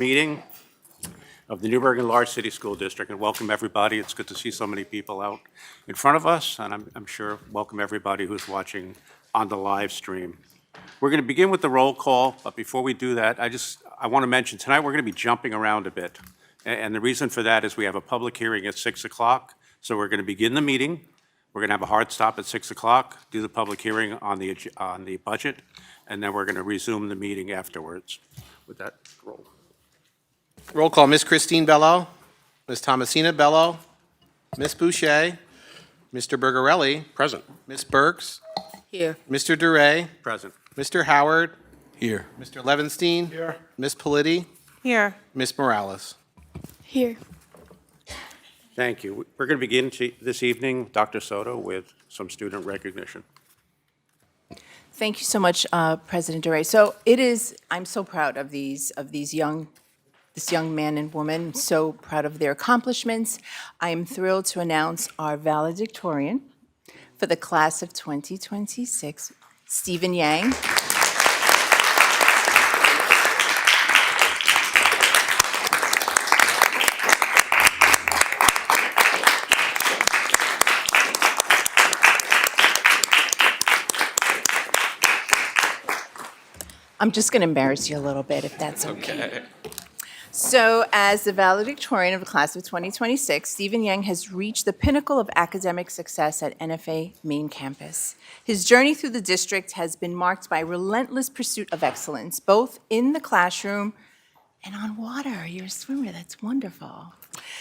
Meeting of the Newburgh Enlarged City School District, and welcome everybody. It's good to see so many people out in front of us, and I'm sure welcome everybody who's watching on the live stream. We're going to begin with the roll call, but before we do that, I want to mention tonight we're going to be jumping around a bit, and the reason for that is we have a public hearing at 6 o'clock, so we're going to begin the meeting. We're going to have a hard stop at 6 o'clock, do the public hearing on the budget, and then we're going to resume the meeting afterwards. With that, roll. Roll call, Ms. Christine Bello, Ms. Thomasina Bello, Ms. Boucher, Mr. Bergarelli. Present. Ms. Burks. Here. Mr. Duray. Present. Mr. Howard. Here. Mr. Levenstein. Here. Ms. Politi. Here. Ms. Morales. Here. Thank you. We're going to begin this evening, Dr. Soto, with some student recognition. Thank you so much, President Duray. So I'm so proud of this young man and woman, so proud of their accomplishments. I am thrilled to announce our valedictorian for the class of 2026, Stephen Yang. I'm just going to embarrass you a little bit, if that's okay. So, as the valedictorian of the class of 2026, Stephen Yang has reached the pinnacle of academic success at NFA main campus. His journey through the district has been marked by relentless pursuit of excellence, both in the classroom and on water. You're a swimmer, that's wonderful.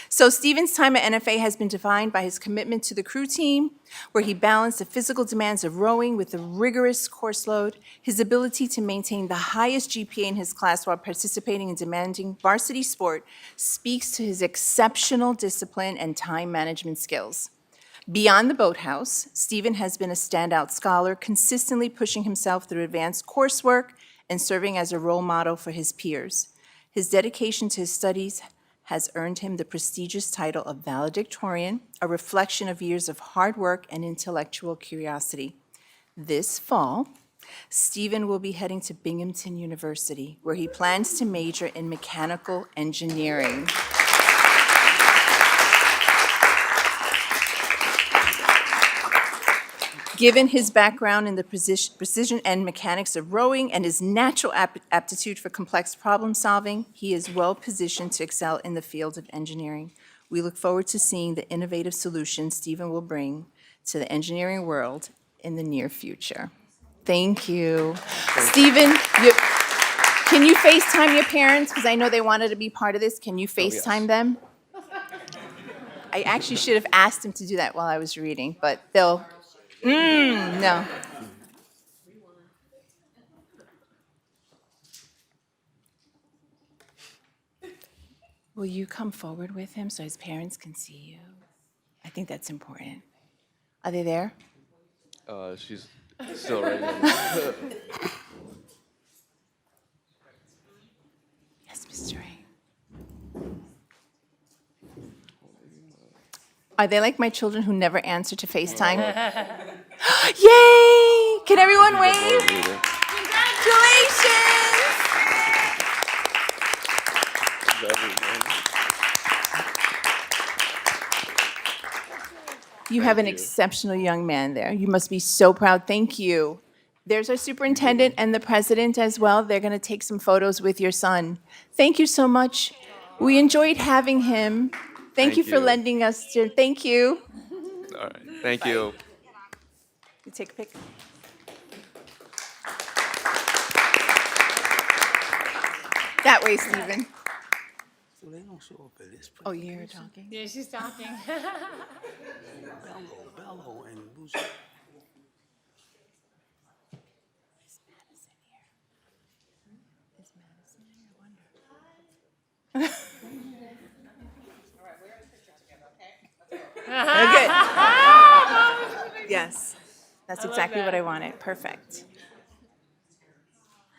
So Stephen's time at NFA has been defined by his commitment to the crew team, where he balanced the physical demands of rowing with the rigorous course load, his ability to maintain the highest GPA in his class while participating in demanding varsity sport speaks to his exceptional discipline and time management skills. Beyond the boathouse, Stephen has been a standout scholar, consistently pushing himself through advanced coursework and serving as a role model for his peers. His dedication to his studies has earned him the prestigious title of valedictorian, a reflection of years of hard work and intellectual curiosity. This fall, Stephen will be heading to Binghamton University, where he plans to major in mechanical engineering. Given his background in the precision and mechanics of rowing and his natural aptitude for complex problem solving, he is well positioned to excel in the field of engineering. We look forward to seeing the innovative solutions Stephen will bring to the engineering world in the near future. Thank you. Stephen, can you FaceTime your parents? Because I know they wanted to be part of this. Can you FaceTime them? I actually should have asked him to do that while I was reading, but they'll... No. Will you come forward with him so his parents can see you? I think that's important. Are they there? She's still right now. Yes, Mr. Ray. Are they like my children who never answer to FaceTime? Yay! Can everyone wave? Congratulations! You have an exceptional young man there. You must be so proud. Thank you. There's our superintendent and the president as well. They're going to take some photos with your son. Thank you so much. We enjoyed having him. Thank you for lending us to, thank you. All right, thank you. You take a pic. That way, Stephen. Oh, you hear her talking? Yeah, she's talking. Bello and who's... Is Madison here? Is Madison here? I wonder. Good. Yes, that's exactly what I wanted. Perfect.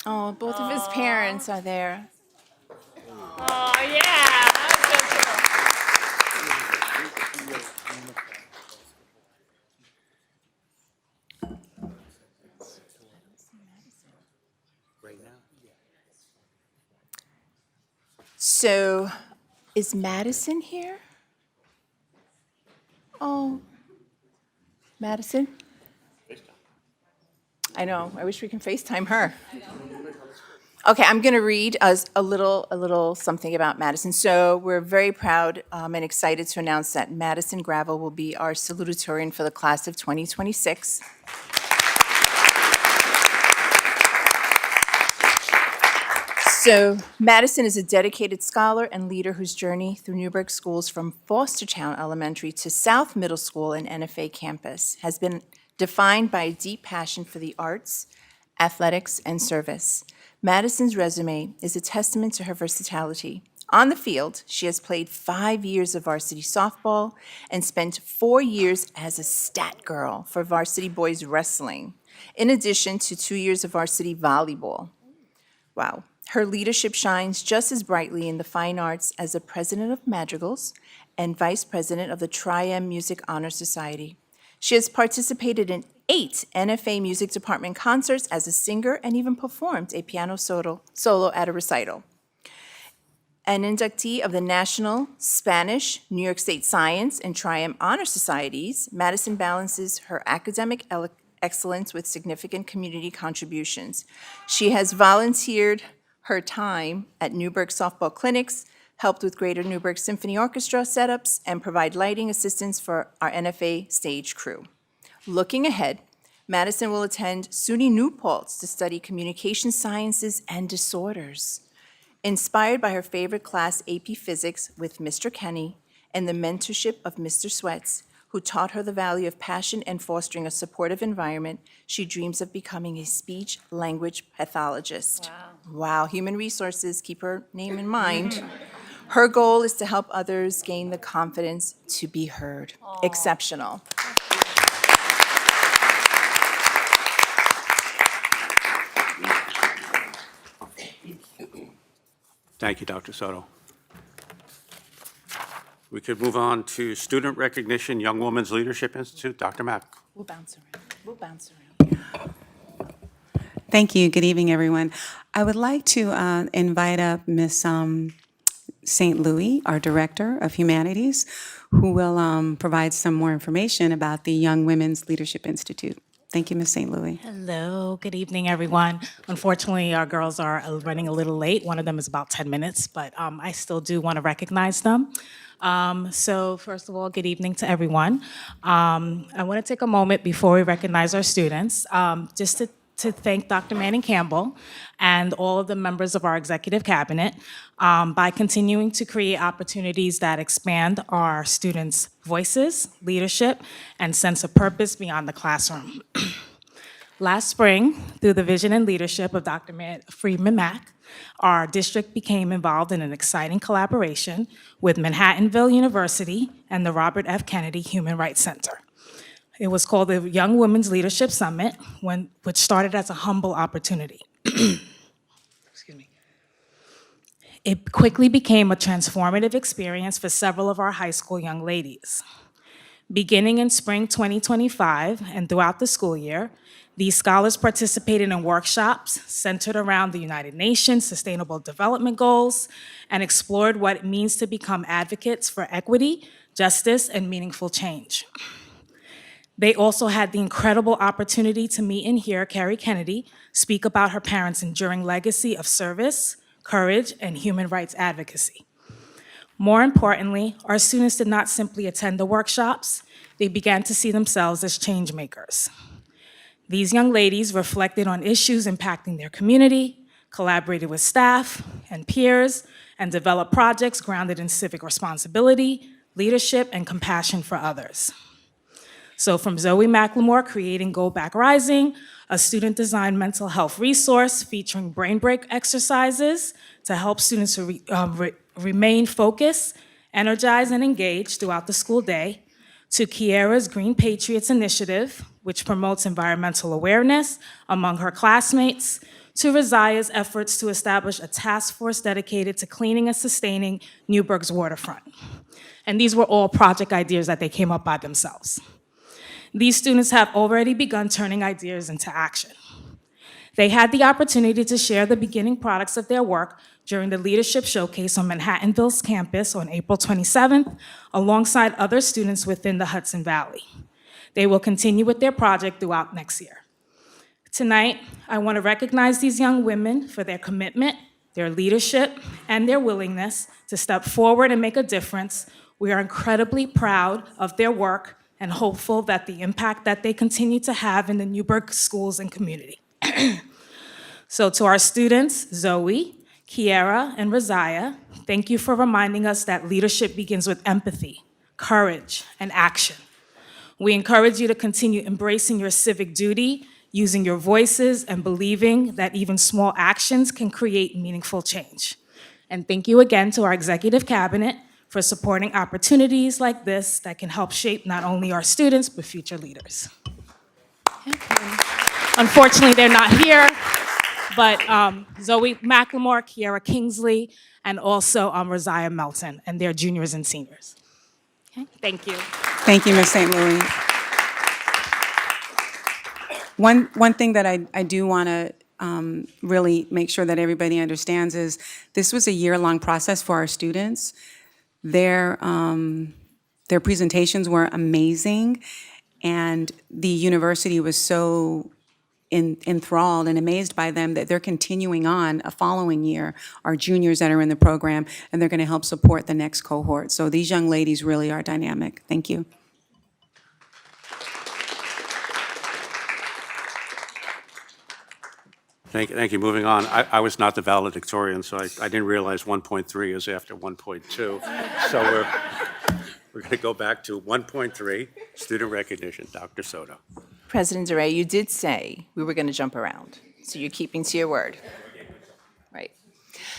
Oh, both of his parents are there. Oh, yeah. That's so cool. So, is Madison here? Oh, Madison? I know, I wish we can FaceTime her. Okay, I'm going to read us a little something about Madison. So we're very proud and excited to announce that Madison Gravel will be our salutatorian for the class of 2026. So Madison is a dedicated scholar and leader whose journey through Newburgh schools from Fostertown Elementary to South Middle School and NFA campus has been defined by a deep passion for the arts, athletics, and service. Madison's resume is a testament to her versatility. On the field, she has played 5 years of varsity softball and spent 4 years as a stat girl for varsity boys wrestling, in addition to 2 years of varsity volleyball. Wow. Her leadership shines just as brightly in the fine arts as the president of Madrigals and vice president of the Tri-M Music Honor Society. She has participated in 8 NFA Music Department concerts as a singer and even performed a piano solo at a recital. An inductee of the National, Spanish, New York State Science, and Tri-M Honor Societies, Madison balances her academic excellence with significant community contributions. She has volunteered her time at Newburgh softball clinics, helped with Greater Newburgh Symphony Orchestra setups, and provide lighting assistance for our NFA stage crew. Looking ahead, Madison will attend SUNY New Paltz to study communication sciences and disorders. Inspired by her favorite class, AP Physics, with Mr. Kenny, and the mentorship of Mr. Sweats, who taught her the value of passion and fostering a supportive environment, she dreams of becoming a speech-language pathologist. Wow, human resources, keep her name in mind. Her goal is to help others gain the confidence to be heard. Exceptional. Thank you, Dr. Soto. We could move on to Student Recognition, Young Women's Leadership Institute. Dr. Mack. We'll bounce around. We'll bounce around. Thank you. Good evening, everyone. I would like to invite up Ms. St. Louis, our Director of Humanities, who will provide some more information about the Young Women's Leadership Institute. Thank you, Ms. St. Louis. Hello, good evening, everyone. Unfortunately, our girls are running a little late. One of them is about 10 minutes, but I still do want to recognize them. So first of all, good evening to everyone. I want to take a moment before we recognize our students, just to thank Dr. Manning Campbell and all of the members of our executive cabinet by continuing to create opportunities that expand our students' voices, leadership, and sense of purpose beyond the classroom. Last spring, through the vision and leadership of Dr. Freeman Mack, our district became involved in an exciting collaboration with Manhattanville University and the Robert F. Kennedy Human Rights Center. It was called the Young Women's Leadership Summit, which started as a humble opportunity. Excuse me. It quickly became a transformative experience for several of our high school young ladies. Beginning in spring 2025 and throughout the school year, these scholars participated in workshops centered around the United Nations Sustainable Development Goals and explored what it means to become advocates for equity, justice, and meaningful change. They also had the incredible opportunity to meet and hear Carrie Kennedy speak about her parents' enduring legacy of service, courage, and human rights advocacy. More importantly, our students did not simply attend the workshops, they began to see themselves as change makers. These young ladies reflected on issues impacting their community, collaborated with staff and peers, and developed projects grounded in civic responsibility, leadership, and compassion for others. So from Zoe McLemore creating Go Back Rising, a student-designed mental health resource featuring brain break exercises to help students remain focused, energized, and engaged throughout the school day, to Kiera's Green Patriots Initiative, which promotes environmental awareness among her classmates, to Razia's efforts to establish a task force dedicated to cleaning and sustaining Newburgh's waterfront. And these were all project ideas that they came up by themselves. These students have already begun turning ideas into action. They had the opportunity to share the beginning products of their work during the Leadership Showcase on Manhattanville's campus on April 27th, alongside other students within the Hudson Valley. They will continue with their project throughout next year. Tonight, I want to recognize these young women for their commitment, their leadership, and their willingness to step forward and make a difference. We are incredibly proud of their work and hopeful that the impact that they continue to have in the Newburgh schools and community. So to our students, Zoe, Kiara, and Razia, thank you for reminding us that leadership begins with empathy, courage, and action. We encourage you to continue embracing your civic duty, using your voices, and believing that even small actions can create meaningful change. And thank you again to our executive cabinet for supporting opportunities like this that can help shape not only our students, but future leaders. Unfortunately, they're not here, but Zoe McLemore, Kiara Kingsley, and also Razia Melton, and they're juniors and seniors. Okay, thank you. Thank you, Ms. St. Louis. One thing that I do want to really make sure that everybody understands is this was a year-long process for our students. Their presentations were amazing, and the university was so enthralled and amazed by them that they're continuing on a following year, our juniors that are in the program, and they're going to help support the next cohort. So these young ladies really are dynamic. Thank you. Thank you. Moving on, I was not the valedictorian, so I didn't realize 1.3 is after 1.2. So we're going to go back to 1.3, student recognition. Dr. Soto. President DeRay, you did say we were going to jump around, so you're keeping to your word. Right.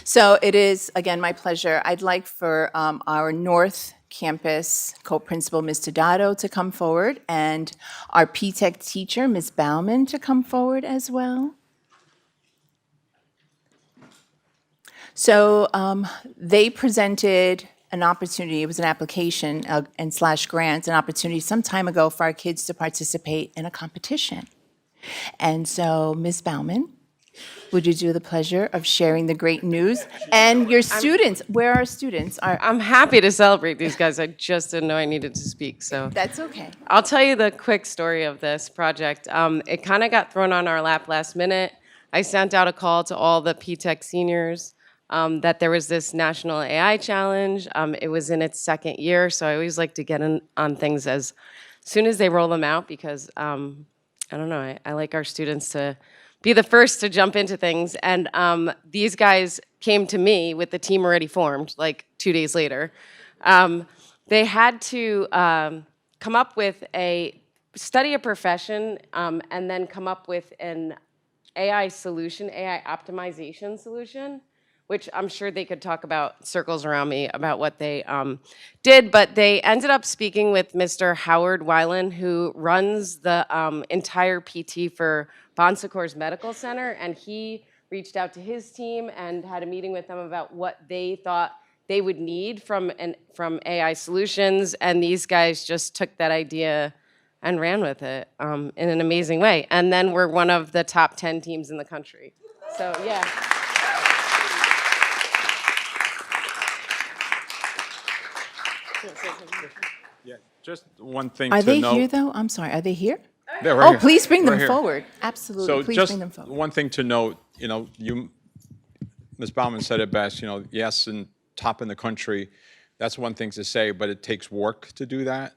So it is, again, my pleasure. I'd like for our North Campus co-principal, Ms. Tadato, to come forward, and our P-Tech teacher, Ms. Bauman, to come forward as well. So they presented an opportunity, it was an application and slash grant, an opportunity some time ago for our kids to participate in a competition. And so, Ms. Bauman, would you do the pleasure of sharing the great news? And your students, where are students? I'm happy to celebrate these guys. I just didn't know I needed to speak, so. That's okay. I'll tell you the quick story of this project. It kind of got thrown on our lap last minute. I sent out a call to all the P-Tech seniors that there was this national AI challenge. It was in its second year, so I always like to get in on things as soon as they roll them out because, I don't know, I like our students to be the first to jump into things. And these guys came to me with the team already formed, like 2 days later. They had to come up with study a profession, and then come up with an AI solution, AI optimization solution, which I'm sure they could talk about circles around me about what they did, but they ended up speaking with Mr. Howard Weiland, who runs the entire PT for Bon Secours Medical Center, and he reached out to his team and had a meeting with them about what they thought they would need from AI solutions, and these guys just took that idea and ran with it in an amazing way. And then we're one of the top 10 teams in the country. So, yeah. Yeah, just one thing Are to they note. here, though? I'm sorry, are they here? Yeah, we're Oh, here. please bring We're them here. forward. Absolutely, So please just bring them forward. one thing to note, Ms. Bauman said it best, yes, and top in the country, that's one thing to say, but it takes work to do that,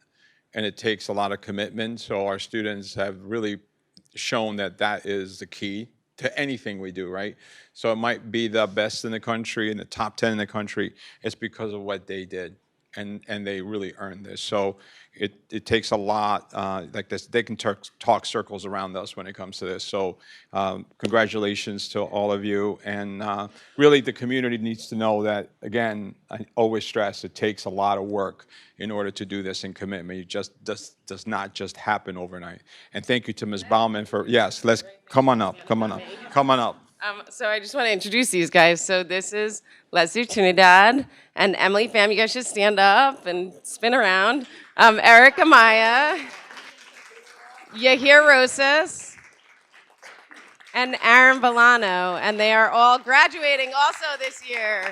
and it takes a lot of commitment. So our students have really shown that that is the key to anything we do, right? So it might be the best in the country and the top 10 in the country. It's because of what they did. And they really earned this. So it takes a lot like this. They can talk circles around us when it comes to this. So congratulations to all of you. And really the community needs to know that, again, I always stress it takes a lot of work in order to do this and commitment. It just does not just happen overnight. And thank you to Ms. Bauman for, yes, let's, come on up. So I just want to introduce these guys. So this is Leslie Trinidad and Emily Pham. You guys should stand up and spin around. Eric Amaya, Yahir Rosas, and Aaron Villano, and they are all graduating also this year.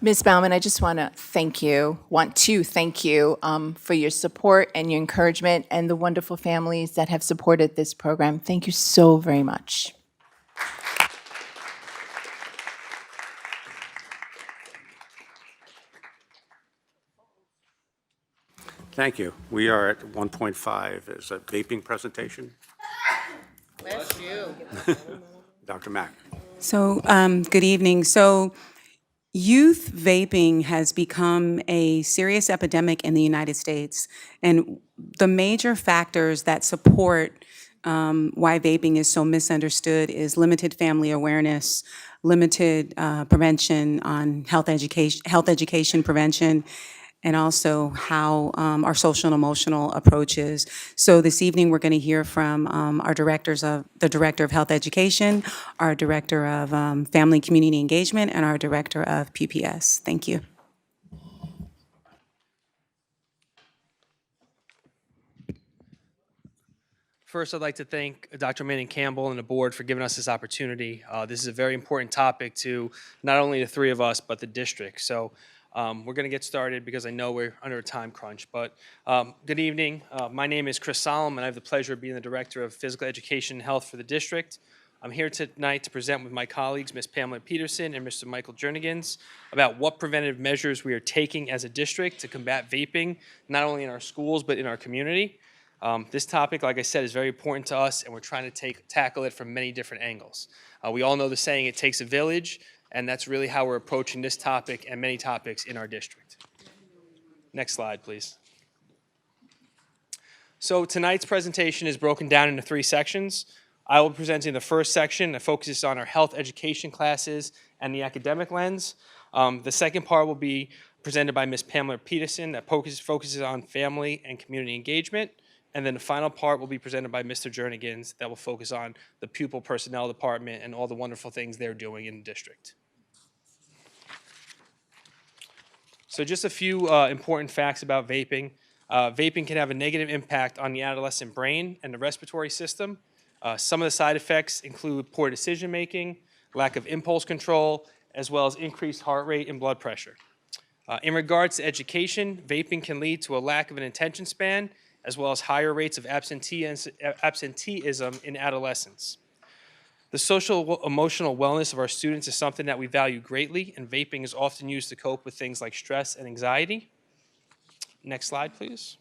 Ms. Baumann, I just want to thank you for your support and your encouragement and the wonderful families that have supported this program. Thank you so very much. Thank you. We are at 1.5 as a vaping presentation. Bless you. Dr. Mack. So, good evening. So, youth vaping has become a serious epidemic in the United States. And the major factors that support why vaping is so misunderstood is limited family awareness, limited prevention on health education prevention, and also how our social and emotional approaches. So this evening, we're going to hear from the Director of Health Education, our Director of Family and Community Engagement, and our Director of PPS. Thank you. First, I'd like to thank Dr. Manning Campbell and the board for giving us this opportunity. This is a very important topic to not only the three of us, but the district. So we're going to get started because I know we're under a time crunch. But good evening. My name is Chris Solomon, and I have the pleasure of being the Director of Physical Education and Health for the district. I'm here tonight to present with my colleagues, Ms. Pamela Peterson and Mr. Michael Jernigans, about what preventative measures we are taking as a district to combat vaping, not only in our schools, but in our community. This topic, like I said, is very important to us, and we're trying to tackle it from many different angles. We all know the saying, it takes a village, and that's really how we're approaching this topic and many topics in our district. Next slide, please. So tonight's presentation is broken down into 3 sections. I will be presenting the first section that focuses on our health education classes and the academic lens. The second part will be presented by Ms. Pamela Peterson that focuses on family and community engagement. And then the final part will be presented by Mr. Jernigans that will focus on the pupil personnel department and all the wonderful things they're doing in the district. So just a few important facts about vaping. Vaping can have a negative impact on the adolescent brain and the respiratory system. Some of the side effects include poor decision making, lack of impulse control, as well as increased heart rate and blood pressure. In regards to education, vaping can lead to a lack of an attention span, as well as higher rates of absenteeism in adolescents. The social emotional wellness of our students is something that we value greatly, and vaping is often used to cope with things like stress and anxiety. Next slide, please.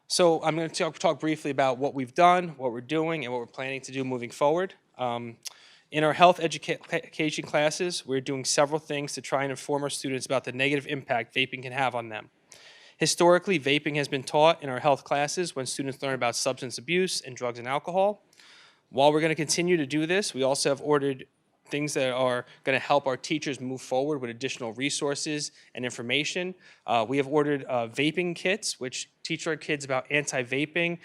So I'm going to talk briefly about what we've done, what we're doing, and what we're planning to do moving forward. In our health education classes, we're doing several things to try and inform our students about the negative impact vaping can have on them. Historically, vaping has been taught in our health classes when students learn about substance abuse and drugs and alcohol. While we're going to continue to do this, we also have ordered things that are going to help our teachers move forward with additional resources and information. We have ordered vaping kits, which teach our kids about anti-vaping,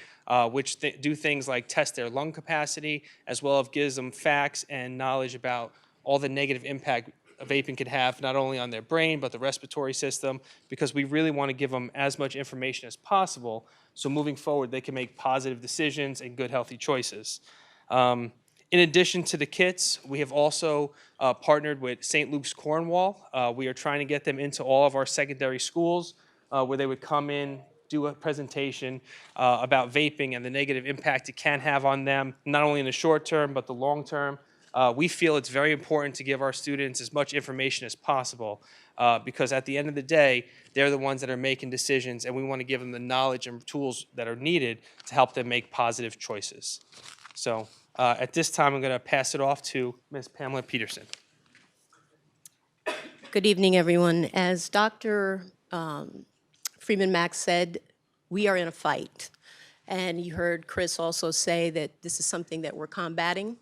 which do things like test their lung capacity, as well as gives them facts and knowledge about all the negative impact vaping can have, not only on their brain, but the respiratory system, because we really want to give them as much information as possible, so moving forward, they can make positive decisions and good, healthy choices. In addition to the kits, we have also partnered with St. Luke's Cornwall. We are trying to get them into all of our secondary schools where they would come in, do a presentation about vaping and the negative impact it can have on them, not only in the short term, but the long term. We feel it's very important to give our students as much information as possible because at the end of the day, they're the ones that are making decisions, and we want to give them the knowledge and tools that are needed to help them make positive choices. So at this time, I'm going to pass it off to Ms. Pamela Peterson. Good evening, everyone. As Dr. Freeman Mack said, we are in a fight. And you heard Chris also say that this is something that we're combating.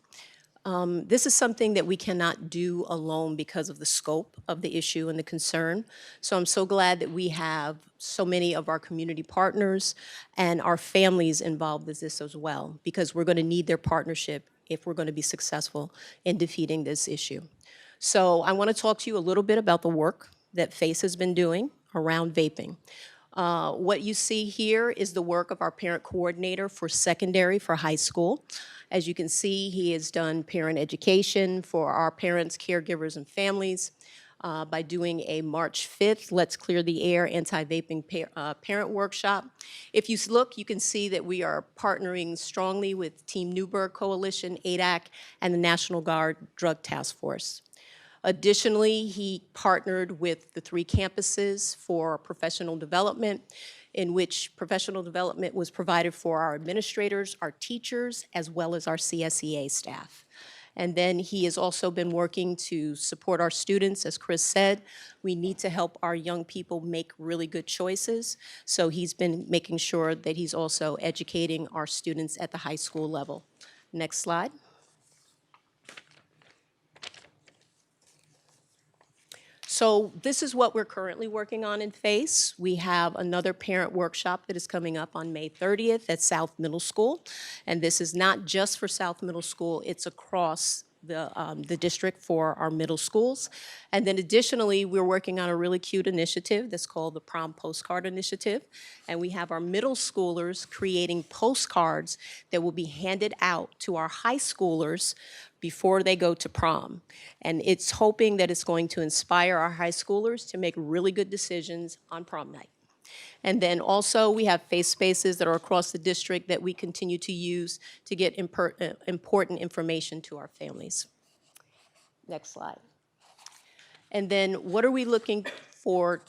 This is something that we cannot do alone because of the scope of the issue and the concern. So I'm so glad that we have so many of our community partners and our families involved with this as well, because we're going to need their partnership if we're going to be successful in defeating this issue. So I want to talk to you a little bit about the work that FACE has been doing around vaping. What you see here is the work of our parent coordinator for secondary for high school. As you can see, he has done parent education for our parents, caregivers, and families by doing a March 5th Let's Clear the Air anti-vaping parent workshop. If you look, you can see that we are partnering strongly with Team Newburgh Coalition, ADAC, and the National Guard Drug Task Force. Additionally, he partnered with the 3 campuses for professional development, in which professional development was provided for our administrators, our teachers, as well as our CSEA staff. And then he has also been working to support our students. As Chris said, we need to help our young people make really good choices. So he's been making sure that he's also educating our students at the high school level. Next slide. So this is what we're currently working on in FACE. We have another parent workshop that is coming up on May 30th at South Middle School. And this is not just for South Middle School, it's across the district for our middle schools. And then additionally, we're working on a really cute initiative that's called the Prom Postcard Initiative. And we have our middle schoolers creating postcards that will be handed out to our high schoolers before they go to prom. And it's hoping that it's going to inspire our high schoolers to make really good decisions on prom night. And then also we have face spaces that are across the district that we continue to use to get important information to our families. Next slide. And then what are we looking for?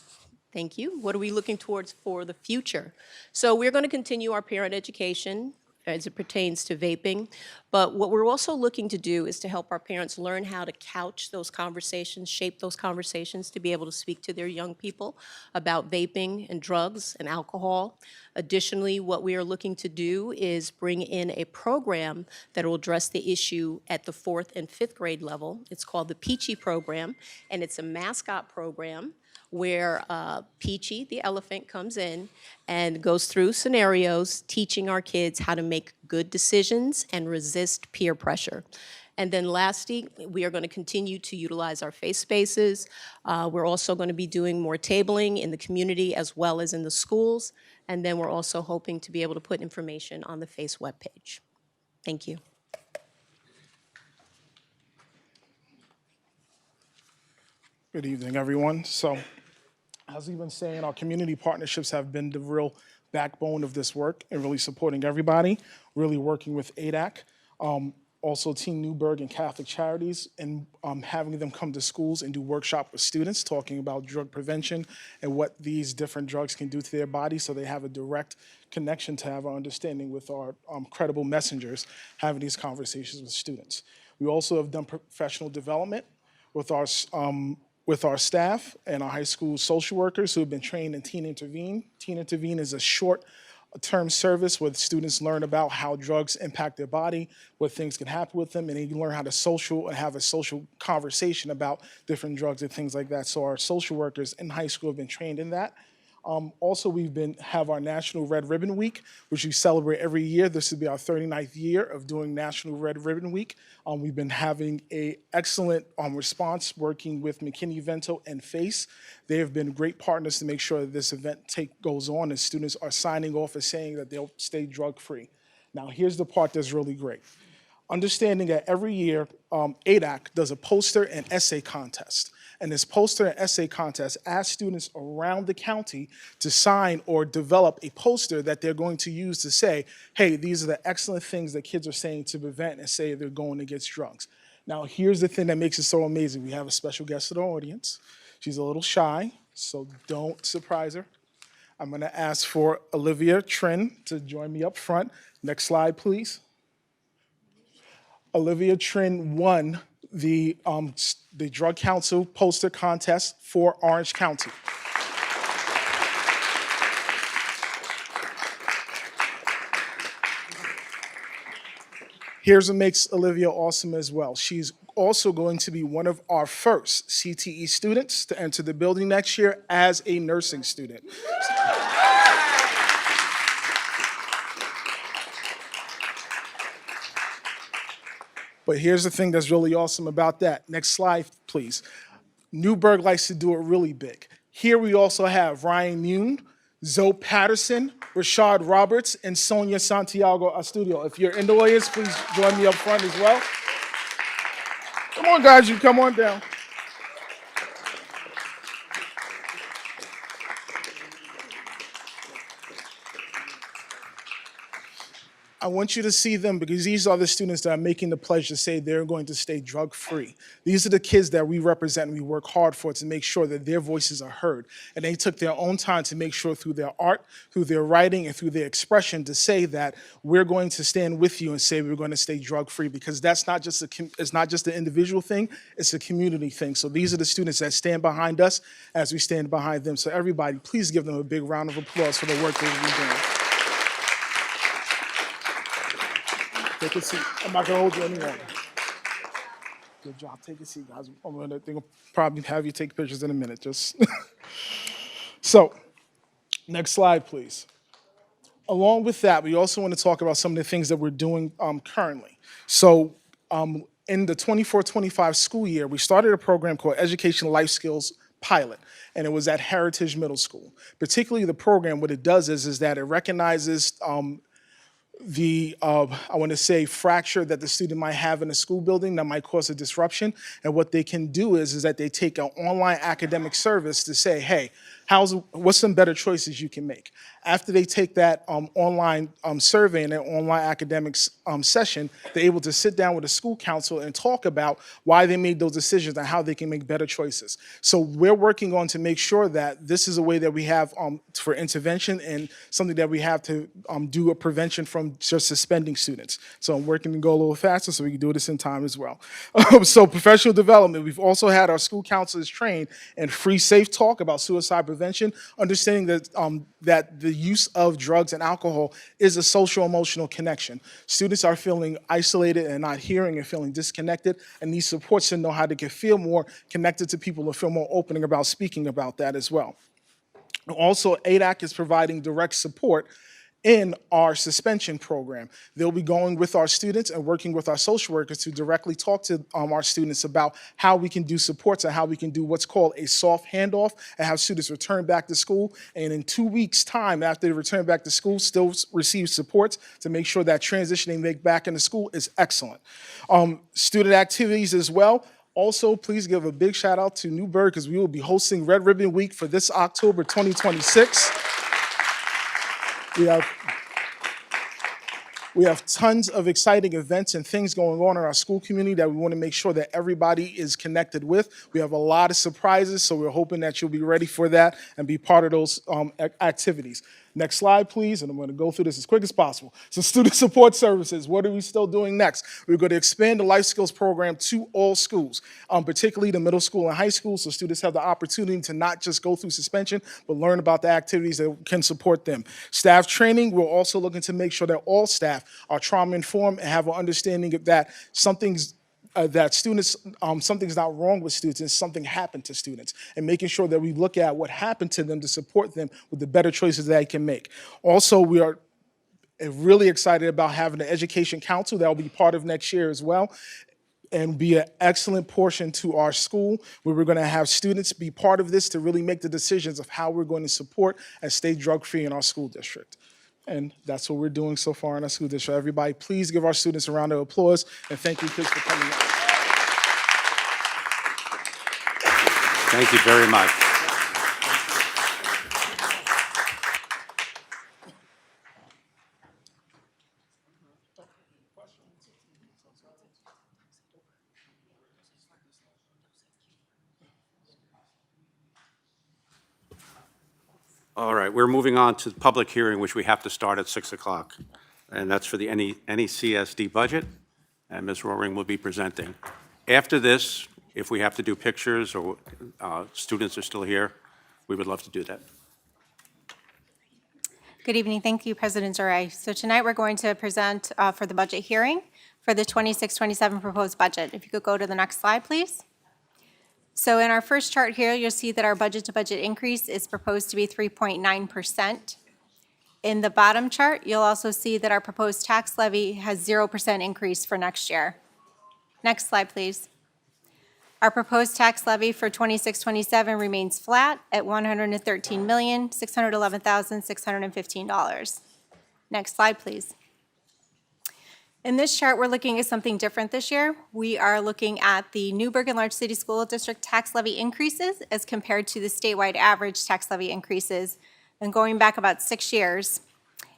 Thank you. What are we looking towards for the future? So we're going to continue our parent education as it pertains to vaping. But what we're also looking to do is to help our parents learn how to couch those conversations, shape those conversations to be able to speak to their young people about vaping and drugs and alcohol. Additionally, what we are looking to do is bring in a program that will address the issue at the 4th and 5th grade level. It's called the Peachy program, and it's a mascot program where Peachy, the elephant, comes in and goes through scenarios, teaching our kids how to make good decisions and resist peer pressure. And then lastly, we are going to continue to utilize our face spaces. We're also going to be doing more tabling in the community as well as in the schools. And then we're also hoping to be able to put information on the FACE webpage. Thank you. Good evening, everyone. So, as we've been saying, our community partnerships have been the real backbone of this work and really supporting everybody, really working with ADAC, also Team Newburgh and Catholic Charities, and having them come to schools and do workshops with students, talking about drug prevention and what these different drugs can do to their body, so they have a direct connection to have our understanding with our credible messengers, having these conversations with students. We also have done professional development with our staff and our high school social workers who have been trained in Teen Intervene. Teen Intervene is a short-term service where students learn about how drugs impact their body, what things can happen with them, and they learn how to have a social conversation about different drugs and things like that. So our social workers in high school have been trained in that. Also, have our National Red Ribbon Week, which we celebrate every year. This will be our 39th year of doing National Red Ribbon Week. We've been having an excellent response working with McKinney-Vento and FACE. They have been great partners to make sure that this event goes on and students are signing off and saying that they'll stay drug-free. Now, here's the part that's really great. understanding that every year, ADAC does a poster and essay contest. And this poster and essay contest asks students around the county to sign or develop a poster that they're going to use to say, hey, these are the excellent things that kids are saying to prevent and say they're going against drugs. Now, here's the thing that makes it so amazing. We have a special guest in the audience. She's a little shy, so don't surprise her. I'm going to ask for Olivia Trin to join me up front. Next slide, please. Olivia Trin won the Drug Council poster contest for Orange County. Here's what makes Olivia awesome as well. She's also going to be one of our first CTE students to enter the building next year as a nursing student. But here's the thing that's really awesome about that. Next slide, please. Newburgh likes to do it really big. Here we also have Ryan Yoon, Zoe Patterson, Rashad Roberts, and Sonia Santiago Astudio. If you're in the audience, please join me up front as well. Come on, guys, you come on down. I want you to see them because these are the students that are making the pledge to say they're going to stay drug-free. These are the kids that we represent and we work hard for to make sure that their voices are heard. And they took their own time to make sure through their art, through their writing, and through their expression to say that we're going to stand with you and say we're going to stay drug-free because that's not just it's not just an individual thing, it's a community thing. So these are the students that stand behind us as we stand behind them. So everybody, please give them a big round of applause for the work they've been doing. Take a seat. I'm not going to hold you any longer. Good job. They're going to probably have you take pictures in a minute. So, next slide, please. Along with that, we also want to talk about some of the things that we're doing currently. So, in the 24-25 school year, we started a program called Education Life Skills Pilot, and it was at Heritage Middle School. Particularly the program, what it does is that it recognizes I want to say, fracture that the student might have in a school building that might cause a disruption. And what they can do is that they take an online academic service to say, hey, what's some better choices you can make? After they take that online survey and an online academics session, they're able to sit down with a school council and talk about why they made those decisions and how they can make better choices. So we're working on to make sure that this is a way that we have for intervention and something that we have to do a prevention from just suspending students. So I'm working to go a little faster so we can do this in time as well. So professional development, we've also had our school counselors trained in free, safe talk about suicide prevention, understanding that that the use of drugs and alcohol is a social emotional connection. Students are feeling isolated and not hearing and feeling disconnected, and these supports to know how they can feel more connected to people and feel more open about speaking about that as well. Also, ADAC is providing direct support in our suspension program. They'll be going with our students and working with our social workers to directly talk to our students about how we can do supports and how we can do what's called a soft handoff and have students return back to school. And in 2 weeks' time, after they return back to school, still receive supports to make sure that transition they make back into school is excellent. Student activities as well. Also, please give a big shout out to Newburgh because we will be hosting Red Ribbon Week for this October 2026. We have tons of exciting events and things going on in our school community that we want to make sure that everybody is connected with. We have a lot of surprises, so we're hoping that you'll be ready for that and be part of those activities. Next slide, please, and I'm going to go through this as quick as possible. So student support services, what are we still doing next? We're going to expand the life skills program to all schools, particularly the middle school and high school, so students have the opportunity to not just go through suspension, but learn about the activities that can support them. Staff training, we're also looking to make sure that all staff are trauma-informed and have an understanding of that something's not wrong with students, something happened to students, and making sure that we look at what happened to them to support them with the better choices that they can make. Also, we are really excited about having an education council that will be part of next year as well, and be an excellent portion to our school where we're going to have students be part of this to really make the decisions of how we're going to support and stay drug-free in our school district. And that's what we're doing so far in our school district. Everybody, please give our students a round of applause, and thank you, kids, for coming out. Thank you very much. All right, we're moving on to the public hearing, which we have to start at 6 o'clock. And that's for the NECSD budget, and Ms. Roaring will be presenting. After this, if we have to do pictures or students are still here, we would love to do that. Good evening. Thank you, President Duray. So tonight we're going to present for the budget hearing for the 26-27 proposed budget. If you could go to the next slide, please. So in our first chart here, you'll see that our budget-to-budget increase is proposed to be 3.9%. In the bottom chart, you'll also see that our proposed tax levy has 0% increase for next year. Next slide, please. Our proposed tax levy for 26-27 remains flat at $113,611,615. Next slide, please. In this chart, we're looking at something different this year. We are looking at the Newburgh and Large City School District tax levy increases as compared to the statewide average tax levy increases, and going back about 6 years.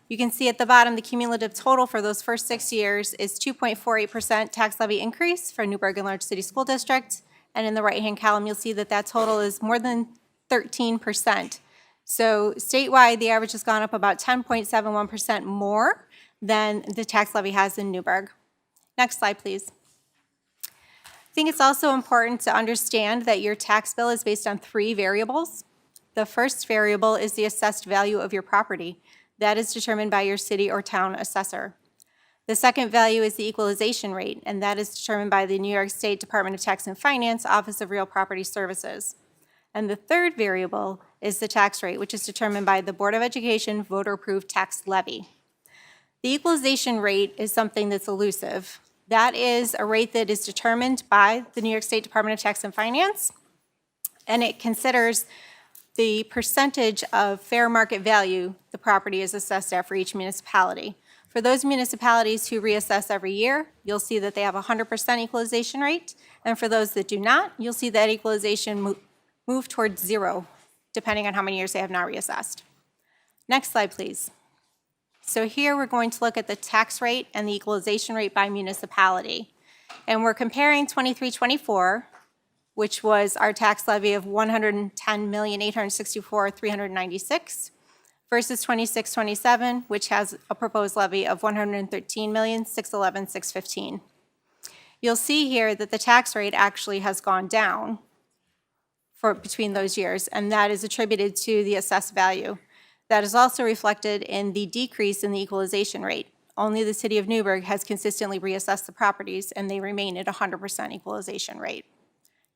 You can see at the bottom, the cumulative total for those first 6 years is 2.48% tax levy increase for Newburgh and Large City School District. And in the right-hand column, you'll see that that total is more than 13%. So statewide, the average has gone up about 10.71% more than the tax levy has in Newburgh. Next slide, please. I think it's also important to understand that your tax bill is based on 3 variables. The first variable is the assessed value of your property. That is determined by your city or town assessor. The second value is the equalization rate, and that is determined by the New York State Department of Tax and Finance, Office of Real Property Services. And the third variable is the tax rate, which is determined by the Board of Education voter-approved tax levy. The equalization rate is something that's elusive. That is a rate that is determined by the New York State Department of Tax and Finance, and it considers the percentage of fair market value the property is assessed at for each municipality. For those municipalities who reassess every year, you'll see that they have a 100% equalization rate, and for those that do not, you'll see that equalization move towards 0, depending on how many years they have not reassessed. Next slide, please. So here we're going to look at the tax rate and the equalization rate by municipality. And we're comparing 23-24, which was our tax levy of $110,864,396, versus 26-27, which has a proposed levy of $113,611,615. You'll see here that the tax rate actually has gone down for between those years, and that is attributed to the assessed value. That is also reflected in the decrease in the equalization rate. Only the city of Newburgh has consistently reassessed the properties, and they remain at 100% equalization rate.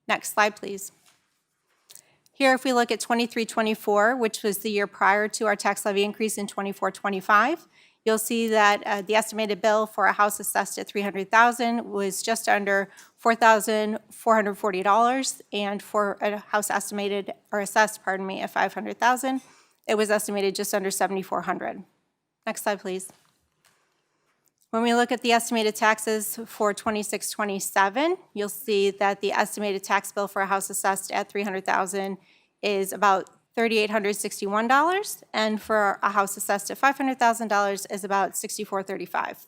Next slide, please. Here, if we look at 23-24, which was the year prior to our tax levy increase in 24-25, you'll see that the estimated bill for a house assessed at $300,000 was just under $4,440, and for a house estimated or assessed, at $500,000, it was estimated just under $7,400. Next slide, please. When we look at the estimated taxes for 26-27, you'll see that the estimated tax bill for a house assessed at $300,000 is about $3,861, and for a house assessed at $500,000 is about $6,435.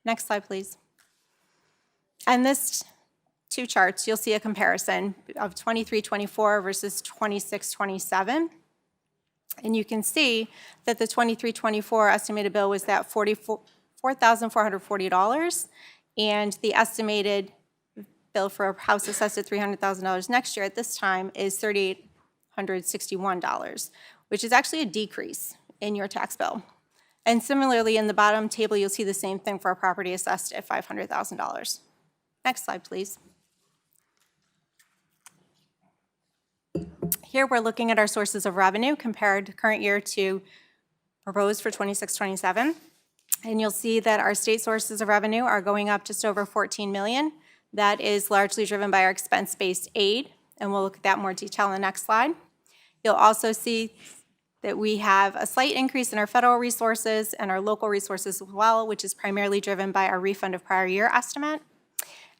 Next slide, please. And this 2 charts, you'll see a comparison of 23-24 versus 26-27. And you can see that the 23-24 estimated bill was that $4,440, and the estimated bill for a house assessed at $300,000 next year at this time is $3,861, which is actually a decrease in your tax bill. And similarly, in the bottom table, you'll see the same thing for a property assessed at $500,000. Next slide, please. Here we're looking at our sources of revenue compared current year to proposed for 26-27. And you'll see that our state sources of revenue are going up just over $14 million. That is largely driven by our expense-based aid, and we'll look at that in more detail in the next slide. You'll also see that we have a slight increase in our federal resources and our local resources as well, which is primarily driven by our refund of prior year estimate.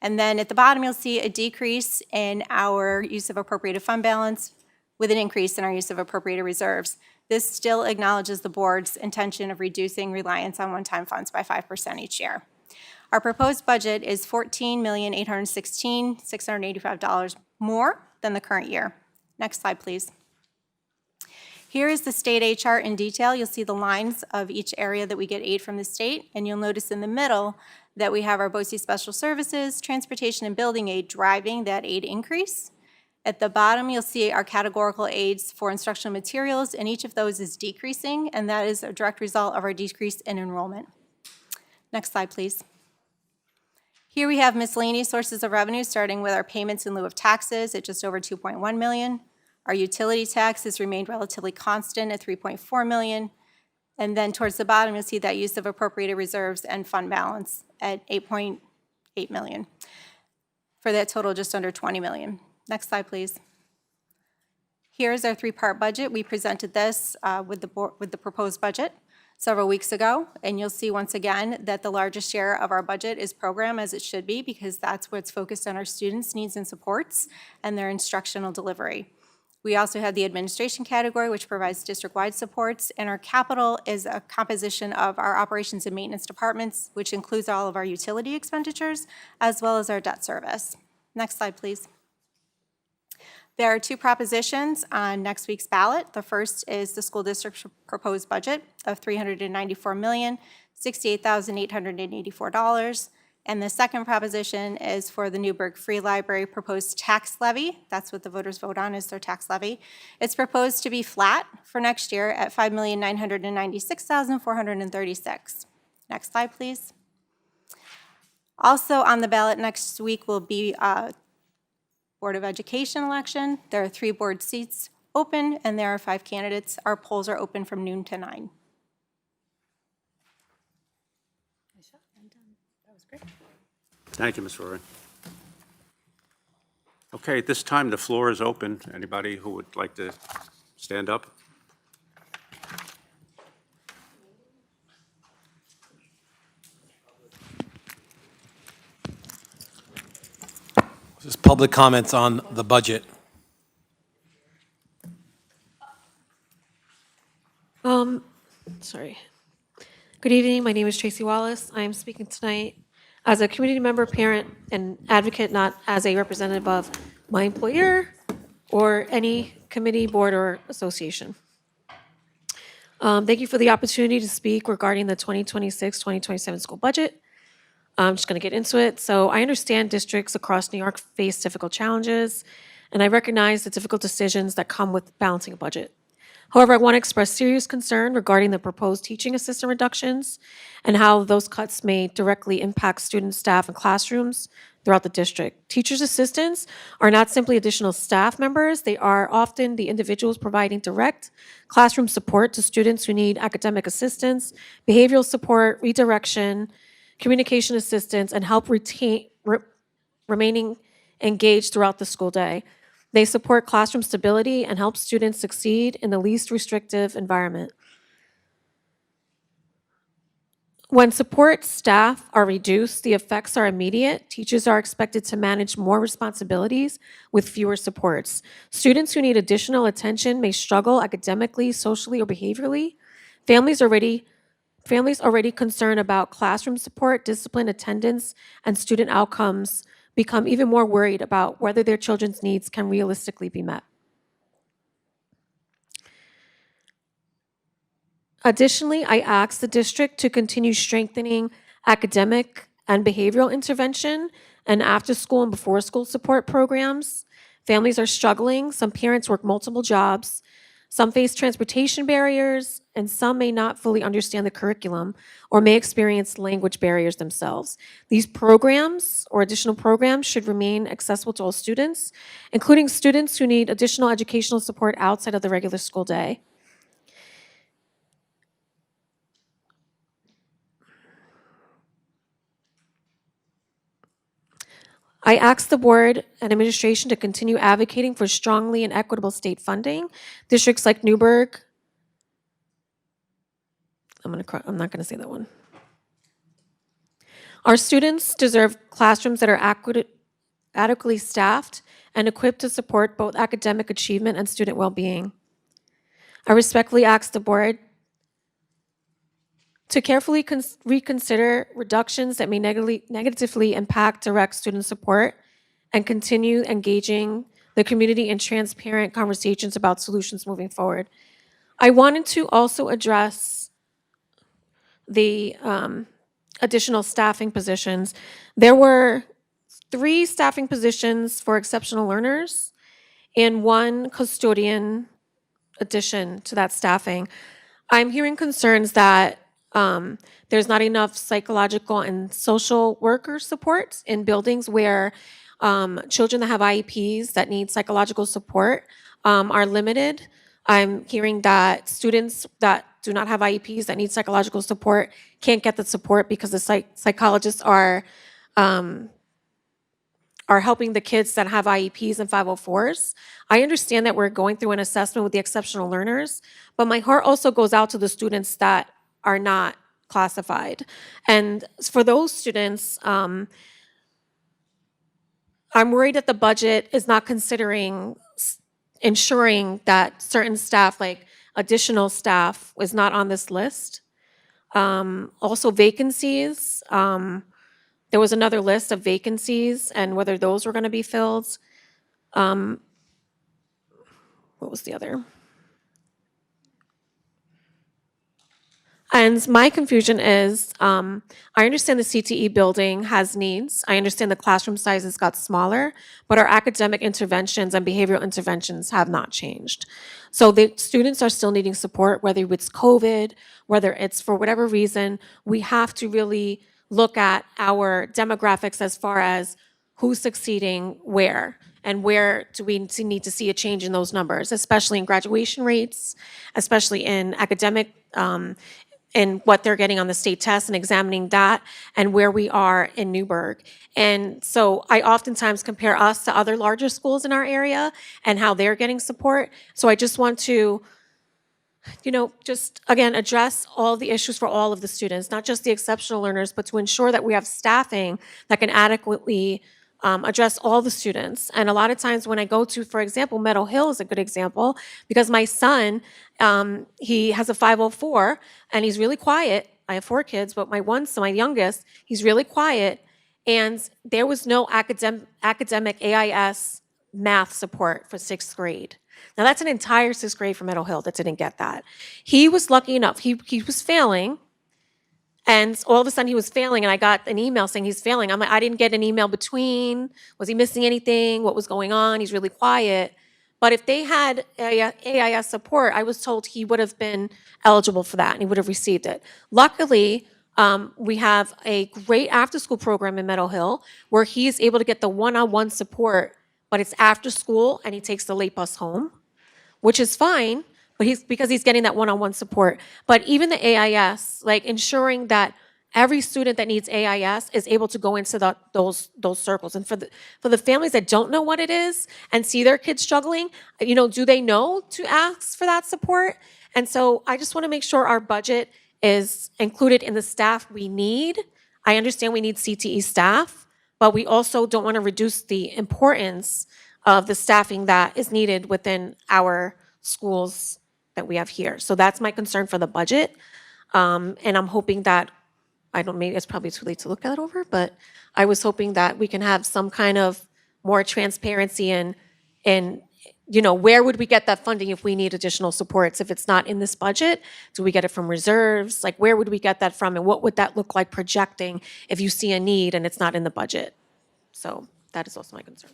And then at the bottom, you'll see a decrease in our use of appropriated fund balance with an increase in our use of appropriated reserves. This still acknowledges the board's intention of reducing reliance on one-time funds by 5% each year. Our proposed budget is $14,816,685 more than the current year. Next slide, please. Here is the state aid chart in detail. You'll see the lines of each area that we get aid from the state, and you'll notice in the middle that we have our BOE Special Services, Transportation and Building Aid driving that aid increase. At the bottom, you'll see our categorical aids for instructional materials, and each of those is decreasing, and that is a direct result of our decrease in enrollment. Next slide, please. Here we have miscellaneous sources of revenue, starting with our payments in lieu of taxes at just over $2.1 million. Our utility tax has remained relatively constant at $3.4 million. And then towards the bottom, you'll see that use of appropriated reserves and fund balance at $8.8 million. For that total, just under $20 million. Next slide, please. Here's our three-part budget. We presented this with the proposed budget several weeks ago, and you'll see once again that the largest share of our budget is program, as it should be, because that's what's focused on our students' needs and supports and their instructional delivery. We also have the administration category, which provides district-wide supports, and our capital is a composition of our operations and maintenance departments, which includes all of our utility expenditures, as well as our debt service. Next slide, please. There are two propositions on next week's ballot. The first is the school district's proposed budget of $394,068,884. And the second proposition is for the Newburgh Free Library proposed tax levy. That's what the voters vote on, is their tax levy. It's proposed to be flat for next year at $5,996,436. Next slide, please. Also on the ballot next week will be Board of Education election. There are 3 board seats open, and there are 5 candidates. Our polls are open from noon to 9. Thank you, Ms. Rory. Okay, at this time, the floor is open. Anybody who would like to stand up? This is public comments on the budget. Sorry. Good evening. My name is Tracy Wallace. I am speaking tonight as a community member, parent, and advocate, not as a representative of my employer or any committee, board, or association. Thank you for the opportunity to speak regarding the 2026-2027 school budget. I'm just going to get into it. So I understand districts across New York face difficult challenges, and I recognize the difficult decisions that come with balancing a budget. However, I want to express serious concern regarding the proposed teaching assistant reductions and how those cuts may directly impact students, staff, and classrooms throughout the district. Teachers' assistants are not simply additional staff members. They are often the individuals providing direct classroom support to students who need academic assistance, behavioral support, redirection, communication assistance, and help remaining engaged throughout the school day. They support classroom stability and help students succeed in the least restrictive environment. When support staff are reduced, the effects are immediate. Teachers are expected to manage more responsibilities with fewer supports. Students who need additional attention may struggle academically, socially, or behaviorally. Families already concerned about classroom support, discipline, attendance, and student outcomes become even more worried about whether their children's needs can realistically be met. Additionally, I asked the district to continue strengthening academic and behavioral intervention and after-school and before-school support programs. Families are struggling. Some parents work multiple jobs. Some face transportation barriers, and some may not fully understand the curriculum or may experience language barriers themselves. These programs or additional programs should remain accessible to all students, including students who need additional educational support outside of the regular school day. I asked the board and administration to continue advocating for strongly and equitable state funding. Districts like Newburgh I'm not gonna say that one. Our students deserve classrooms that are adequately staffed and equipped to support both academic achievement and student well-being. I respectfully ask the board to carefully reconsider reductions that may negatively impact direct student support and continue engaging the community in transparent conversations about solutions moving forward. I wanted to also address the additional staffing positions. There were 3 staffing positions for exceptional learners and 1 custodian addition to that staffing. I'm hearing concerns that there's not enough psychological and social worker support in buildings where children that have IEPs that need psychological support are limited. I'm hearing that students that do not have IEPs that need psychological support can't get the support because the psychologists are helping the kids that have IEPs and 504s. I understand that we're going through an assessment with the exceptional learners, but my heart also goes out to the students that are not classified. And for those students, I'm worried that the budget is not considering ensuring that certain staff, like additional staff, is not on this list. Also vacancies. There was another list of vacancies and whether those were going to be filled. What was the other? And my confusion is, I understand the CTE building has needs. I understand the classroom sizes got smaller, but our academic interventions and behavioral interventions have not changed. So the students are still needing support, whether it's COVID, whether it's for whatever reason. We have to really look at our demographics as far as who's succeeding where, and where do we need to see a change in those numbers, especially in graduation rates, especially in academic and what they're getting on the state test and examining that, and where we are in Newburgh. And so I oftentimes compare us to other larger schools in our area and how they're getting support. So I just want to, just again, address all the issues for all of the students, not just the exceptional learners, but to ensure that we have staffing that can adequately address all the students. And a lot of times when I go to, for example, Meadow Hill is a good example, because my son, he has a 504 and he's really quiet. I have 4 kids, but my youngest, he's really quiet. And there was no academic AIS math support for 6th grade. Now that's an entire 6th grade for Meadow Hill that didn't get that. He was lucky enough, he was failing. And all of a sudden he was failing, and I got an email saying he's failing. I'm like, I didn't get an email between. Was he missing anything? What was going on? He's really quiet. But if they had AIS support, I was told he would have been eligible for that, and he would have received it. Luckily, we have a great after-school program in Meadow Hill where he's able to get the one-on-one support, but it's after school, and he takes the late bus home, which is fine. But because he's getting that one-on-one support. But even the AIS, like ensuring that every student that needs AIS is able to go into those circles. And for the families that don't know what it is and see their kids struggling, do they know to ask for that support? And so I just want to make sure our budget is included in the staff we need. I understand we need CTE staff, but we also don't want to reduce the importance of the staffing that is needed within our schools that we have here. So that's my concern for the budget. And I'm hoping that, maybe it's probably too late to look that over, but I was hoping that we can have some kind of more transparency in where would we get that funding if we need additional supports? If it's not in this budget, do we get it from reserves? Like, where would we get that from? And what would that look like projecting if you see a need and it's not in the budget? So that is also my concern.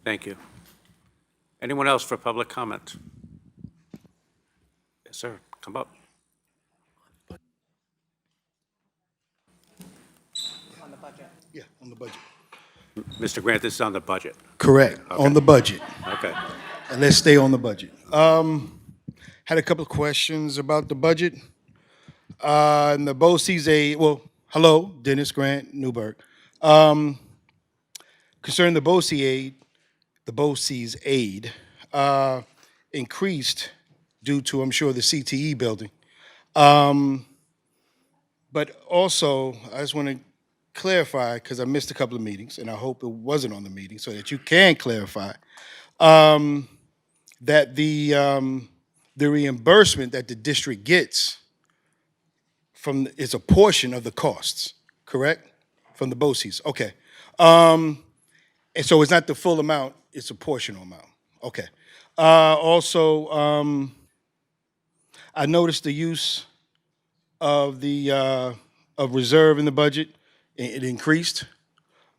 Thank you. Anyone else for public comment? Yes, sir. Come up. Yeah, on the budget. Mr. Grant, this is on the budget. Correct, Okay. on the budget. Okay. And let's stay on the budget. Had a couple of questions about the budget. And the BOCE's aid, hello, Dennis Grant, Newburgh. Concerning the BOCE aid, the BOCE's aid increased due to, I'm sure, the CTE building. But also, I just want to clarify, because I missed a couple of meetings, and I hope it wasn't on the meeting, so that you can clarify, that the reimbursement that the district gets is a portion of the costs, correct? From the BOCES, okay. And so it's not the full amount, it's a portional amount, okay. Also, I noticed the use of of reserve in the budget. It increased.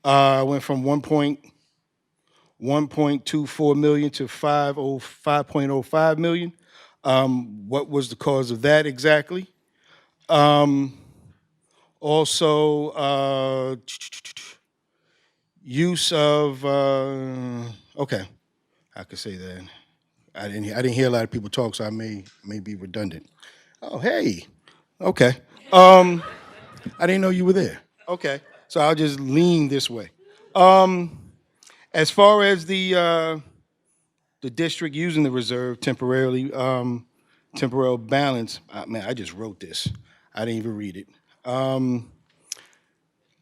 Went from 1.24 million to 5.05 million. What was the cause of that exactly? Also, use of okay, I could say that. I didn't hear a lot of people talk, so I may be redundant. Oh, hey, okay. I didn't know you were there. Okay, so I'll just lean this way. As far as the district using the reserve temporarily, temporal balance, man, I just wrote this. I didn't even read it.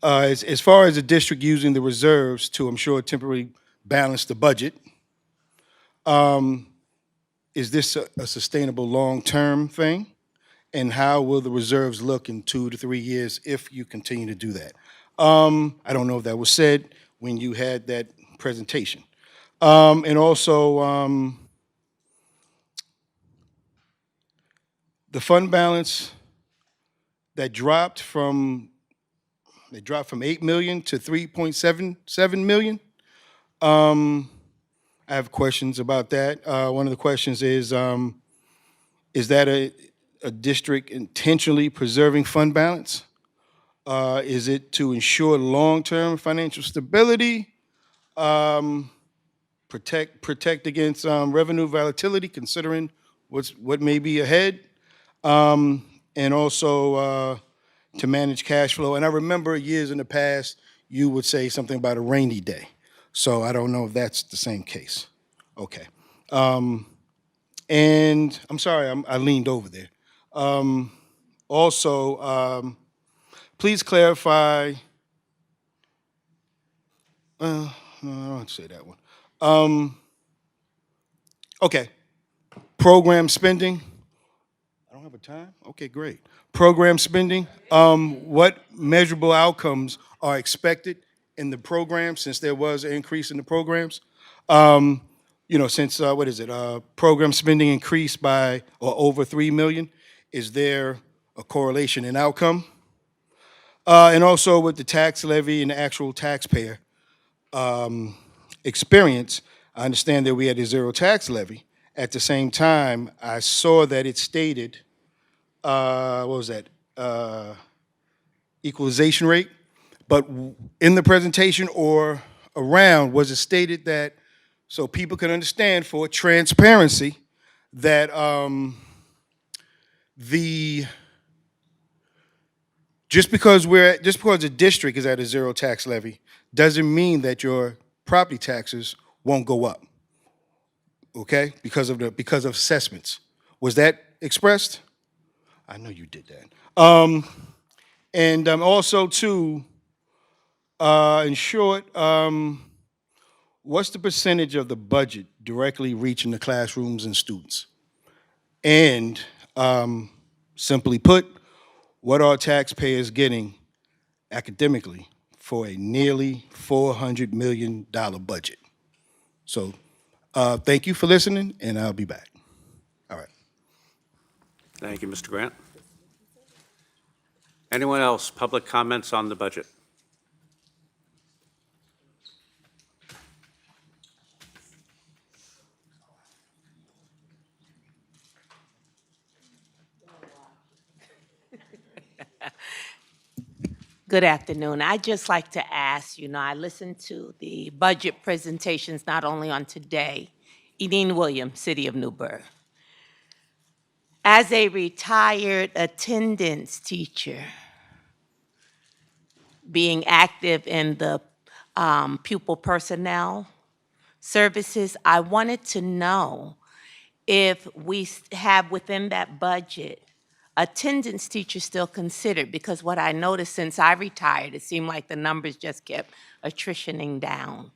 As far as the district using the reserves to, I'm sure, temporarily balance the budget, is this a sustainable long-term thing? And how will the reserves look in 2 to 3 years if you continue to do that? I don't know if that was said when you had that presentation. And also, the fund balance that dropped from 8 million to 3.77 million. I have questions about that. One of the questions is that a district intentionally preserving fund balance? Is it to ensure long-term financial stability? Protect against revenue volatility, considering what may be ahead? And also to manage cash flow. And I remember years in the past, you would say something about a rainy day. So I don't know if that's the same case. Okay. And I'm sorry, I leaned over there. Also, please clarify, no, I don't have to say that one. Okay, program spending. I don't have a time? Okay, great. Program spending, what measurable outcomes are expected in the program since there was an increase in the programs? Since, what is it, program spending increased by or over 3 million, is there a correlation in outcome? And also with the tax levy and the actual taxpayer experience, I understand that we had a zero tax levy. At the same time, I saw that it stated, what was that, equalization rate? But in the presentation or around, was it stated that, so people can understand for transparency, that just because the district is at a zero tax levy doesn't mean that your property taxes won't go up, okay? Because of assessments. Was that expressed? I know you did that. And also too, in short, what's the percentage of the budget directly reaching the classrooms and students? And simply put, what are taxpayers getting academically for a nearly $400 million budget? So thank you for listening, and I'll be back. All right. Thank you, Mr. Grant. Anyone else? Public comments on the budget? Good afternoon. I'd just like to ask, I listened to the budget presentations not only on today, Edine Williams, City of Newburgh. As a retired attendance teacher, being active in the pupil personnel services, I wanted to know if we have within that budget attendance teachers still considered, because what I noticed since I retired, it seemed like the numbers just kept attritioning down.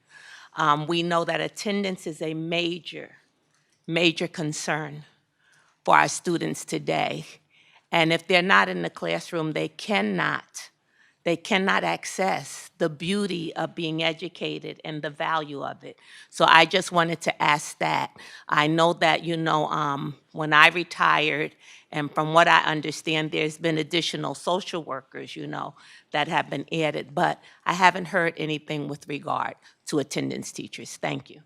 We know that attendance is a major concern for our students today. And if they're not in the classroom, they cannot access the beauty of being educated and the value of it. So I just wanted to ask that. I know that, when I retired, and from what I understand, there's been additional social workers, that have been added, but I haven't heard anything with regard to attendance teachers. Thank you.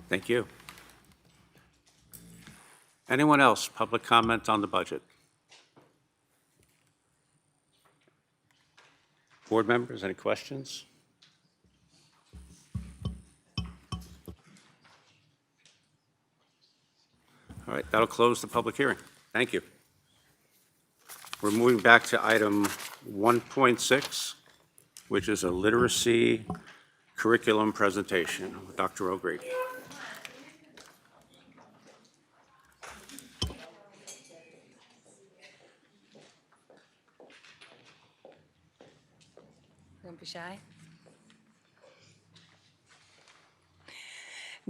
Thank you. Anyone else? Public comment on the budget? Board members, any questions? All right, that'll close the public hearing. Thank you. We're moving back to item 1.6, which is a literacy curriculum presentation with Dr. O'Grady. Don't be shy.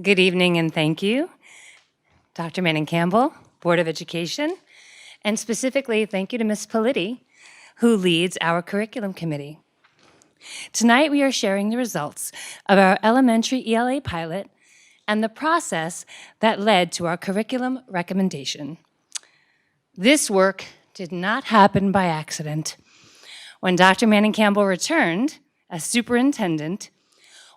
Good evening and thank you, Dr. Manning Campbell, Board of Education, and specifically thank you to Ms. Politi, who leads our curriculum committee. Tonight we are sharing the results of our elementary ELA pilot and the process that led to our curriculum recommendation. This work did not happen by accident. When Dr. Manning Campbell returned as superintendent,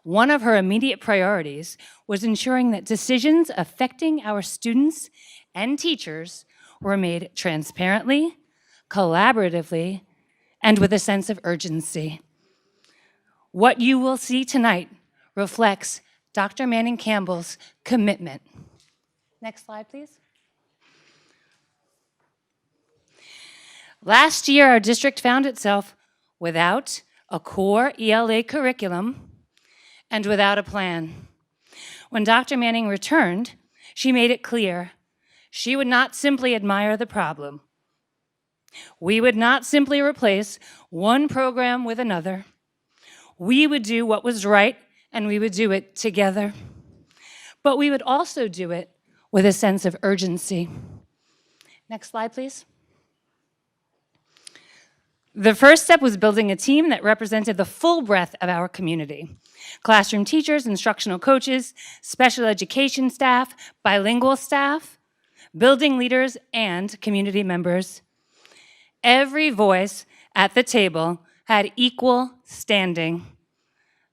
one of her immediate priorities was ensuring that decisions affecting our students and teachers were made transparently, collaboratively, and with a sense of urgency. What you will see tonight reflects Dr. Manning Campbell's commitment. Next slide, please. Last year, our district found itself without a core ELA curriculum and without a plan. When Dr. Manning returned, she made it clear she would not simply admire the problem. We would not simply replace one program with another. We would do what was right, and we would do it together. But we would also do it with a sense of urgency. Next slide, please. The first step was building a team that represented the full breadth of our community. Classroom teachers, instructional coaches, special education staff, bilingual staff, building leaders, and community members. Every voice at the table had equal standing.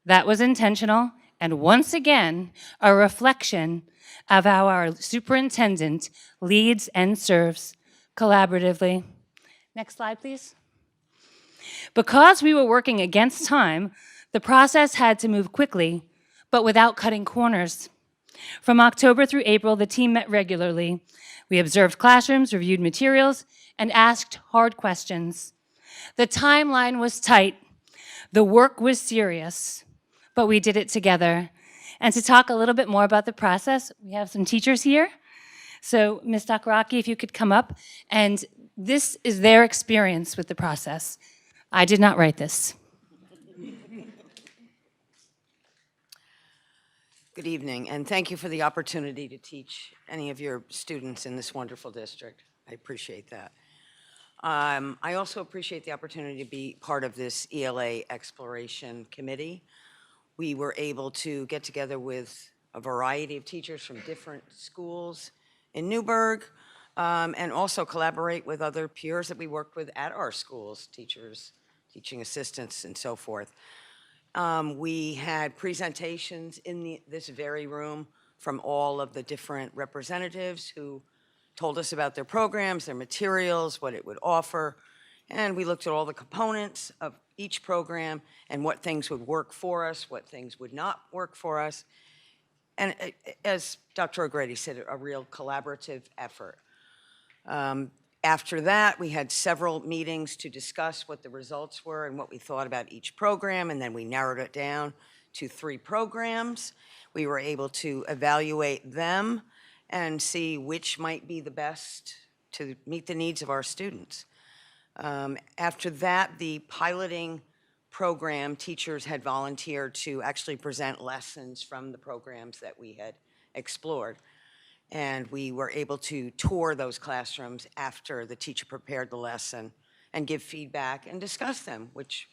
That was intentional, and once again, a reflection of how our superintendent leads and serves collaboratively. Next slide, please. Because we were working against time, the process had to move quickly, but without cutting corners. From October through April, the team met regularly. We observed classrooms, reviewed materials, and asked hard questions. The timeline was tight. The work was serious, but we did it together. And to talk a little bit more about the process, we have some teachers here. So Ms. Takaraki, if you could come up, and this is their experience with the process. I did not write this. Good evening, and thank you for the opportunity to teach any of your students in this wonderful district. I appreciate that. I also appreciate the opportunity to be part of this ELA exploration committee. We were able to get together with a variety of teachers from different schools in Newburgh, and also collaborate with other peers that we worked with at our schools, teachers, teaching assistants, and so forth. We had presentations in this very room from all of the different representatives who told us about their programs, their materials, what it would offer, and we looked at all the components of each program and what things would work for us, what things would not work for us. And as Dr. O'Grady said, a real collaborative effort. After that, we had several meetings to discuss what the results were and what we thought about each program, and then we narrowed it down to 3 programs. We were able to evaluate them and see which might be the best to meet the needs of our students. After that, the piloting program, teachers had volunteered to actually present lessons from the programs that we had explored. And we were able to tour those classrooms after the teacher prepared the lesson and give feedback and discuss them, which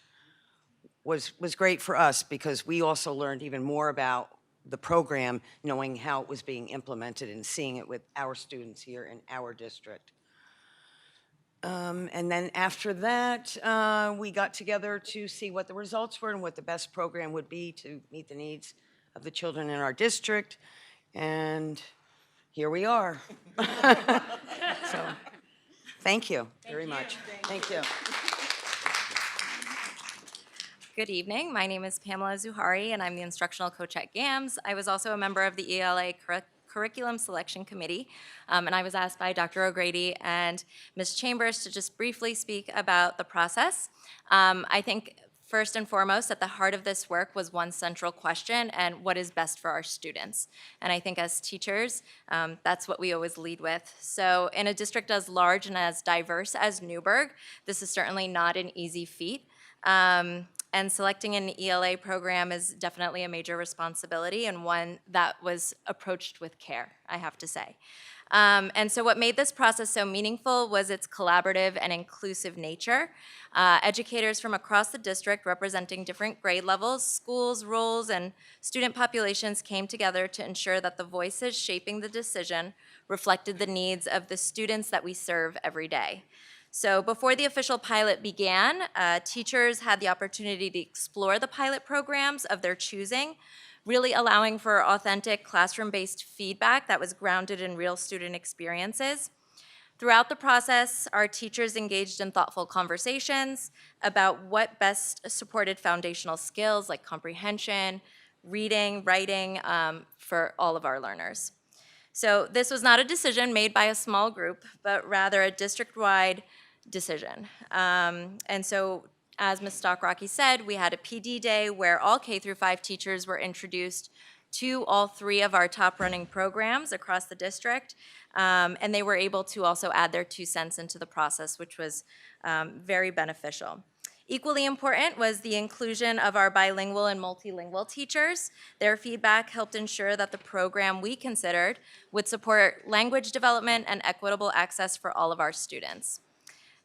was great for us because we also learned even more about the program, knowing how it was being implemented and seeing it with our students here in our district. And then after that, we got together to see what the results were and what the best program would be to meet the needs of the children in our district. And here we are. So, thank you very much. Thank you. Good evening. My name is Pamela Zuhari, and I'm the instructional coach at GAMS. I was also a member of the ELA Curriculum Selection Committee, and I was asked by Dr. O'Grady and Ms. Chambers to just briefly speak about the process. I think first and foremost, at the heart of this work was one central question, and what is best for our students? And I think as teachers, that's what we always lead with. So in a district as large and as diverse as Newburgh, this is certainly not an easy feat. And selecting an ELA program is definitely a major responsibility and one that was approached with care, I have to say. And so what made this process so meaningful was its collaborative and inclusive nature. Educators from across the district representing different grade levels, schools, roles, and student populations came together to ensure that the voices shaping the decision reflected the needs of the students that we serve every day. So before the official pilot began, teachers had the opportunity to explore the pilot programs of their choosing, really allowing for authentic classroom-based feedback that was grounded in real student experiences. Throughout the process, our teachers engaged in thoughtful conversations about what best supported foundational skills like comprehension, reading, writing for all of our learners. So this was not a decision made by a small group, but rather a district-wide decision. And so, as Ms. Stockrocki said, we had a PD day where all K-5 teachers were introduced to all 3 of our top running programs across the district, and they were able to also add their 2 cents into the process, which was very beneficial. Equally important was the inclusion of our bilingual and multilingual teachers. Their feedback helped ensure that the program we considered would support language development and equitable access for all of our students.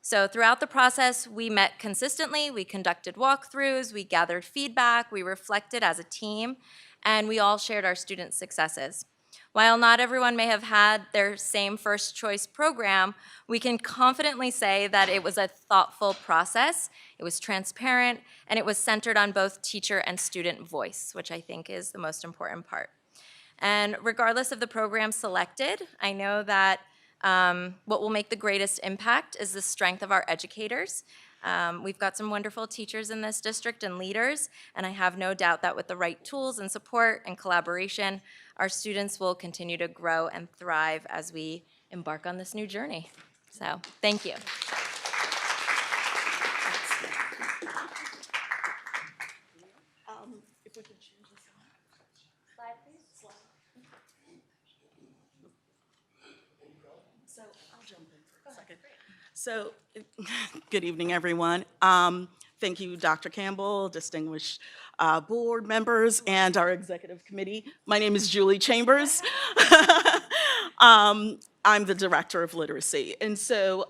So throughout the process, we met consistently, we conducted walkthroughs, we gathered feedback, we reflected as a team, and we all shared our students' successes. While not everyone may have had their same first choice program, we can confidently say that it was a thoughtful process, it was transparent, and it was centered on both teacher and student voice, which I think is the most important part. And regardless of the program selected, I know that what will make the greatest impact is the strength of our educators. We've got some wonderful teachers in this district and leaders, and I have no doubt that with the right tools and support and collaboration, our students will continue to grow and thrive as we embark on this new journey. So, thank you. If we could change the slide, please. So I'll jump in for a second. So, good evening, everyone. Thank you, Dr. Campbell, distinguished board members, and our executive committee. My name is Julie Chambers. I'm the director of literacy. And so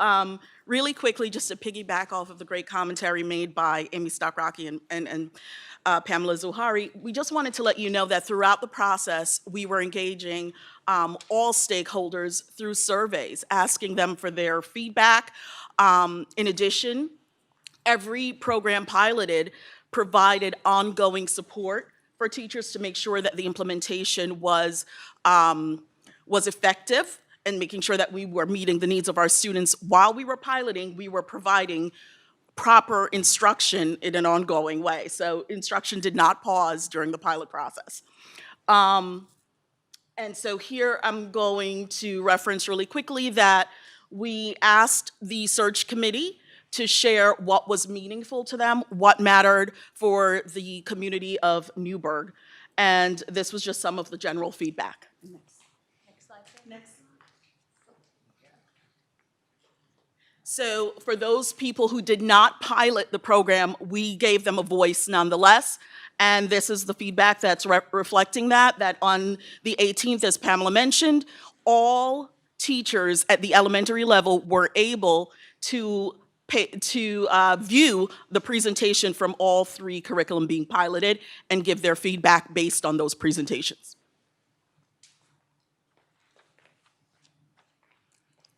really quickly, just to piggyback off of the great commentary made by Amy Stockrocki and Pamela Zuhari, we just wanted to let you know that throughout the process, we were engaging all stakeholders through surveys, asking them for their feedback. In addition, every program piloted provided ongoing support for teachers to make sure that the implementation was effective and making sure that we were meeting the needs of our students. While we were piloting, we were providing proper instruction in an ongoing way. So instruction did not pause during the pilot process. And so here I'm going to reference really quickly that we asked the search committee to share what was meaningful to them, what mattered for the community of Newburgh. And this was just some of the general feedback. Next slide. So for those people who did not pilot the program, we gave them a voice nonetheless. And this is the feedback that's reflecting that on the 18th, as Pamela mentioned, all teachers at the elementary level were able to view the presentation from all 3 curriculum being piloted and give their feedback based on those presentations.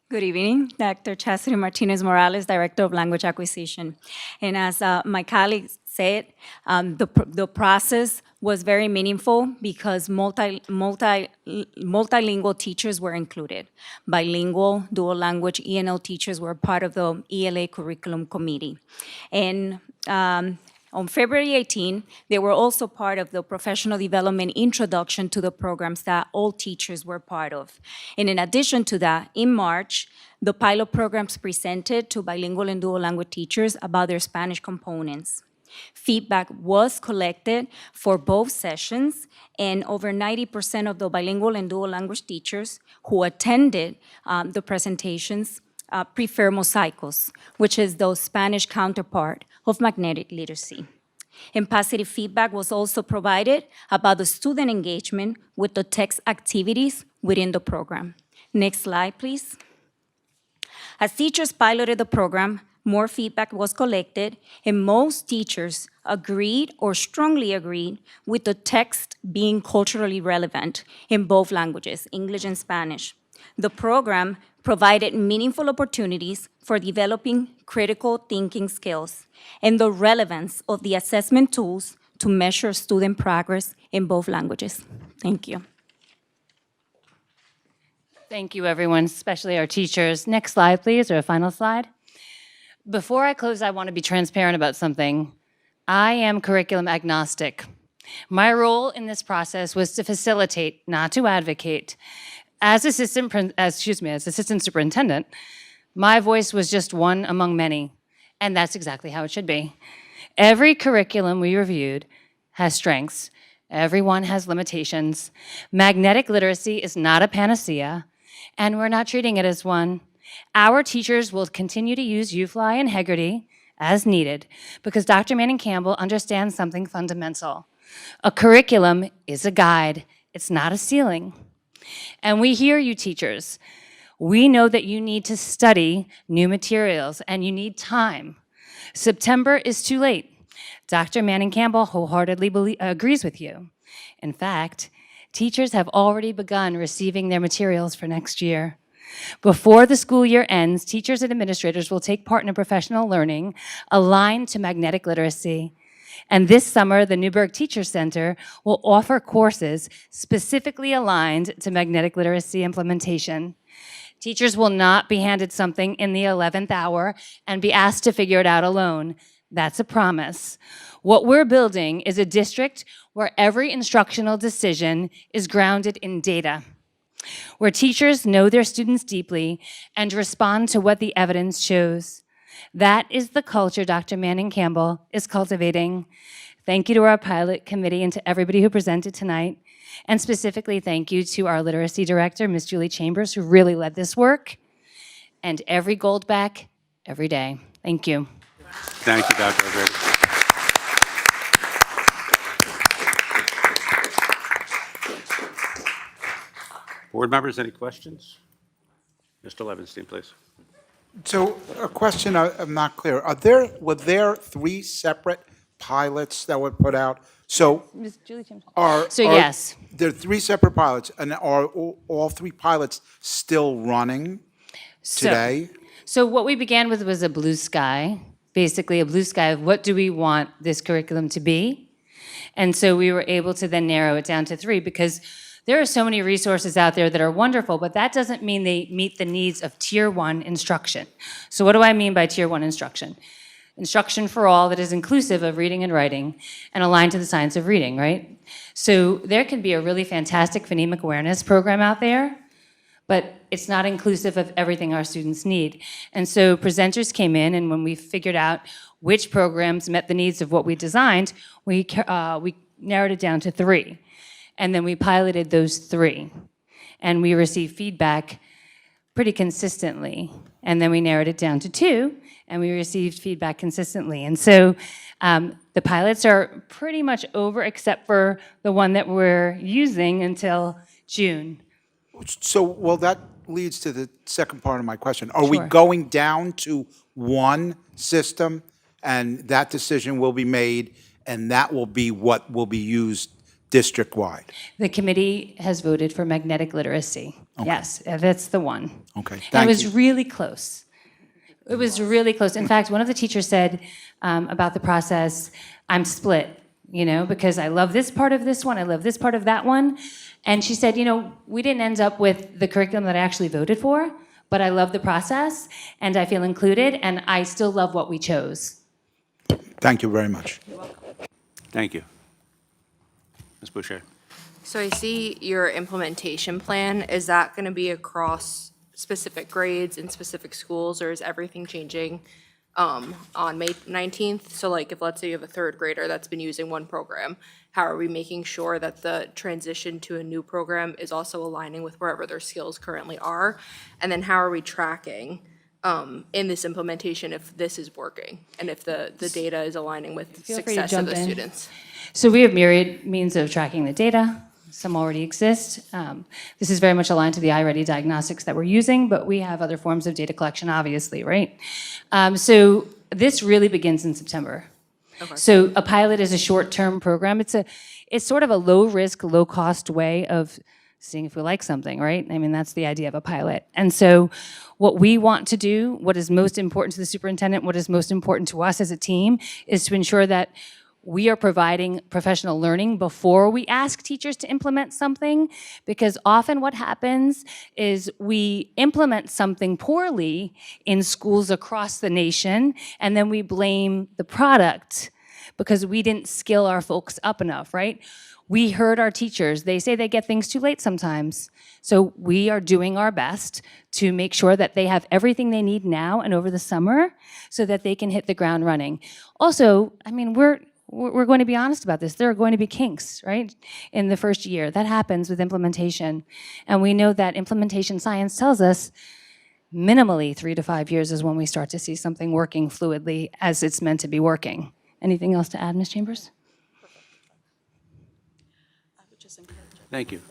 Good evening, Dr. Chastity Martinez Morales, Director of Language Acquisition. And as my colleague said, the process was very meaningful because multilingual teachers were included. Bilingual, dual language, ENL teachers were part of the ELA curriculum committee. And on February 18, they were also part of the professional development introduction to the programs that all teachers were part of. And in addition to that, in March, the pilot programs presented to bilingual and dual language teachers about their Spanish components. Feedback was collected for both sessions, and over 90% of the bilingual and dual language teachers who attended the presentations prefer mosaicos, which is the Spanish counterpart of magnetic literacy. And positive feedback was also provided about the student engagement with the text activities within the program. Next slide, please. As teachers piloted the program, more feedback was collected, and most teachers agreed or strongly agreed with the text being culturally relevant in both languages, English and Spanish. The program provided meaningful opportunities for developing critical thinking skills and the relevance of the assessment tools to measure student progress in both languages. Thank you. Thank you, everyone, especially our teachers. Next slide, please, or a final slide. Before I close, I want to be transparent about something. I am curriculum agnostic. My role in this process was to facilitate, not to advocate. As assistant superintendent, my voice was just one among many, and that's exactly how it should be. Every curriculum we reviewed has strengths. Everyone has limitations. Magnetic literacy is not a panacea, and we're not treating it as one. Our teachers will continue to use UFly and Hegarty as needed because Dr. Manning Campbell understands something fundamental. A curriculum is a guide. It's not a ceiling. And we hear you, teachers. We know that you need to study new materials and you need time. September is too late. Dr. Manning Campbell wholeheartedly agrees with you. In fact, teachers have already begun receiving their materials for next year. Before the school year ends, teachers and administrators will take part in a professional learning aligned to magnetic literacy. And this summer, the Newburgh Teacher Center will offer courses specifically aligned to magnetic literacy implementation. Teachers will not be handed something in the 11th hour and be asked to figure it out alone. That's a promise. What we're building is a district where every instructional decision is grounded in data, where teachers know their students deeply and respond to what the evidence shows. That is the culture Dr. Manning Campbell is cultivating. Thank you to our pilot committee and to everybody who presented tonight. And specifically, thank you to our literacy director, Ms. Julie Chambers, who really led this work. And every Goldback, every day. Thank you. Thank you, Dr. O'Grady. Board members, any questions? Mr. Levinstein, please. So a question I'm not clear. Were there 3 separate pilots that were put out? So Ms. Julie Chambers. yes. There are 3 separate pilots, and are all 3 pilots still running today? So what we began with was a blue sky, basically a blue sky of what do we want this curriculum to be? And so we were able to then narrow it down to 3 because there are so many resources out there that are wonderful, but that doesn't mean they meet the needs of Tier 1 instruction. So what do I mean by Tier 1 instruction? Instruction for all that is inclusive of reading and writing and aligned to the science of reading, right? So there can be a really fantastic phonemic awareness program out there, but it's not inclusive of everything our students need. And so presenters came in, and when we figured out which programs met the needs of what we designed, we narrowed it down to 3. And then we piloted those 3. and we received feedback pretty consistently. And then we narrowed it down to 2, and we received feedback consistently. And so the pilots are pretty much over, except for the one that we're using until June. So, well, that leads to the second part of my question. Are we Sure. going down to one system, and that decision will be made, and that will be what will be used district-wide? The committee has voted for magnetic literacy. Yes, that's the one. Okay, And it thank was you. really close. It was really close. In fact, one of the teachers said about the process, I'm split, because I love this part of this one, I love this part of that one. And she said, we didn't end up with the curriculum that I actually voted for, but I love the process, and I feel included, and I still love what we chose. Thank you very much. Thank you. Ms. Boucher. So I see your implementation plan. Is that going to be across specific grades in specific schools, or is everything changing on May 19th? So like if, let's say you have a third grader that's been using one program, how are we making sure that the transition to a new program is also aligning with wherever their skills currently are? And then how are we tracking in this implementation if this is working and if the data is aligning with Feel free to success of jump the in. students? So we have myriad means of tracking the data. Some already exist. This is very much aligned to the iReady diagnostics that we're using, but we have other forms of data collection, obviously, right? So this really begins in September. Okay. So a pilot is a short-term program. It's sort of a low-risk, low-cost way of seeing if we like something, right? I mean, that's the idea of a pilot. And so what we want to do, what is most important to the superintendent, what is most important to us as a team, is to ensure that we are providing professional learning before we ask teachers to implement something, because often what happens is we implement something poorly in schools across the nation, and then we blame the product because we didn't skill our folks up enough, right? We heard our teachers. They say they get things too late sometimes. So we are doing our best to make sure that they have everything they need now and over the summer so that they can hit the ground running. Also, I mean, we're going to be honest about this. There are going to be kinks, right, in the first year. That happens with implementation. And we know that implementation science tells us minimally 3 to 5 years is when we start to see something working fluidly as it's meant to be working. Anything else to add, Ms. Chambers? Thank you.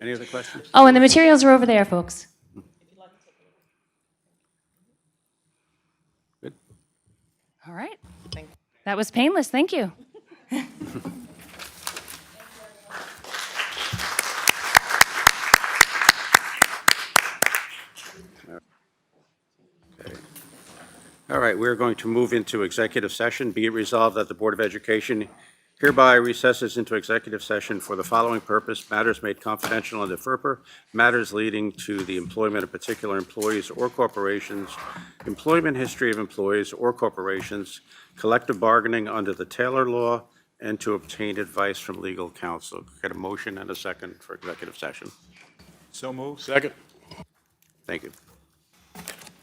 Any other questions? Oh, and the materials are over there, folks. Good. All right. That was painless. Thank you. All right, we're going to move into executive session. Be it resolved that the Board of Education hereby recesses into executive session for the following purpose: matters made confidential under FERPA, matters leading to the employment of particular employees or corporations, employment history of employees or corporations, collective bargaining under the Taylor Law, and to obtain advice from legal counsel. Get a motion and a second for executive session. So moved. Second. Thank you.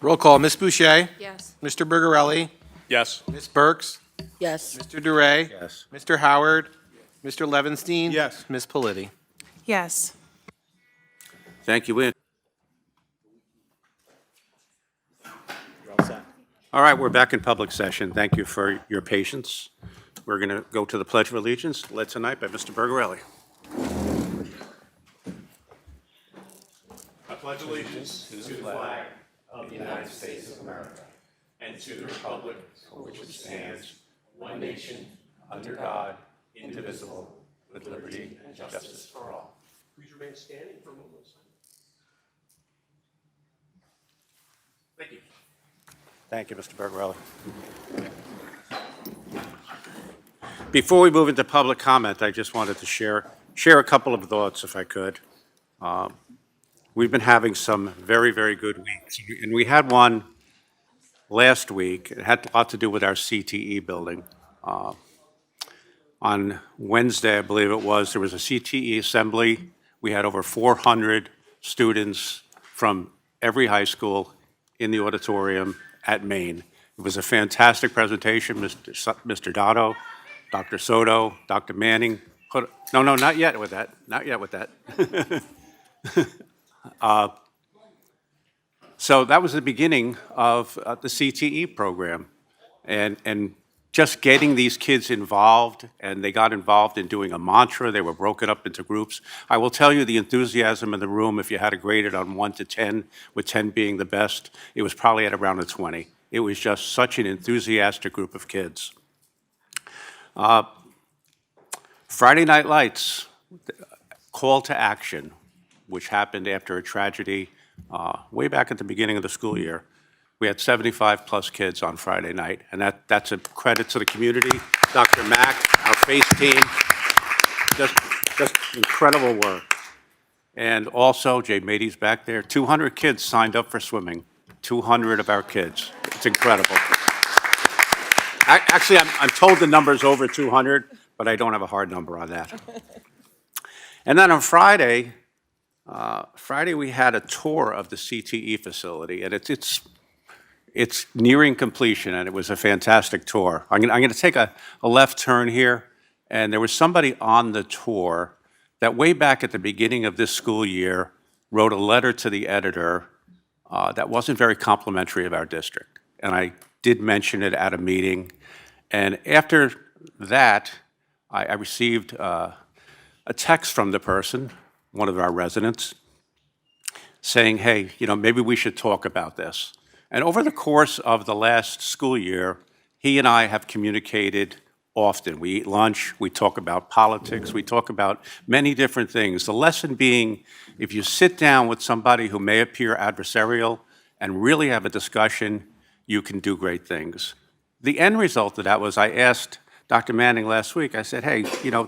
Roll call, Ms. Boucher. Yes. Mr. Bergarelli. Yes. Ms. Burks. Yes. Mr. Duray. Yes. Mr. Howard. Mr. Levenstein. Yes. Ms. Politi. Yes. Thank you, Win. All right, we're back in public session. Thank you for your patience. We're going to go to the Pledge of Allegiance, led tonight by Mr. Bergarelli. I pledge allegiance to the flag of the United States of America and to the republic for which it stands, one nation, under God, indivisible, with liberty and justice for all. Please remain standing for a moment. Thank you. Thank you, Mr. Bergarelli. Before we move into public comment, I just wanted to share a couple of thoughts, if I could. We've been having some very, very good weeks, and we had one last week. It had a lot to do with our CTE building. On Wednesday, I believe it was, there was a CTE assembly. We had over 400 students from every high school in the auditorium at Maine. It was a fantastic presentation. Mr. Dotto, Dr. Soto, Dr. Manning. No, not yet with that. Not yet with that. So that was the beginning of the CTE program. And just getting these kids involved, and they got involved in doing a mantra. They were broken up into groups. I will tell you the enthusiasm in the room, if you had to grade it on 1 to 10, with 10 being the best, it was probably at around a 20. It was just such an enthusiastic group of kids. Friday Night Lights, call to action, which happened after a tragedy way back at the beginning of the school year. We had 75-plus kids on Friday night, and that's a credit to the community. Dr. Mack, our FACE team, just incredible work. And also, Jay Mady's back there, 200 kids signed up for swimming, 200 of our kids. It's incredible. Actually, I'm told the number's over 200, but I don't have a hard number on that. And then on Friday we had a tour of the CTE facility, and it's nearing completion, and it was a fantastic tour. I'm going to take a left turn here, and there was somebody on the tour that way back at the beginning of this school year wrote a letter to the editor that wasn't very complimentary of our district. And I did mention it at a meeting. And after that, I received a text from the person, one of our residents, saying, hey, maybe we should talk about this. And over the course of the last school year, he and I have communicated often. We eat lunch, we talk about politics, we talk about many different things. The lesson being, if you sit down with somebody who may appear adversarial and really have a discussion, you can do great things. The end result of that was I asked Dr. Manning last week, I said, hey,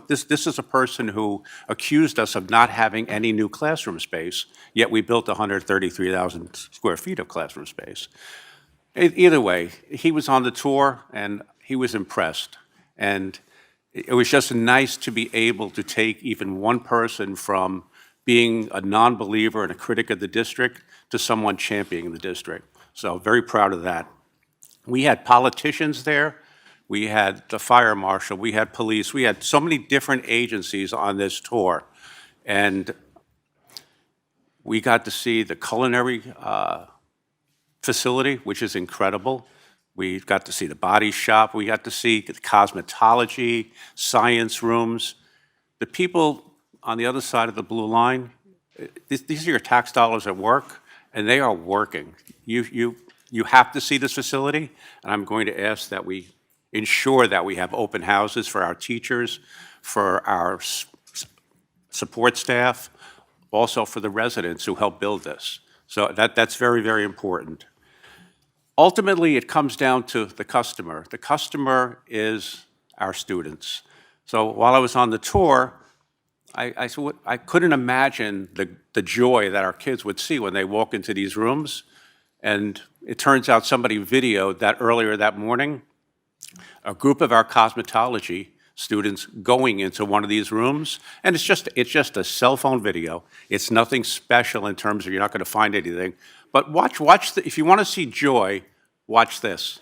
this is a person who accused us of not having any new classroom space, yet we built 133,000 square feet of classroom space. Either way, he was on the tour and he was impressed. And it was just nice to be able to take even one person from being a non-believer and a critic of the district to someone championing the district. So very proud of that. We had politicians there. We had the fire marshal, we had police, we had so many different agencies on this tour. And we got to see the culinary facility, which is incredible. We got to see the body shop, we got to see the cosmetology, science rooms. The people on the other side of the blue line, these are your tax dollars at work, and they are working. You have to see this facility, and I'm going to ask that we ensure that we have open houses for our teachers, for our support staff, also for the residents who help build this. So that's very, very important. Ultimately, it comes down to the customer. The customer is our students. So while I was on the tour, I couldn't imagine the joy that our kids would see when they walk into these rooms. And it turns out somebody videoed that earlier that morning, a group of our cosmetology students going into one of these rooms, and it's just a cell phone video. It's nothing special in terms of you're not going to find anything. But if you want to see joy, watch this.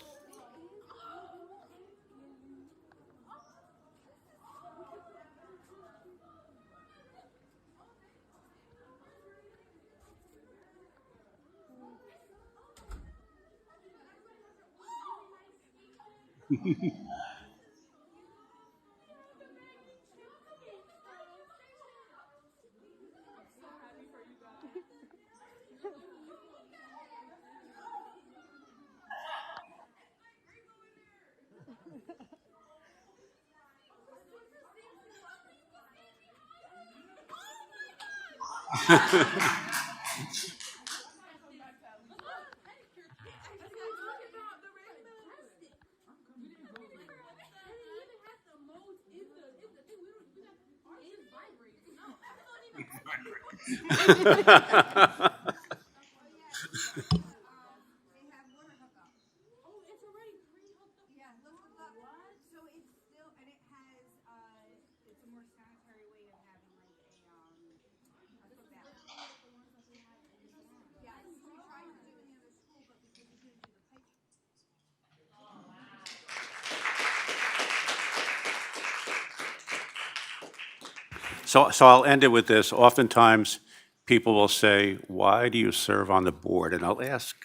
So I'll end it with this. Oftentimes, people will say, why do you serve on the board? And I'll ask,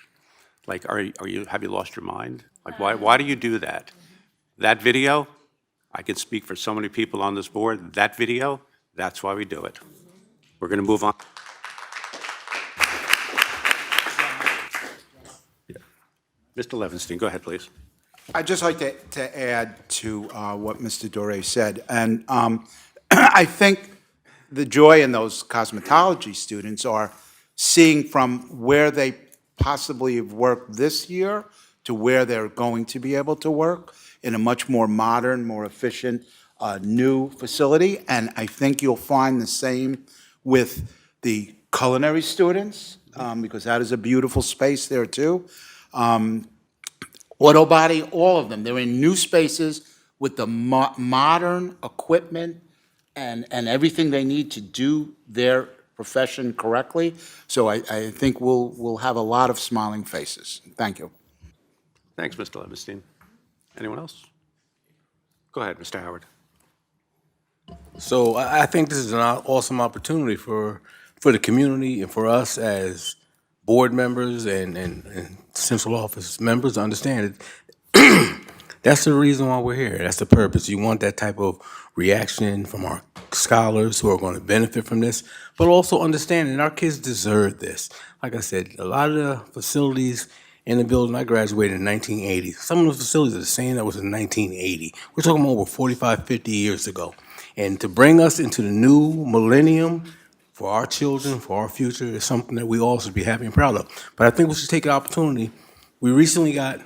like, have you lost your mind? Like, why do you do that? That video, I can speak for so many people on this board, that video, that's why we do it. We're going to move on. Mr. Levinstein, go ahead, please. I'd just like to add to what Mr. Doré said. And I think the joy in those cosmetology students are seeing from where they possibly have worked this year to where they're going to be able to work in a much more modern, more efficient, new facility. And I think you'll find the same with the culinary students, because that is a beautiful space there too. Auto body, all of them. They're in new spaces with the modern equipment and everything they need to do their profession correctly. So I think we'll have a lot of smiling faces. Thank you. Thanks, Mr. Levinstein. Anyone else? Go ahead, Mr. Howard. So I think this is an awesome opportunity for the community and for us as board members and central office members to understand it. That's the reason why we're here. That's the purpose. You want that type of reaction from our scholars who are going to benefit from this, but also understanding our kids deserve this. Like I said, a lot of the facilities in the building, I graduated in 1980. Some of the facilities are the same that was in 1980. We're talking about over 45, 50 years ago. And to bring us into the new millennium for our children, for our future, is something that we all should be happy and proud of. But I think we should take an opportunity. We recently got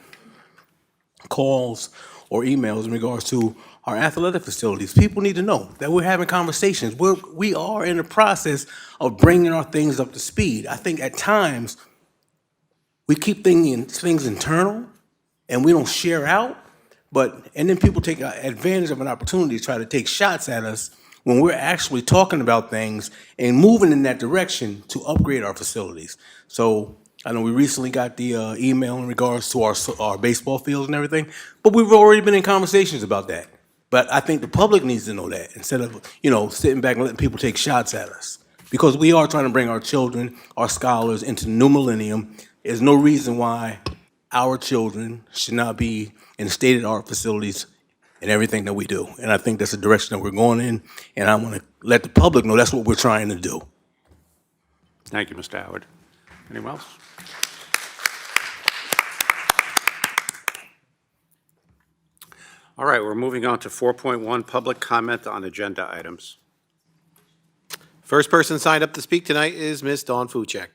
calls or emails in regards to our athletic facilities. People need to know that we're having conversations. We are in the process of bringing our things up to speed. I think at times we keep things internal and we don't share out, and then people take advantage of an opportunity to try to take shots at us when we're actually talking about things and moving in that direction to upgrade our facilities. So I know we recently got the email in regards to our baseball fields and everything, but we've already been in conversations about that. But I think the public needs to know that instead of, sitting back and letting people take shots at us. Because we are trying to bring our children, our scholars into the new millennium. There's no reason why our children should not be in state-of-the-art facilities in everything that we do. And I think that's the direction that we're going in, and I want to let the public know that's what we're trying to do. Thank you, Mr. Howard. Anyone else? All right, we're moving on to 4.1, public comment on agenda items. First person signed up to speak tonight is Ms. Dawn Fuchek.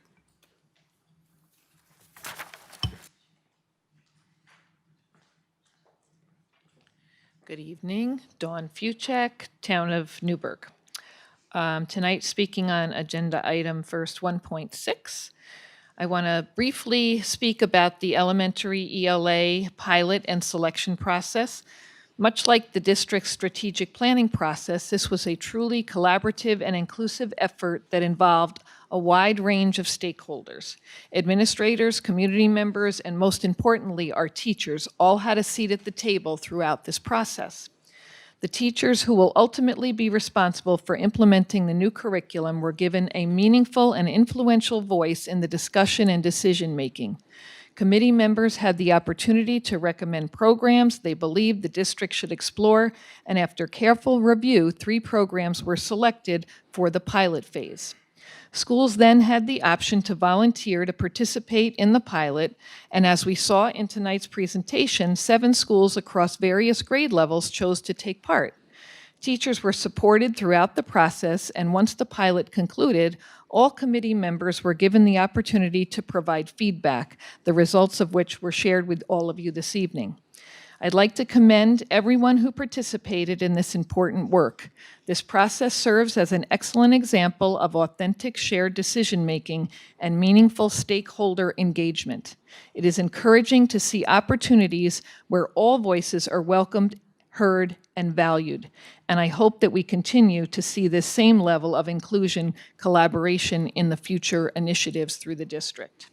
Good evening, Dawn Fuchek, Town of Newburgh. Tonight, speaking on agenda item first 1.6, I want to briefly speak about the elementary ELA pilot and selection process. Much like the district's strategic planning process, this was a truly collaborative and inclusive effort that involved a wide range of stakeholders. Administrators, community members, and most importantly, our teachers all had a seat at the table throughout this process. The teachers who will ultimately be responsible for implementing the new curriculum were given a meaningful and influential voice in the discussion and decision-making. Committee members had the opportunity to recommend programs they believed the district should explore, and after careful review, 3 programs were selected for the pilot phase. Schools then had the option to volunteer to participate in the pilot, and as we saw in tonight's presentation, 7 schools across various grade levels chose to take part. Teachers were supported throughout the process, and once the pilot concluded, all committee members were given the opportunity to provide feedback, the results of which were shared with all of you this evening. I'd like to commend everyone who participated in this important work. This process serves as an excellent example of authentic shared decision-making and meaningful stakeholder engagement. It is encouraging to see opportunities where all voices are welcomed, heard, and valued. And I hope that we continue to see this same level of inclusion, collaboration in the future initiatives through the district.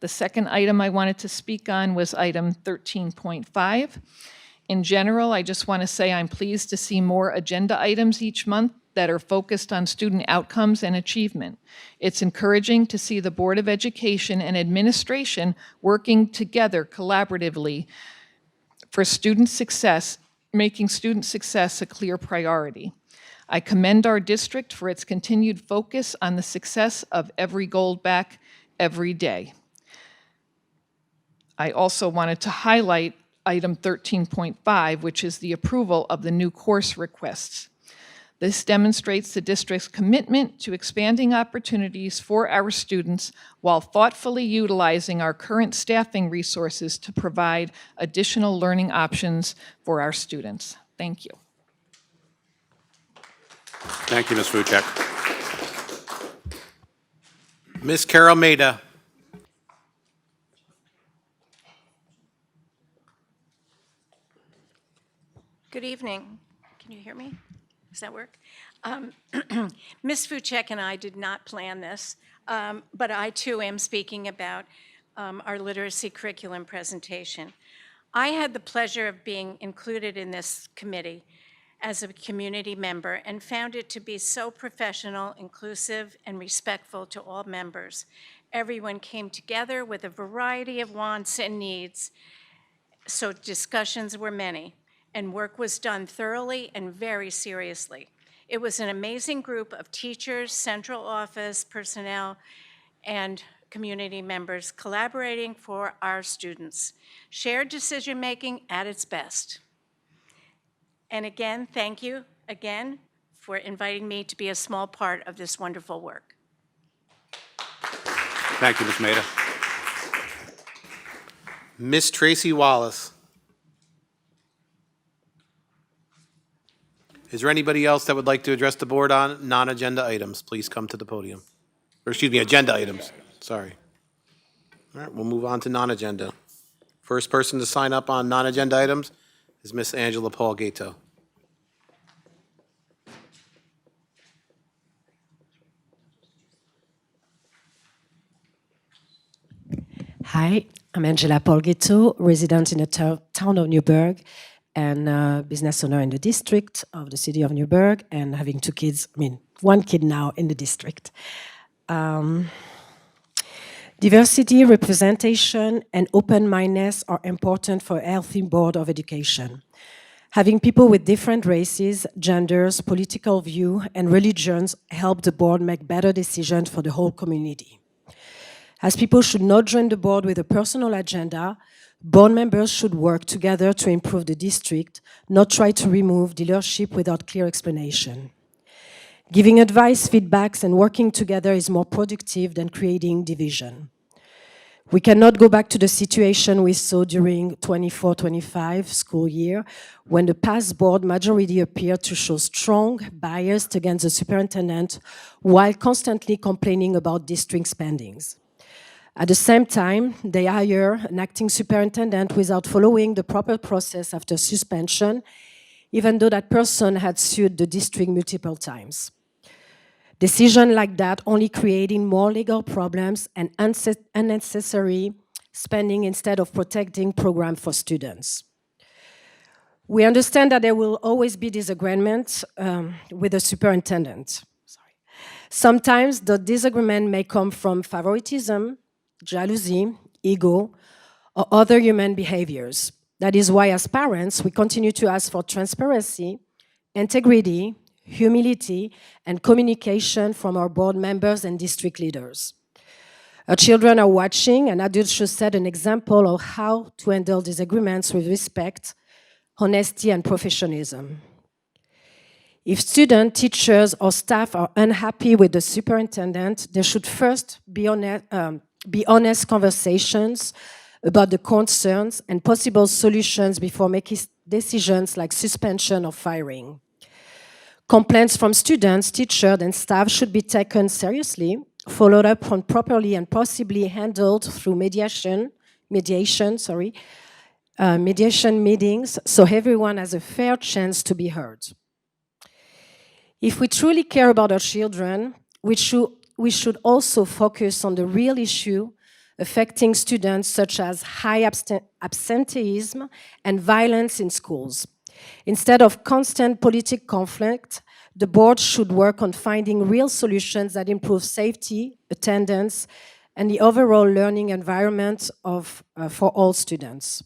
The second item I wanted to speak on was item 13.5. In general, I just want to say I'm pleased to see more agenda items each month that are focused on student outcomes and achievement. It's encouraging to see the Board of Education and administration working together collaboratively for student success, making student success a clear priority. I commend our district for its continued focus on the success of every Goldback every day. I also wanted to highlight item 13.5, which is the approval of the new course requests. This demonstrates the district's commitment to expanding opportunities for our students while thoughtfully utilizing our current staffing resources to provide additional learning options for our students. Thank you. Thank you, Ms. Fuchek. Ms. Carol Maida. Good evening. Can you hear me? Does that work? Ms. Fuchek and I did not plan this, but I too am speaking about our literacy curriculum presentation. I had the pleasure of being included in this committee as a community member and found it to be so professional, inclusive, and respectful to all members. Everyone came together with a variety of wants and needs, so discussions were many, and work was done thoroughly and very seriously. It was an amazing group of teachers, central office personnel, and community members collaborating for our students. Shared decision-making at its best. And again, thank you again for inviting me to be a small part of this wonderful work. Thank you, Ms. Maida. Ms. Tracy Wallace. Is there anybody else that would like to address the board on non-agenda items? Please come to the podium. Or excuse me, agenda items, sorry. All right, we'll move on to non-agenda. First person to sign up on non-agenda items is Ms. Angela Paul Gato. Hi, I'm Angela Polghetto, resident in the town of Newburgh and business owner in the district of the city of Newburgh and having two kids, one kid now in the district. Diversity, representation, and open-mindedness are important for a healthy board of education. Having people with different races, genders, political views, and religions help the board make better decisions for the whole community. As people should not join the board with a personal agenda, board members should work together to improve the district, not try to remove leadership without clear explanation. Giving advice, feedbacks, and working together is more productive than creating division. We cannot go back to the situation we saw during 24-25 school year, when the past board majority appeared to show strong bias against the superintendent while constantly complaining about district spendings. At the same time, they hire an acting superintendent without following the proper process after suspension, even though that person had sued the district multiple times. Decisions like that only creating more legal problems and unnecessary spending instead of protecting programs for students. We understand that there will always be disagreements with the superintendent. Sometimes the disagreement may come from favoritism, jealousy, ego, or other human behaviors. That is why, as parents, we continue to ask for transparency, integrity, humility, and communication from our board members and district leaders. Our children are watching, and adults should set an example of how to handle disagreements with respect, honesty, and professionalism. If students, teachers, or staff are unhappy with the superintendent, there should first be honest conversations about the concerns and possible solutions before making decisions like suspension or firing. Complaints from students, teachers, and staff should be taken seriously, followed up on properly, and possibly handled through mediation meetings, so everyone has a fair chance to be heard. If we truly care about our children, we should also focus on the real issue affecting students, such as high absenteeism and violence in schools. Instead of constant political conflict, the board should work on finding real solutions that improve safety, attendance, and the overall learning environment for all students.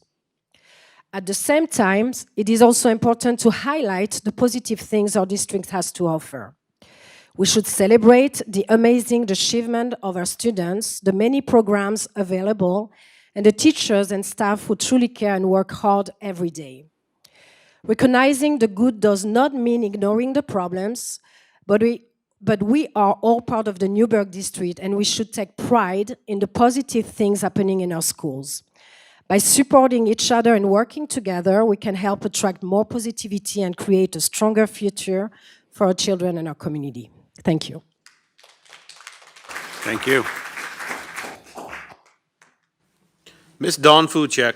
At the same time, it is also important to highlight the positive things our district has to offer. We should celebrate the amazing achievement of our students, the many programs available, and the teachers and staff who truly care and work hard every day. Recognizing the good does not mean ignoring the problems, but we are all part of the Newburgh district, and we should take pride in the positive things happening in our schools. By supporting each other and working together, we can help attract more positivity and create a stronger future for our children and our community. Thank you. Thank you. Ms. Dawn Fuchek.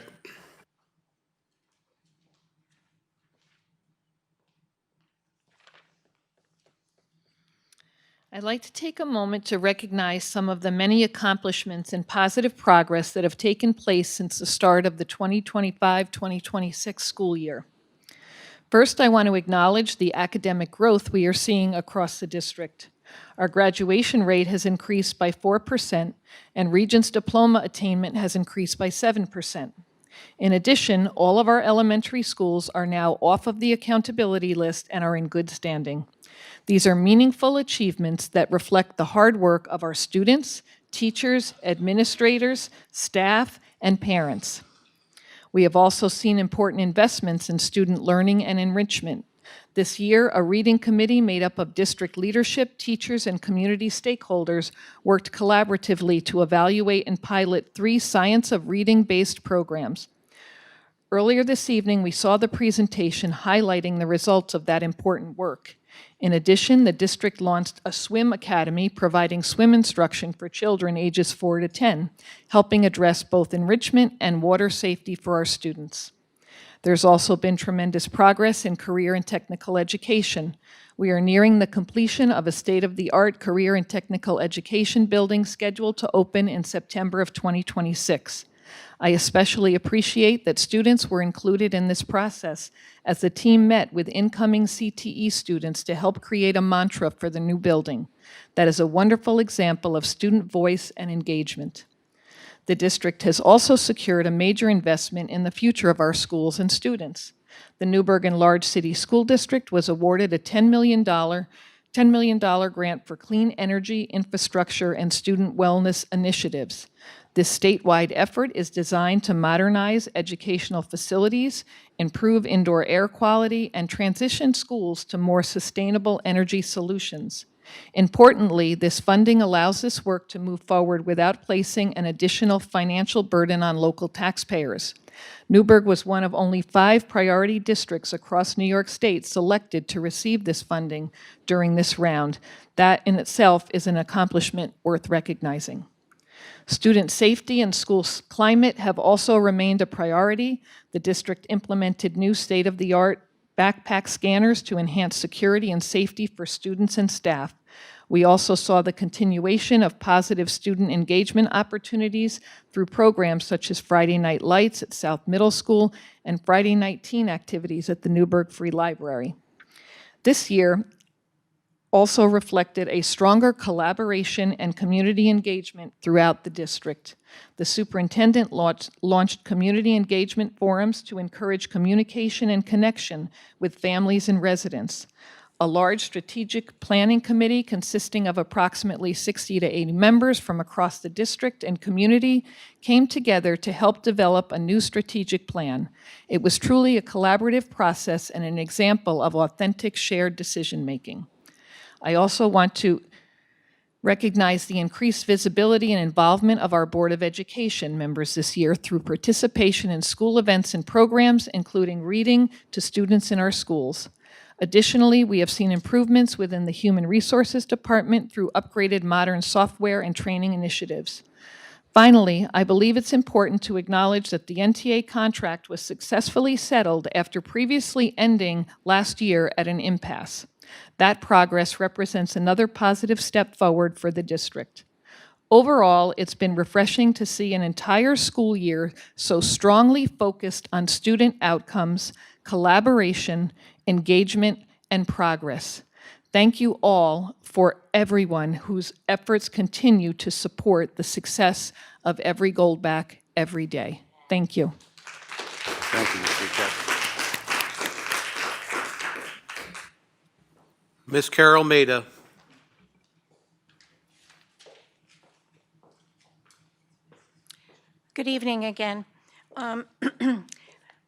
I'd like to take a moment to recognize some of the many accomplishments and positive progress that have taken place since the start of the 2025-2026 school year. First, I want to acknowledge the academic growth we are seeing across the district. Our graduation rate has increased by 4%, and Regents diploma attainment has increased by 7%. In addition, all of our elementary schools are now off of the accountability list and are in good standing. These are meaningful achievements that reflect the hard work of our students, teachers, administrators, staff, and parents. We have also seen important investments in student learning and enrichment. This year, a reading committee made up of district leadership, teachers, and community stakeholders worked collaboratively to evaluate and pilot 3 Science of Reading-based programs. Earlier this evening, we saw the presentation highlighting the results of that important work. In addition, the district launched a swim academy providing swim instruction for children ages 4 to 10, helping address both enrichment and water safety for our students. There's also been tremendous progress in career and technical education. We are nearing the completion of a state-of-the-art career and technical education building scheduled to open in September of 2026. I especially appreciate that students were included in this process as the team met with incoming CTE students to help create a mantra for the new building. That is a wonderful example of student voice and engagement. The district has also secured a major investment in the future of our schools and students. The Newburgh Enlarged City School District was awarded a $10 million grant for clean energy, infrastructure, and student wellness initiatives. This statewide effort is designed to modernize educational facilities, improve indoor air quality, and transition schools to more sustainable energy solutions. Importantly, this funding allows this work to move forward without placing an additional financial burden on local taxpayers. Newburgh was one of only 5 priority districts across New York State selected to receive this funding during this round. That in itself is an accomplishment worth recognizing. Student safety and school climate have also remained a priority. The district implemented new state-of-the-art backpack scanners to enhance security and safety for students and staff. We also saw the continuation of positive student engagement opportunities through programs such as Friday Night Lights at South Middle School and Friday Night Teen Activities at the Newburgh Free Library. This year also reflected a stronger collaboration and community engagement throughout the district. The superintendent launched community engagement forums to encourage communication and connection with families and residents. A large strategic planning committee consisting of approximately 60 to 80 members from across the district and community came together to help develop a new strategic plan. It was truly a collaborative process and an example of authentic shared decision-making. I also want to recognize the increased visibility and involvement of our Board of Education members this year through participation in school events and programs, including reading to students in our schools. Additionally, we have seen improvements within the Human Resources Department through upgraded modern software and training initiatives. Finally, I believe it's important to acknowledge that the NTA contract was successfully settled after previously ending last year at an impasse. That progress represents another positive step forward for the district. Overall, it's been refreshing to see an entire school year so strongly focused on student outcomes, collaboration, engagement, and progress. Thank you all for everyone whose efforts continue to support the success of every Goldback every day. Thank you. Thank you, Ms. Fuchek. Ms. Carol Maida. Good evening again.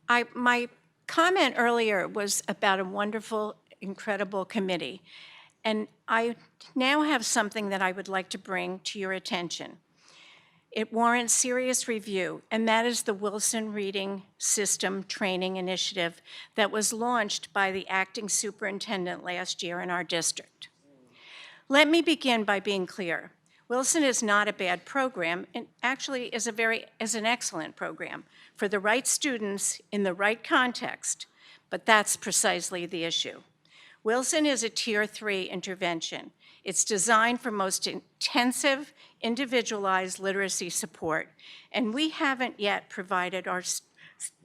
My comment earlier was about a wonderful, incredible committee, and I now have something that I would like to bring to your attention. It warrants serious review, and that is the Wilson Reading System Training Initiative that was launched by the acting superintendent last year in our district. Let me begin by being clear. Wilson is not a bad program, and actually is an excellent program for the right students in the right context, but that's precisely the issue. Wilson is a Tier 3 intervention. It's designed for most intensive, individualized literacy support, and we haven't yet provided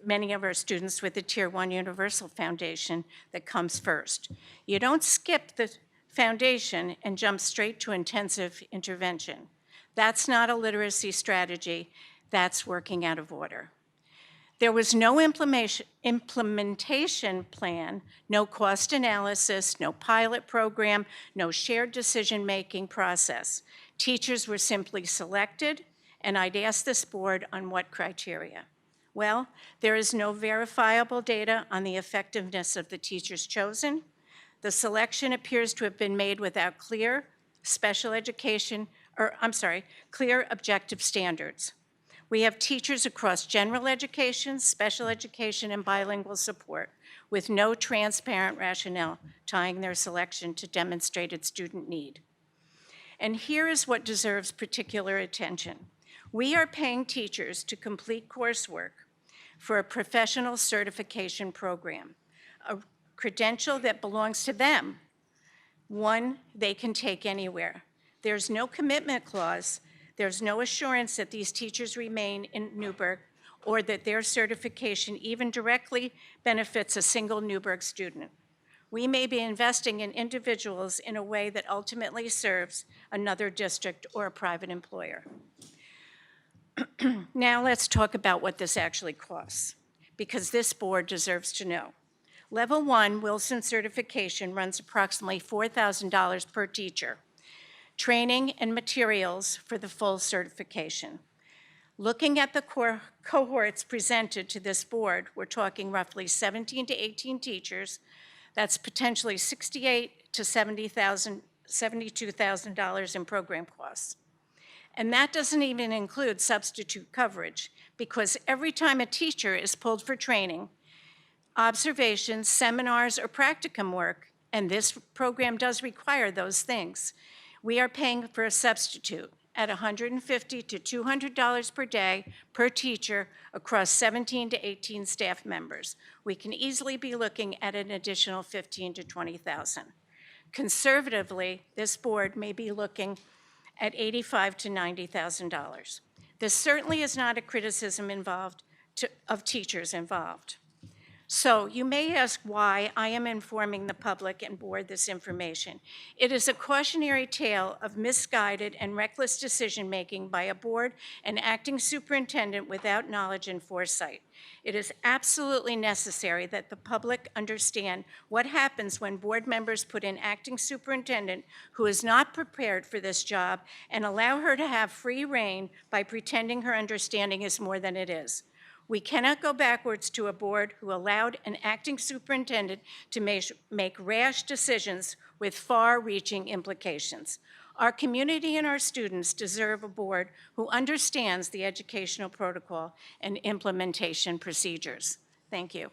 many of our students with the Tier 1 Universal Foundation that comes first. You don't skip the foundation and jump straight to intensive intervention. That's not a literacy strategy. That's working out of order. There was no implementation plan, no cost analysis, no pilot program, no shared decision-making process. Teachers were simply selected, and I'd ask this board on what criteria. Well, there is no verifiable data on the effectiveness of the teachers chosen. The selection appears to have been made without clear clear objective standards. We have teachers across general education, special education, and bilingual support with no transparent rationale tying their selection to demonstrated student need. And here is what deserves particular attention. We are paying teachers to complete coursework for a professional certification program, a credential that belongs to them, one they can take anywhere. There's no commitment clause. There's no assurance that these teachers remain in Newburgh or that their certification even directly benefits a single Newburgh student. We may be investing in individuals in a way that ultimately serves another district or a private employer. Now let's talk about what this actually costs, because this board deserves to know. Level 1 Wilson certification runs approximately $4,000 per teacher. Training and materials for the full certification. Looking at the cohorts presented to this board, we're talking roughly 17 to 18 teachers. That's potentially $68,000 to $72,000 in program costs. And that doesn't even include substitute coverage, because every time a teacher is pulled for training, observations, seminars, or practicum work, and this program does require those things, we are paying for a substitute at $150 to $200 per day per teacher across 17 to 18 staff members. We can easily be looking at an additional $15,000 to $20,000. Conservatively, this board may be looking at $85,000 to $90,000. This certainly is not a criticism of teachers involved. So you may ask why I am informing the public and board this information. It is a cautionary tale of misguided and reckless decision-making by a board and acting superintendent without knowledge and foresight. It is absolutely necessary that the public understand what happens when board members put in acting superintendent who is not prepared for this job and allow her to have free rein by pretending her understanding is more than it is. We cannot go backwards to a board who allowed an acting superintendent to make rash decisions with far-reaching implications. Our community and our students deserve a board who understands the educational protocol and implementation procedures. Thank you.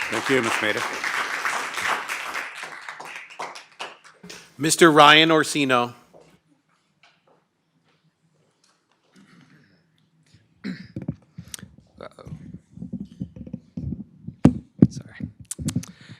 Thank you, Ms. Maida. Mr. Ryan Orsino.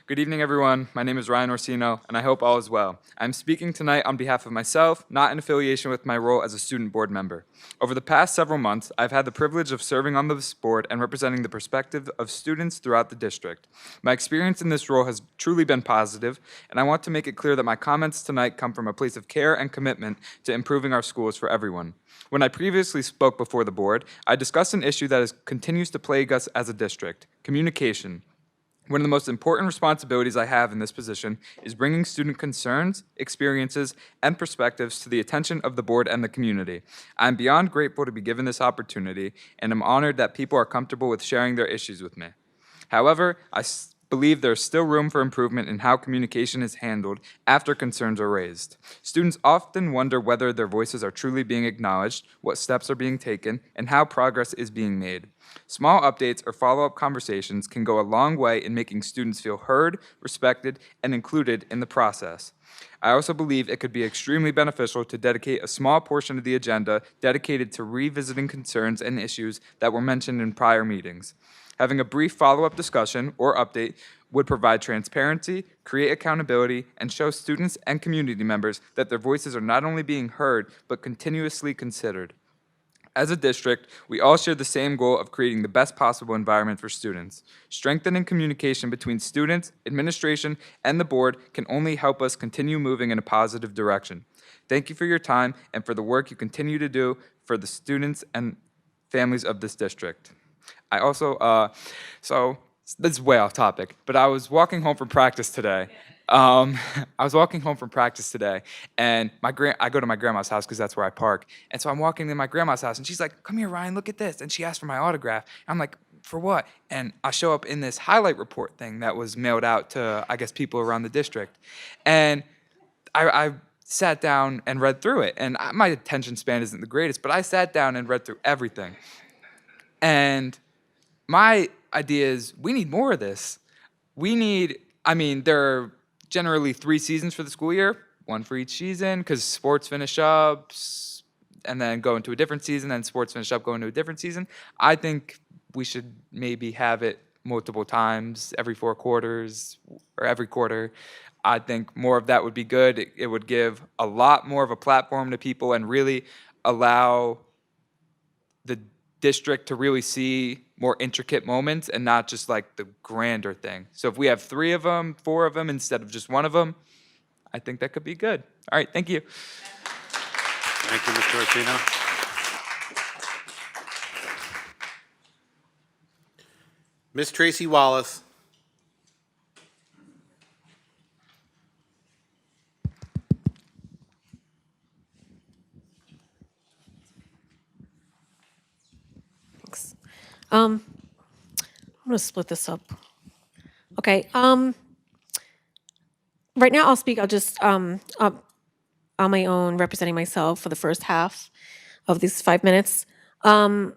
Good evening, everyone. My name is Ryan Orsino, and I hope all is well. I'm speaking tonight on behalf of myself, not in affiliation with my role as a student board member. Over the past several months, I've had the privilege of serving on this board and representing the perspective of students throughout the district. My experience in this role has truly been positive, and I want to make it clear that my comments tonight come from a place of care and commitment to improving our schools for everyone. When I previously spoke before the board, I discussed an issue that continues to plague us as a district: communication. One of the most important responsibilities I have in this position is bringing student concerns, experiences, and perspectives to the attention of the board and the community. I'm beyond grateful to be given this opportunity, and I'm honored that people are comfortable with sharing their issues with me. However, I believe there's still room for improvement in how communication is handled after concerns are raised. Students often wonder whether their voices are truly being acknowledged, what steps are being taken, and how progress is being made. Small updates or follow-up conversations can go a long way in making students feel heard, respected, and included in the process. I also believe it could be extremely beneficial to dedicate a small portion of the agenda dedicated to revisiting concerns and issues that were mentioned in prior meetings. Having a brief follow-up discussion or update would provide transparency, create accountability, and show students and community members that their voices are not only being heard, but continuously considered. As a district, we all share the same goal of creating the best possible environment for students. Strengthening communication between students, administration, and the board can only help us continue moving in a positive direction. Thank you for your time and for the work you continue to do for the students and families of this district. I also, so this is way off topic, but I was walking home from practice today. And I go to my grandma's house because that's where I park. And so I'm walking to my grandma's house, and she's like, "Come here, Ryan, look at this." And she asked for my autograph. I'm like, "For what?" And I show up in this highlight report thing that was mailed out to, I guess, people around the district. And I sat down and read through it. And my attention span isn't the greatest, but I sat down and read through everything. And my idea is we need more of this. There are generally 3 seasons for the school year, 1 for each season, because sports finish up and then go into a different season, and sports finish up, go into a different season. I think we should maybe have it multiple times, every 4 quarters or every quarter. I think more of that would be good. It would give a lot more of a platform to people and really allow the district to really see more intricate moments and not just like the grander thing. So if we have 3 of them, 4 of them instead of just 1 of them, I think that could be good. All right, thank you. Thank you, Mr. Orsino. Ms. Tracy Wallace. I'm going to split this up. Okay. Right now, I'll just on my own, representing myself for the first half of these 5 minutes. The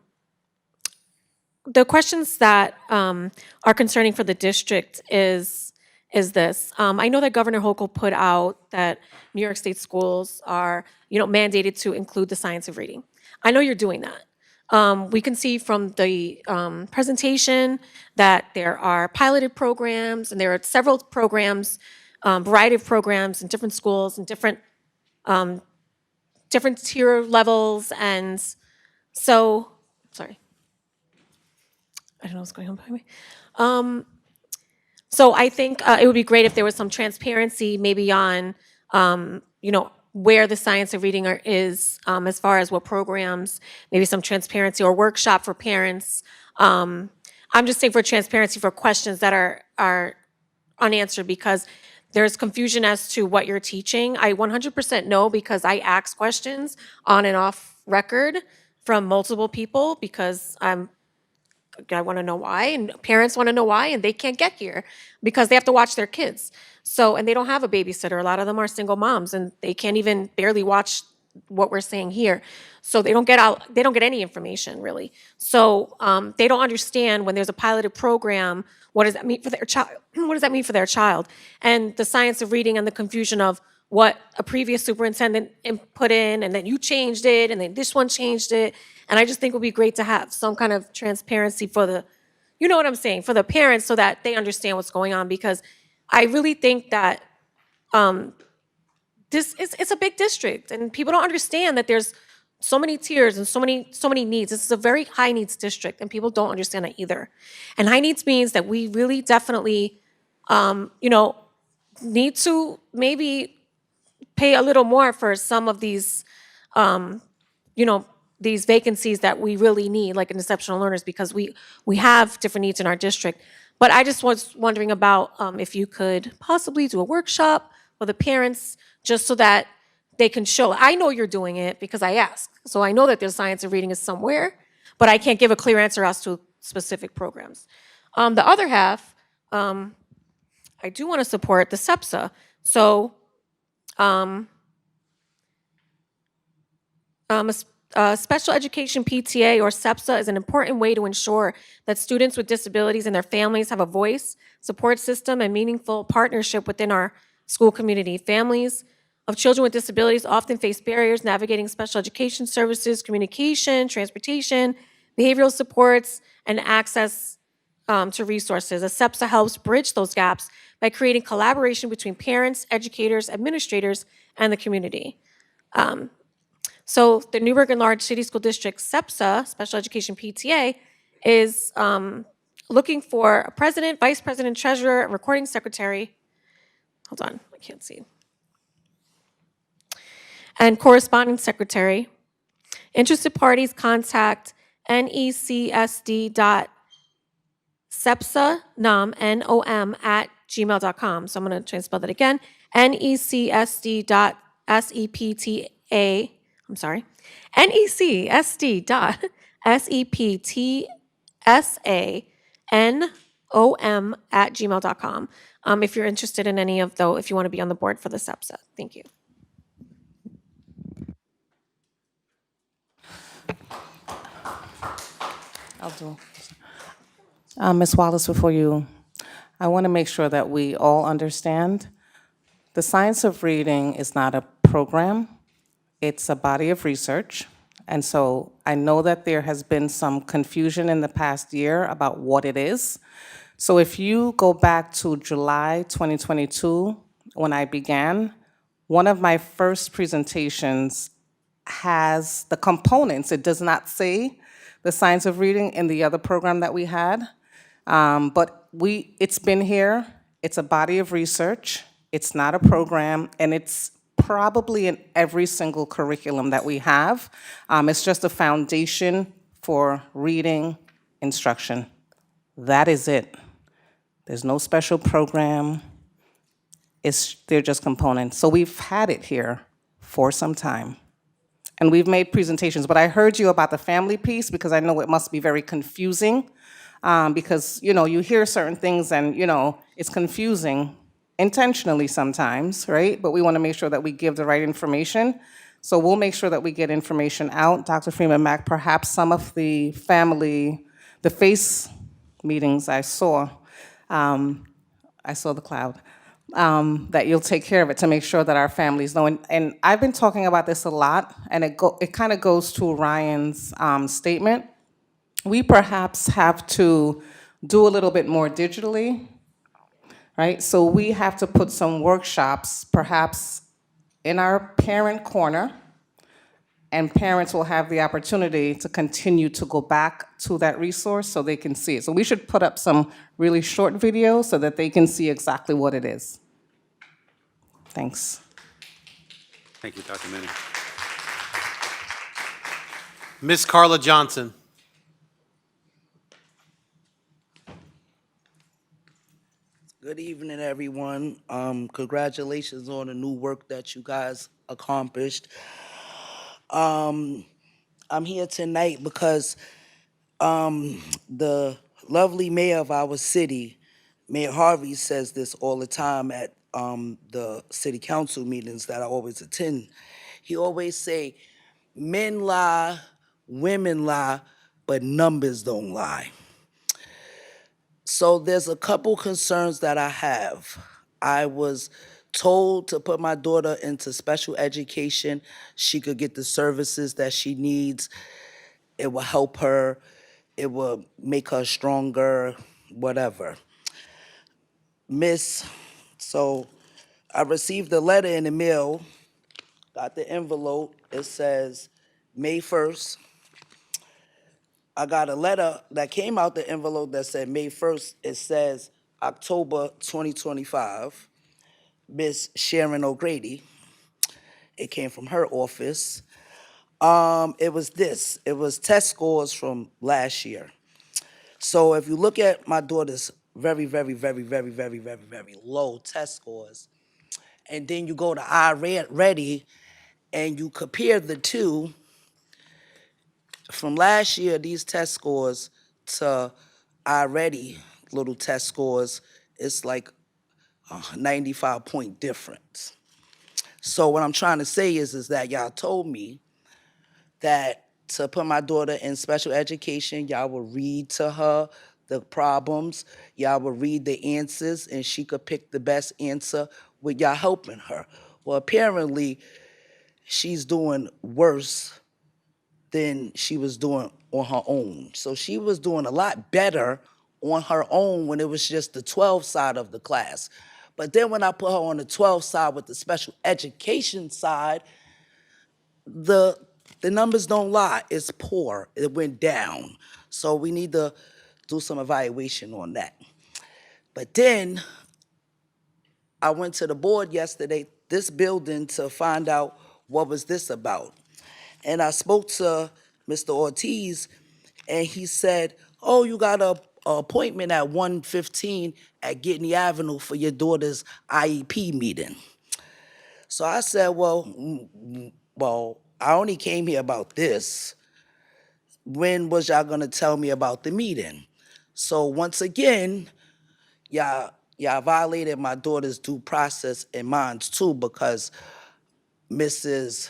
questions that are concerning for the district is this. I know that Governor Hochul put out that New York State schools are, mandated to include the science of reading. I know you're doing that. We can see from the presentation that there are piloted programs, and there are several programs, variety of programs in different schools and different tier levels. And so, sorry, I don't know what's going on behind me. So I think it would be great if there was some transparency maybe on, where the science of reading is as far as what programs, maybe some transparency or workshop for parents. I'm just saying for transparency for questions that are unanswered, because there's confusion as to what you're teaching. I 100% know because I ask questions on and off record from multiple people because I want to know why, and parents want to know why, and they can't get here because they have to watch their kids. So, and they don't have a babysitter. A lot of them are single moms, and they can't even barely watch what we're saying here. So they don't get any information really. So they don't understand when there's a piloted program, what does that mean for their child? What does that mean for their child? And the science of reading and the confusion of what a previous superintendent put in, and then you changed it, and then this one changed it. And I just think it would be great to have some kind of transparency for the, you know what I'm saying, for the parents, so that they understand what's going on. Because I really think that it's a big district, and people don't understand that there's so many tiers and so many needs. This is a very high needs district, and people don't understand that either. And high needs means that we really definitely, need to maybe pay a little more for some of these, these vacancies that we really need, like in exceptional learners, because we have different needs in our district. But I just was wondering about if you could possibly do a workshop for the parents, just so that they can show. I know you're doing it because I asked. So I know that there's science of reading is somewhere, but I can't give a clear answer as to specific programs. The other half, I do want to support the SEPSA. So a special education PTA or SEPSA is an important way to ensure that students with disabilities and their families have a voice, support system, and meaningful partnership within our school community. Families of children with disabilities often face barriers navigating special education services, communication, transportation, behavioral supports, and access to resources. A SEPSA helps bridge those gaps by creating collaboration between parents, educators, administrators, and the community. So the Newburgh Enlarged City School District SEPSA, Special Education PTA, is looking for a president, vice president, treasurer, and recording secretary. Hold on, I can't see. And corresponding secretary. Interested parties contact necsd.sepsa.nom, N-O-M, @gmail.com. So I'm going to try and spell that again. necsd.septa, I'm sorry, necsd.septanom @gmail.com. If you're interested in any of those, if you want to be on the board for the SEPSA. Thank you. I'll do. Ms. Wallace, before you, I want to make sure that we all understand the science of reading is not a program. It's a body of research. And so I know that there has been some confusion in the past year about what it is. So if you go back to July 2022, when I began, one of my first presentations has the components. It does not say the science of reading in the other program that we had. But it's been here. It's a body of research. It's not a program, and it's probably in every single curriculum that we have. It's just a foundation for reading instruction. That is it. There's no special program. They're just components. So we've had it here for some time. And we've made presentations, but I heard you about the family piece because I know it must be very confusing because, you hear certain things and, it's confusing intentionally sometimes, right? But we want to make sure that we give the right information. So we'll make sure that we get information out. Dr. Freeman Mack, perhaps some of the face meetings I saw the cloud, that you'll take care of it to make sure that our families know. And I've been talking about this a lot, and it kind of goes to Ryan's statement. We perhaps have to do a little bit more digitally, right? So we have to put some workshops perhaps in our parent corner, and parents will have the opportunity to continue to go back to that resource so they can see it. So we should put up some really short videos so that they can see exactly what it is. Thanks. Thank you, Dr. Minnie. Ms. Carla Johnson. Good evening, everyone. Congratulations on the new work that you guys accomplished. I'm here tonight because the lovely mayor of our city, Mayor Harvey, says this all the time at the city council meetings that I always attend. He always say, men lie, women lie, but numbers don't lie. So there's a couple concerns that I have. I was told to put my daughter into special education. She could get the services that she needs. It will help her. It will make her stronger, whatever. Miss So I received a letter in the mail, got the envelope, it says May 1st. I got a letter that came out the envelope that said May 1st, it says October 2025, Miss Sharon O'Grady. It came from her office. It was test scores from last year. So if you look at my daughter's very, very, very, very, very, very, very low test scores, and then you go to iReady and you compare the two, from last year, these test scores to iReady little test scores, it's like a 95-point difference. So what I'm trying to say is that y'all told me that to put my daughter in special education, y'all will read to her the problems, y'all will read the answers, and she could pick the best answer with y'all helping her. Well, apparently, she's doing worse than she was doing on her own. So she was doing a lot better on her own when it was just the 12 side of the class. But then when I put her on the 12 side with the special education side, the numbers don't lie. It's poor. It went down. So we need to do some evaluation on that. But then I went to the board yesterday, this building, to find out what was this about. And I spoke to Mr. Ortiz, and he said, oh, you got a appointment at 1:15 at Gitney Avenue for your daughter's IEP meeting. So I said, well, I only came here about this. When was y'all gonna tell me about the meeting? So once again, y'all violated my daughter's due process and mine's too, because Mrs.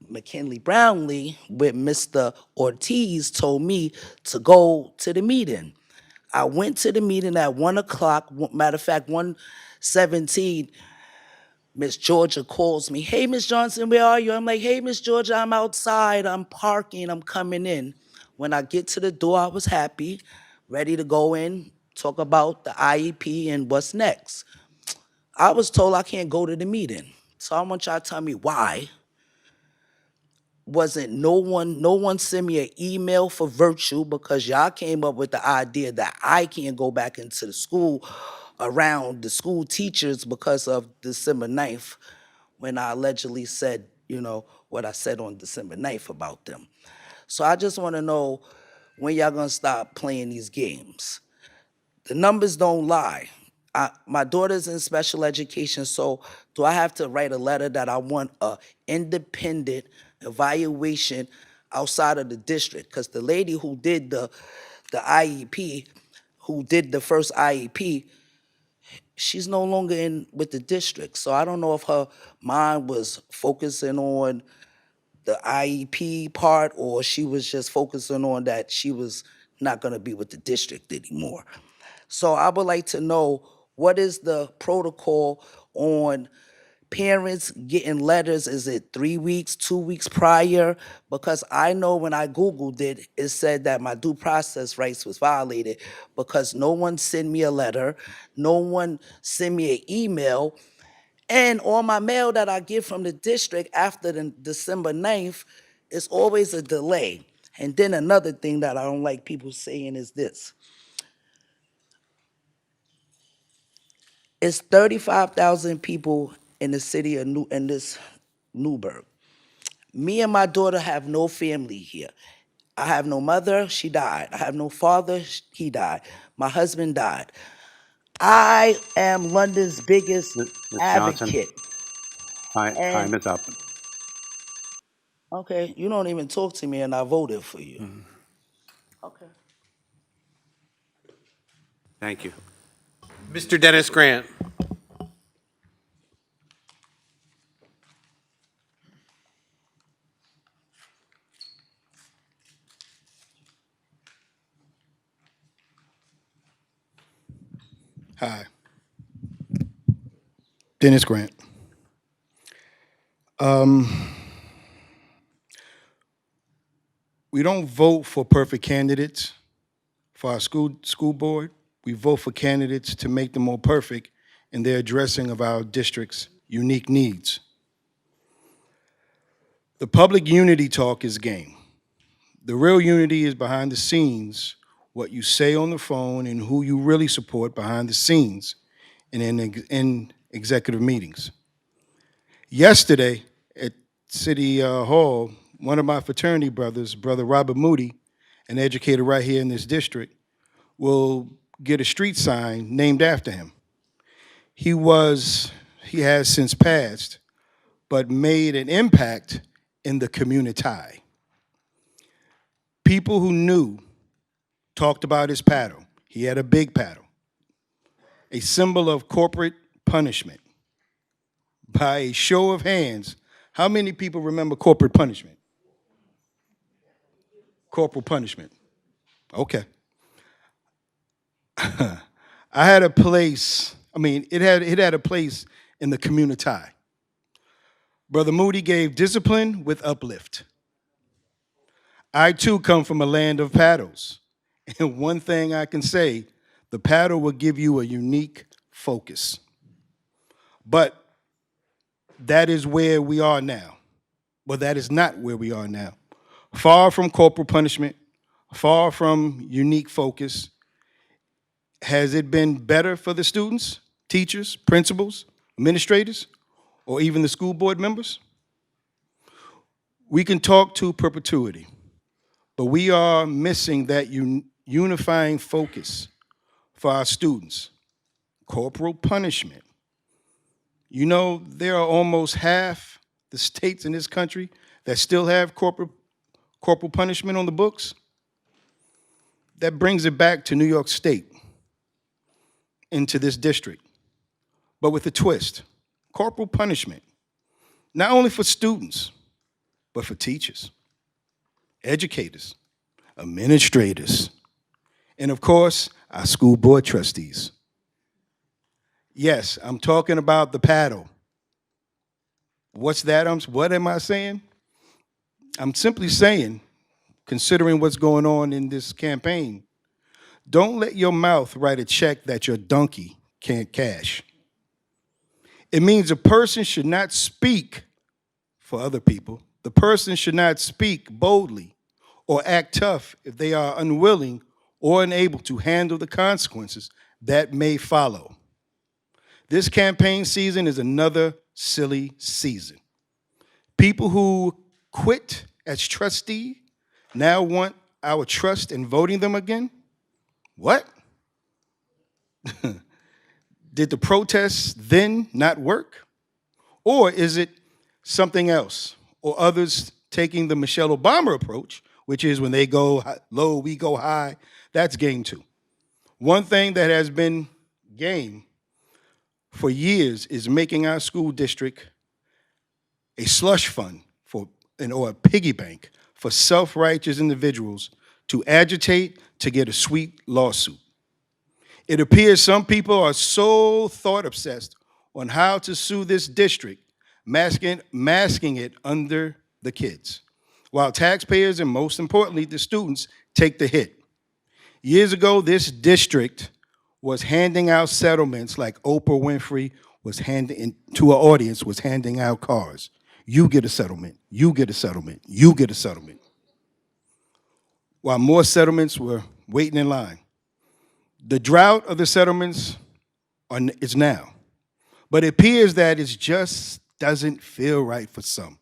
McKinley Brownlee with Mr. Ortiz told me to go to the meeting. I went to the meeting at 1 o'clock. Matter of fact, 1:17, Miss Georgia calls me. Hey, Miss Johnson, where are you? I'm like, hey, Miss Georgia, I'm outside. I'm parking. I'm coming in. When I get to the door, I was happy, ready to go in, talk about the IEP and what's next. I was told I can't go to the meeting. So I want y'all to tell me why. Wasn't no one sent me an email for virtue, because y'all came up with the idea that I can't go back into the school around the school teachers because of December 9th, when I allegedly said, what I said on December 9th about them. So I just want to know when y'all gonna stop playing these games. The numbers don't lie. My daughter's in special education, so do I have to write a letter that I want a independent evaluation outside of the district? Because the lady who did the IEP, who did the first IEP, she's no longer in with the district. So I don't know if her mind was focusing on the IEP part, or she was just focusing on that she was not gonna be with the district anymore. So I would like to know, what is the protocol on parents getting letters? Is it 3 weeks, 2 weeks prior? Because I know when I Googled it, it said that my due process rights was violated because no one sent me a letter, no one sent me an email, and on my mail that I get from the district after the December 9th, it's always a delay. And then another thing that I don't like people saying is this. It's 35,000 people in the city of Newburgh. Me and my daughter have no family here. I have no mother, she died. I have no father, he died. My husband died. I am London's biggest Ms. Johnson, advocate. time is up. Okay, you don't even talk to me and I voted for you. Okay. Thank you. Mr. Dennis Grant. Hi. Dennis Grant. We don't vote for perfect candidates for our school board. we vote for candidates to make them more perfect in their addressing of our district's unique needs. The public unity talk is game. The real unity is behind the scenes, what you say on the phone and who you really support behind the scenes and in executive meetings. Yesterday at City Hall, one of my fraternity brothers, Brother Robert Moody, an educator right here in this district, will get a street sign named after him. He has since passed, but made an impact in the community. People who knew talked about his paddle. He had a big paddle, a symbol of corporate punishment. By a show of hands, how many people remember corporate punishment? Corporal punishment. Okay. I had a place, it had a place in the community. Brother Moody gave discipline with uplift. I too come from a land of paddles. And one thing I can say, the paddle will give you a unique focus. But that is where we are now. But that is not where we are now. Far from corporal punishment, far from unique focus. Has it been better for the students, teachers, principals, administrators, or even the school board members? We can talk to perpetuity, but we are missing that unifying focus for our students. Corporal punishment. You know, there are almost half the states in this country that still have corporal punishment on the books. That brings it back to New York State, into this district, but with a twist. Corporal punishment, not only for students, but for teachers, educators, administrators, and of course, our school board trustees. Yes, I'm talking about the paddle. What's that? What am I saying? I'm simply saying, considering what's going on in this campaign, don't let your mouth write a check that your donkey can't cash. It means a person should not speak for other people. The person should not speak boldly or act tough if they are unwilling or unable to handle the consequences that may follow. This campaign season is another silly season. People who quit as trustee now want our trust in voting them again? What? Did the protests then not work? Or is it something else? Or others taking the Michelle Obama approach, which is when they go low, we go high. That's game two. One thing that has been game for years is making our school district a slush fund or a piggy bank for self-righteous individuals to agitate to get a sweet lawsuit. It appears some people are so thought-obsessed on how to sue this district, masking it under the kids, while taxpayers and most importantly, the students take the hit. Years ago, this district was handing out settlements like Oprah Winfrey was handing to her audience, was handing out cars. You get a settlement, you get a settlement, you get a settlement. While more settlements were waiting in line. The drought of the settlements is now, but it appears that it just doesn't feel right for some.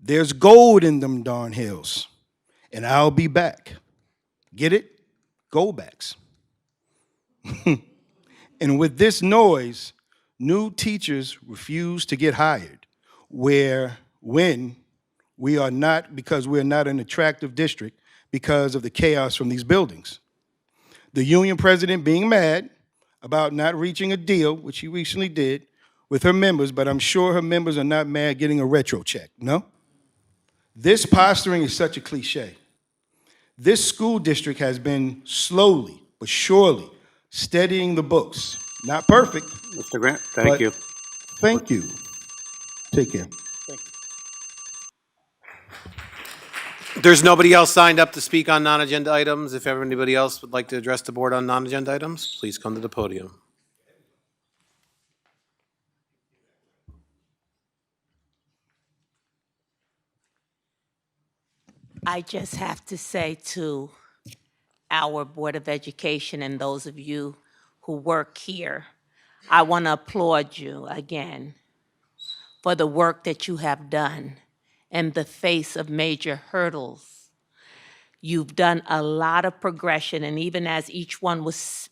There's gold in them darn hills, and I'll be back. Get it? Goldbacks. And with this noise, new teachers refuse to get hired, when we are not, because we're not an attractive district because of the chaos from these buildings. The union president being mad about not reaching a deal, which he recently did, with her members, but I'm sure her members are not mad getting a retro check, no? This posturing is such a cliche. This school district has been slowly but surely steadying the books. Not perfect. Mr. Grant, thank you. Thank you. Take care. Thank you. there's nobody else signed up to speak on non-agenda items, if ever anybody else would like to address the board on non-agenda items, please come to the podium. I just have to say to our Board of Education and those of you who work here, I want to applaud you again for the work that you have done in the face of major hurdles. You've done a lot of progression, and even as each one was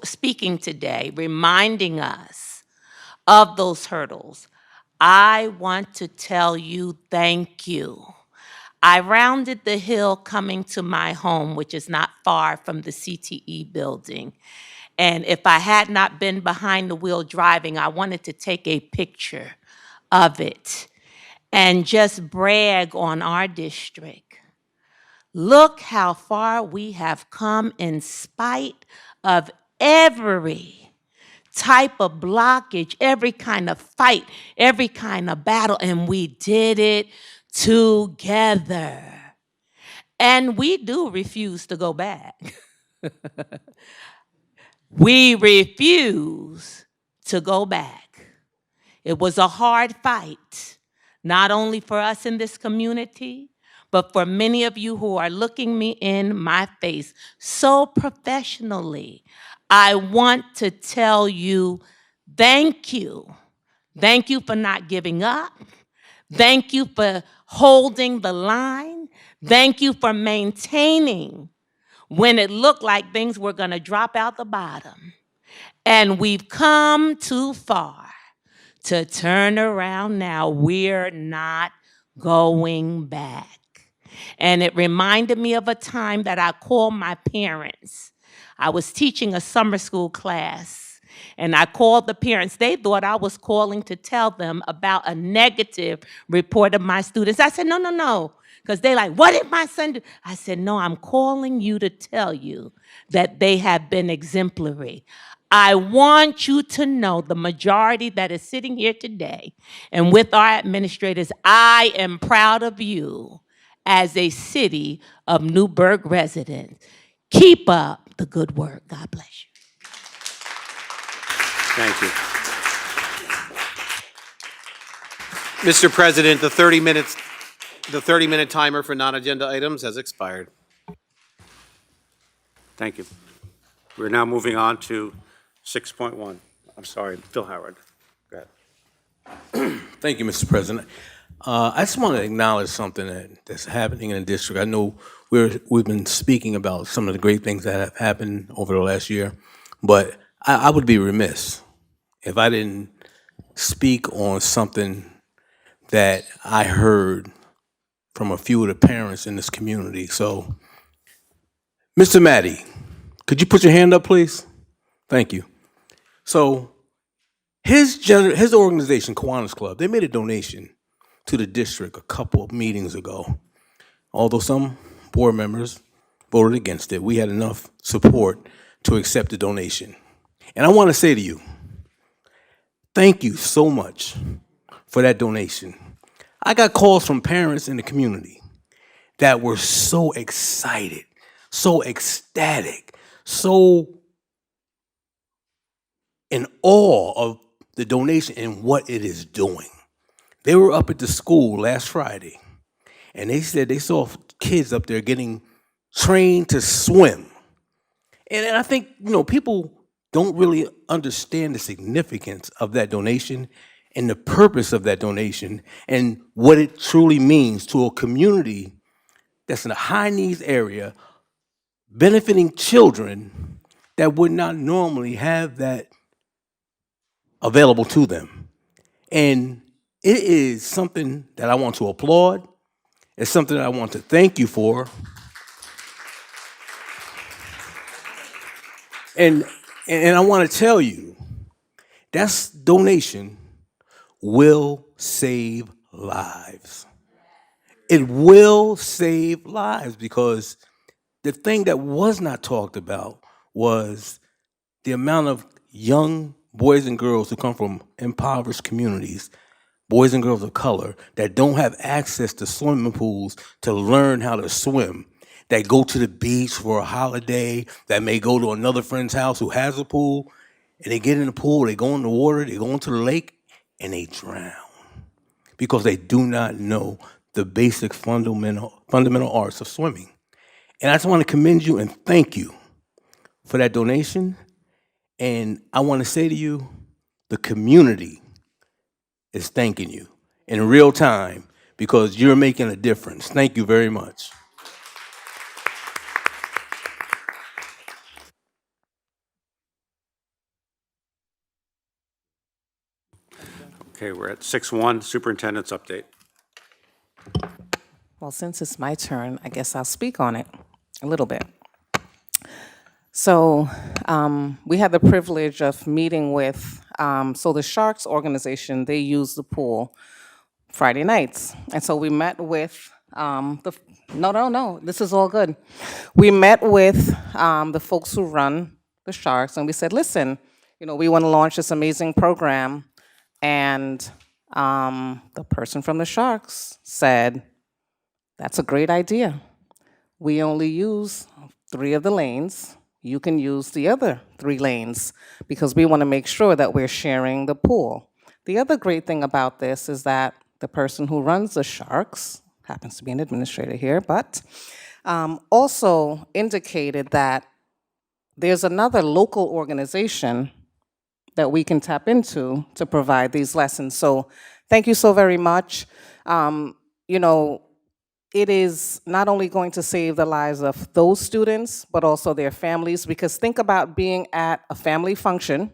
speaking today, reminding us of those hurdles, I want to tell you thank you. I rounded the hill coming to my home, which is not far from the CTE building. And if I had not been behind the wheel driving, I wanted to take a picture of it and just brag on our district. Look how far we have come in spite of every type of blockage, every kind of fight, every kind of battle, and we did it together. And we do refuse to go back. We refuse to go back. It was a hard fight, not only for us in this community, but for many of you who are looking me in my face so professionally. I want to tell you thank you. Thank you for not giving up. Thank you for holding the line. Thank you for maintaining when it looked like things were going to drop out the bottom. And we've come too far to turn around now. We're not going back. And it reminded me of a time that I called my parents. I was teaching a summer school class. And I called the parents. They thought I was calling to tell them about a negative report of my students. I said, no. Because they're like, what did my son do? I said, no, I'm calling you to tell you that they have been exemplary. I want you to know, the majority that is sitting here today, and with our administrators, I am proud of you as a City of Newburgh resident. Keep up the good work. God bless you. Thank you. Mr. President, the 30-minute timer for non-agenda items has expired. Thank you. We're now moving on to 6.1. I'm sorry, Phil Howard. Go ahead. Thank you, Mr. President. I just want to acknowledge something that's happening in the district. I know we've been speaking about some of the great things that have happened over the last year, but I would be remiss if I didn't speak on something that I heard from a few of the parents in this community. So, Mr. Maddie, could you put your hand up, please? Thank you. So, his organization, Kiwanis Club, they made a donation to the district a couple of meetings ago. Although some board members voted against it, we had enough support to accept the donation. And I want to say to you, thank you so much for that donation. I got calls from parents in the community that were so excited, so ecstatic, so in awe of the donation and what it is doing. They were up at the school last Friday, and they said they saw kids up there getting trained to swim. And I think, people don't really understand the significance of that donation and the purpose of that donation and what it truly means to a community that's in a high needs area, benefiting children that would not normally have that available to them. And it is something that I want to applaud. It's something that I want to thank you for. And I want to tell you, that donation will save lives. It will save lives, because the thing that was not talked about was the amount of young boys and girls who come from impoverished communities boys and girls of color that don't have access to swimming pools to learn how to swim, that go to the beach for a holiday, that may go to another friend's house who has a pool, and they get in the pool, they go in the water, they go into the lake, and they drown because they do not know the basic fundamental arts of swimming. And I just want to commend you and thank you for that donation. And I want to say to you, the community is thanking you in real time because you're making a difference. Thank you very much. Okay, we're at 6-1, Superintendent's update. Well, since it's my turn, I guess I'll speak on it a little bit. So we had the privilege of meeting with, so the Sharks organization, they use the pool Friday nights. And so we met with no, this is all good. We met with the folks who run the Sharks, and we said, listen, we want to launch this amazing program. And the person from the Sharks said, that's a great idea. We only use 3 of the lanes. You can use the other 3 lanes because we want to make sure that we're sharing the pool. The other great thing about this is that the person who runs the Sharks, happens to be an administrator here, but also indicated that there's another local organization that we can tap into to provide these lessons. So thank you so very much. It is not only going to save the lives of those students, but also their families, because think about being at a family function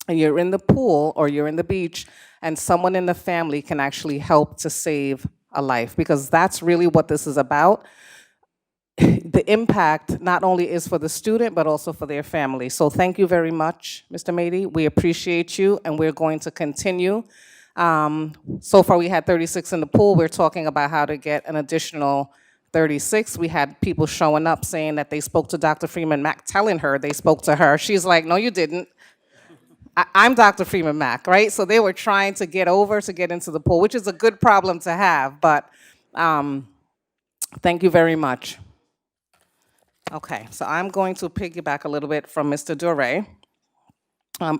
and you're in the pool or you're in the beach and someone in the family can actually help to save a life, because that's really what this is about. The impact not only is for the student, but also for their family. So thank you very much, Mr. Mady. We appreciate you, and we're going to continue. So far, we had 36 in the pool. We're talking about how to get an additional 36. We had people showing up saying that they spoke to Dr. Freeman Mack, telling her they spoke to her. She's like, no, you didn't. I'm Dr. Freeman Mack, right? So they were trying to get over to get into the pool, which is a good problem to have, but thank you very much. Okay, so I'm going to piggyback a little bit from Mr. Dore.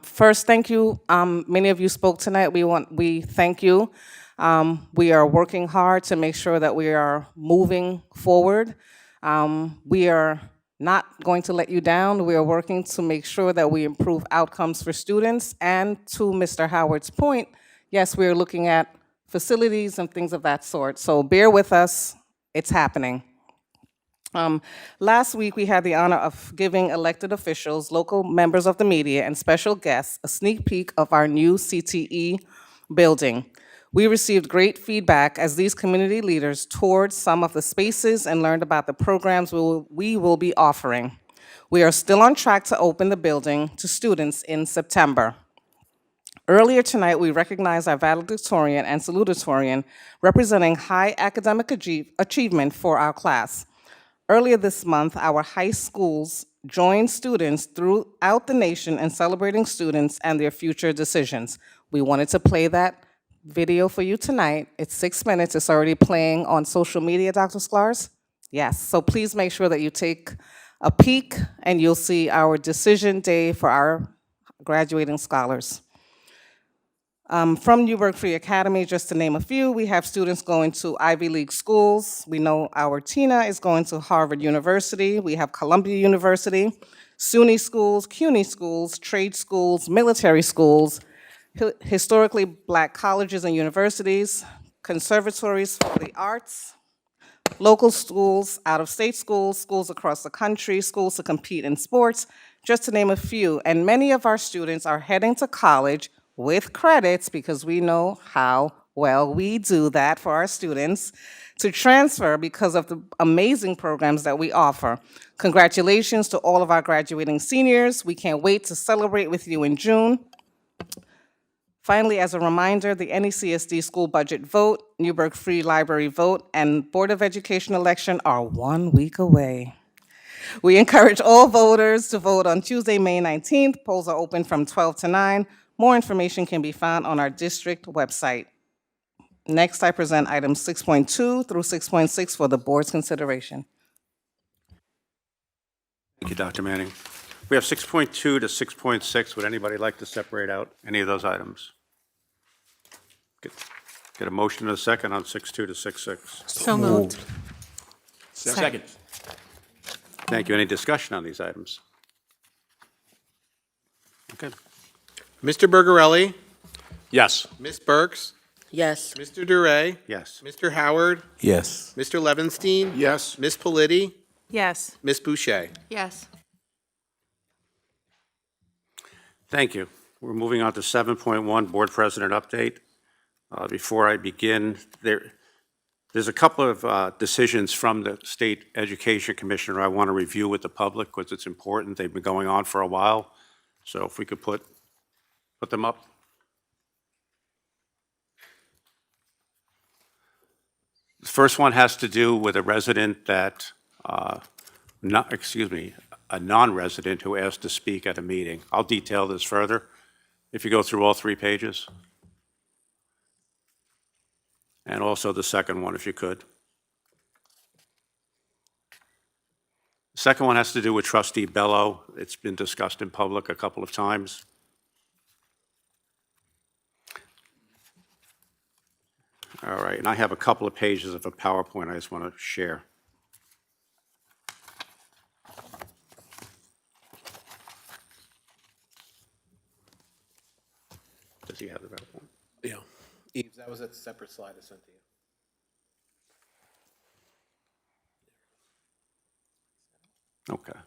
First, thank you. Many of you spoke tonight. We thank you. We are working hard to make sure that we are moving forward. We are not going to let you down. We are working to make sure that we improve outcomes for students. And to Mr. Howard's point, yes, we are looking at facilities and things of that sort. So bear with us. It's happening. Last week, we had the honor of giving elected officials, local members of the media, and special guests a sneak peek of our new CTE building. We received great feedback as these community leaders toured some of the spaces and learned about the programs we will be offering. We are still on track to open the building to students in September. Earlier tonight, we recognized our valedictorian and salutatorian representing high academic achievement for our class. Earlier this month, our high schools joined students throughout the nation in celebrating students and their future decisions. We wanted to play that video for you tonight. It's 6 minutes. It's already playing on social media, Dr. Sklarz? Yes, so please make sure that you take a peek and you'll see our decision day for our graduating scholars. From Newburgh Free Academy, just to name a few, we have students going to Ivy League schools. We know our Tina is going to Harvard University. We have Columbia University, SUNY schools, CUNY schools, trade schools, military schools, historically black colleges and universities, conservatories for the arts, local schools, out-of-state schools, schools across the country, schools to compete in sports, just to name a few. And many of our students are heading to college with credits, because we know how well we do that for our students, to transfer because of the amazing programs that we offer. Congratulations to all of our graduating seniors. We can't wait to celebrate with you in June. Finally, as a reminder, the NECSD school budget vote, Newburgh Free Library vote, and Board of Education election are 1 week away. We encourage all voters to vote on Tuesday, May 19th. Polls are open from 12 to 9. More information can be found on our district website. Next, I present items 6.2 through 6.6 for the board's consideration. Thank you, Dr. Manning. We have 6.2 to 6.6. Would anybody like to separate out any of those items? Get a motion and a second on 6.2 to 6.6. So moved. Second. Thank you. Any discussion on these items? Okay. Mr. Bergarelli, Yes. Ms. Burks, Yes. Mr. Duray, Yes. Mr. Howard, Yes. Mr. Levinstein, Yes. Ms. Politi, Yes. Ms. Boucher. Yes. Thank you. We're moving on to 7.1, Board President Update. Before I begin, there's a couple of decisions from the State Education Commissioner I want to review with the public because it's important. They've been going on for a while. So if we could put them up. The first one has to do with a resident that, a non-resident who asked to speak at a meeting. I'll detail this further if you go through all 3 pages. And also the second one, if you could. The second one has to do with Trustee Bello. It's been discussed in public a couple of times. All right, and I have a couple of pages of a PowerPoint I just want to share. Does he have the PowerPoint? Yeah. Eves, that was a separate slide I sent to you. Okay.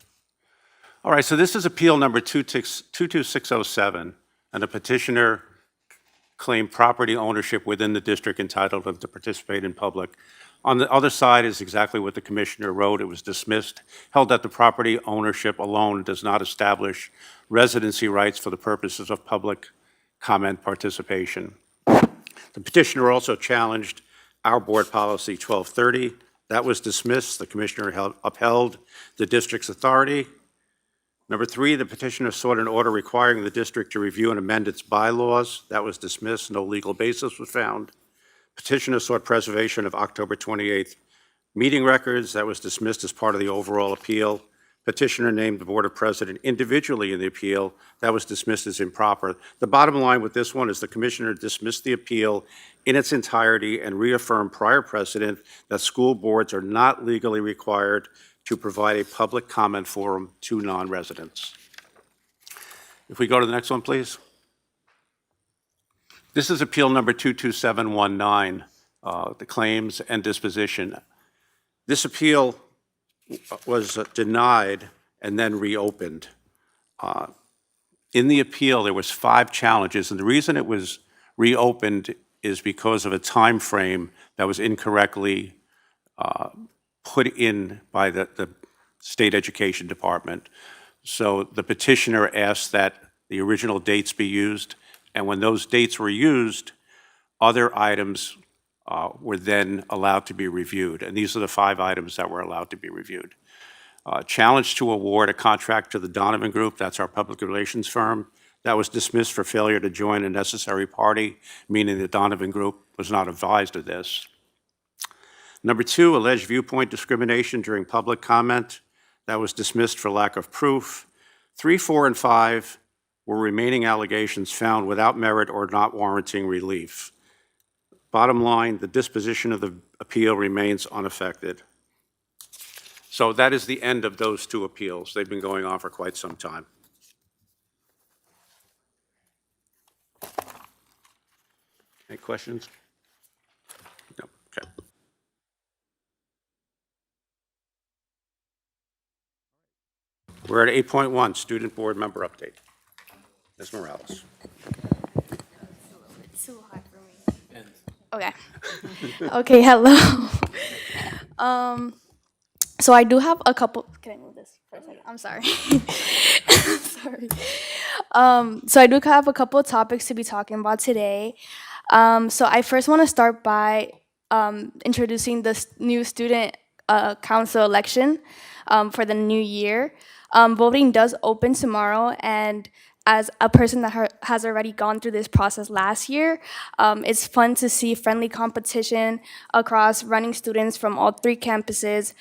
All right, so this is appeal number 22607, and the petitioner claimed property ownership within the district entitled him to participate in public. On the other side is exactly what the commissioner wrote. It was dismissed, held that the property ownership alone does not establish residency rights for the purposes of public comment participation. The petitioner also challenged our board policy 1230. That was dismissed. The commissioner upheld the district's authority. Number 3, the petitioner sought an order requiring the district to review and amend its bylaws. That was dismissed. No legal basis was found. Petitioner sought preservation of October 28th meeting records. That was dismissed as part of the overall appeal. Petitioner named the board of president individually in the appeal. That was dismissed as improper. The bottom line with this one is the commissioner dismissed the appeal in its entirety and reaffirmed prior precedent that school boards are not legally required to provide a public comment forum to non-residents. If we go to the next one, please. This is appeal number 22719, the claims and disposition. This appeal was denied and then reopened. In the appeal, there was 5 challenges, and the reason it was reopened is because of a time frame that was incorrectly put in by the State Education Department. So the petitioner asked that the original dates be used, and when those dates were used, other items were then allowed to be reviewed. And these are the 5 items that were allowed to be reviewed. Challenge to award a contract to the Donovan Group, that's our public relations firm. That was dismissed for failure to join a necessary party, meaning the Donovan Group was not advised of this. Number 2, alleged viewpoint discrimination during public comment. That was dismissed for lack of proof. 3, 4, and 5 were remaining allegations found without merit or not warranting relief. Bottom line, the disposition of the appeal remains unaffected. So that is the end of those 2 appeals. They've been going on for quite some time. Any questions? No, okay. We're at 8.1, student board member update. Ms. Morales. It's too hard for me. Okay. Okay, hello. So I do have a couple. Can I move this for a second? I'm sorry. Sorry. So I do have a couple of topics to be talking about today. So I first want to start by introducing the new student council election for the new year. Voting does open tomorrow, and as a person that has already gone through this process last year, it's fun to see friendly competition across running students from all 3 campuses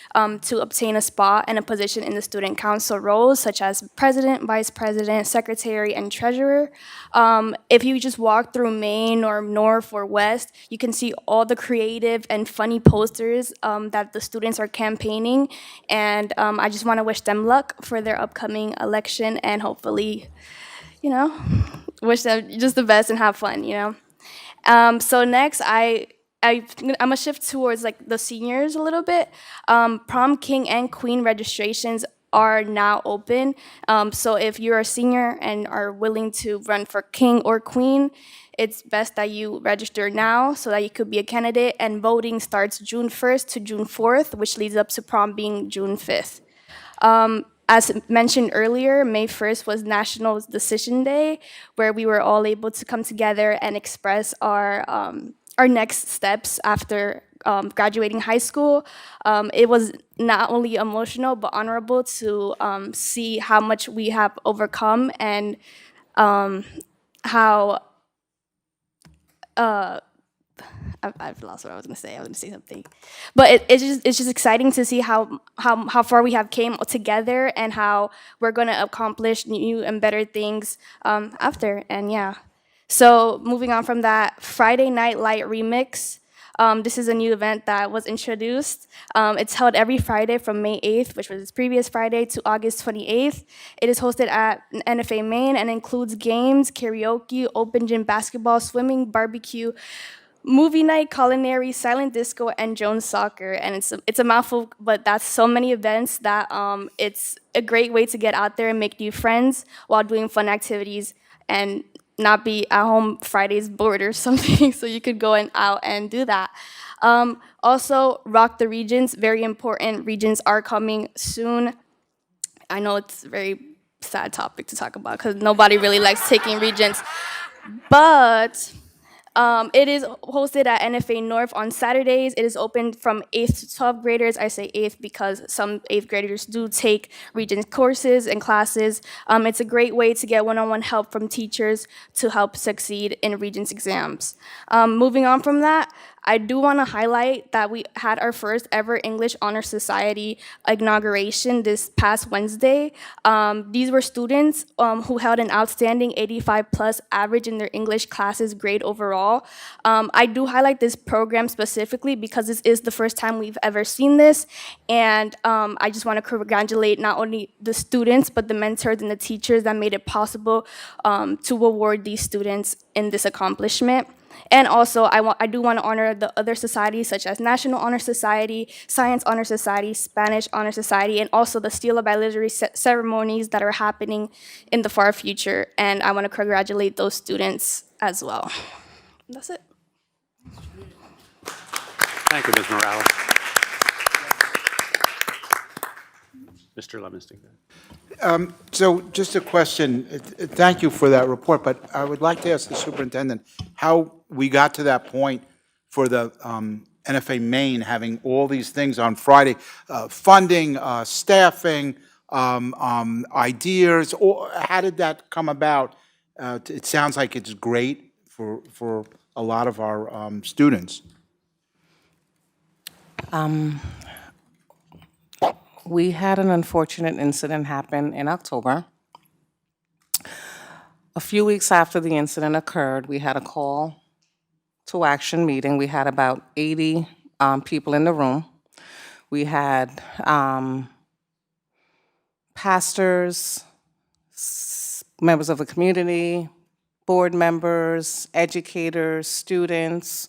to obtain a spot and a position in the student council roles, such as president, vice president, secretary, and treasurer. If you just walk through Main or North or West, you can see all the creative and funny posters that the students are campaigning. And I just want to wish them luck for their upcoming election, and hopefully, you know, wish them just the best and have fun, you know. So next, I'm gonna shift towards like the seniors a little bit. Prom king and queen registrations are now open. So if you're a senior and are willing to run for king or queen, it's best that you register now so that you could be a candidate, and voting starts June 1st to June 4th, which leads up to prom being June 5th. As mentioned earlier, May 1st was National Decision Day, where we were all able to come together and express our next steps after graduating high school. It was not only emotional, but honorable to see how much we have overcome, and how I've lost what I was going to say. I was going to say something, but it's just exciting to see how far we have came together, and how we're going to accomplish new and better things after. And yeah, so moving on from that, Friday Night Light Remix. This is a new event that was introduced. It's held every Friday from May 8th, which was its previous Friday, to August 28th. It is hosted at NFA Main and includes games, karaoke, open gym basketball, swimming, barbecue, movie night, culinary, silent disco, and Jones soccer. And it's a mouthful, but that's so many events that it's a great way to get out there and make new friends while doing fun activities, and not be at home Fridays bored or something, so you could go out and do that. Also, Rock the Regions, very important. Regions are coming soon. I know it's a very sad topic to talk about because nobody really likes taking regions, but it is hosted at NFA North on Saturdays. It is open from 8th to 12th graders. I say 8th because some 8th graders do take Regents courses and classes. It's a great way to get one-on-one help from teachers to help succeed in Regents exams. Moving on from that, I do want to highlight that we had our first ever English Honor Society inauguration this past Wednesday. These were students who held an outstanding 85+ average in their English classes grade overall. I do highlight this program specifically because this is the first time we've ever seen this, and I just want to congratulate not only the students but the mentors and the teachers that made it possible to award these students in this accomplishment. And also, I do want to honor the other societies such as National Honor Society, Science Honor Society, Spanish Honor Society, and also the Steel of Illusory ceremonies that are happening in the far future. And I want to congratulate those students as well. That's it. Thank you, Ms. Morales. Mr. Levinstein. So just a question. Thank you for that report, but I would like to ask the superintendent how we got to that point for the NFA Maine having all these things on Friday, funding, staffing, ideas, or how did that come about? It sounds like it's great for a lot of our students. We had an unfortunate incident happen in October. A few weeks after the incident occurred, we had a call to action meeting. We had about 80 people in the room. We had pastors, members of the community, board members, educators, students,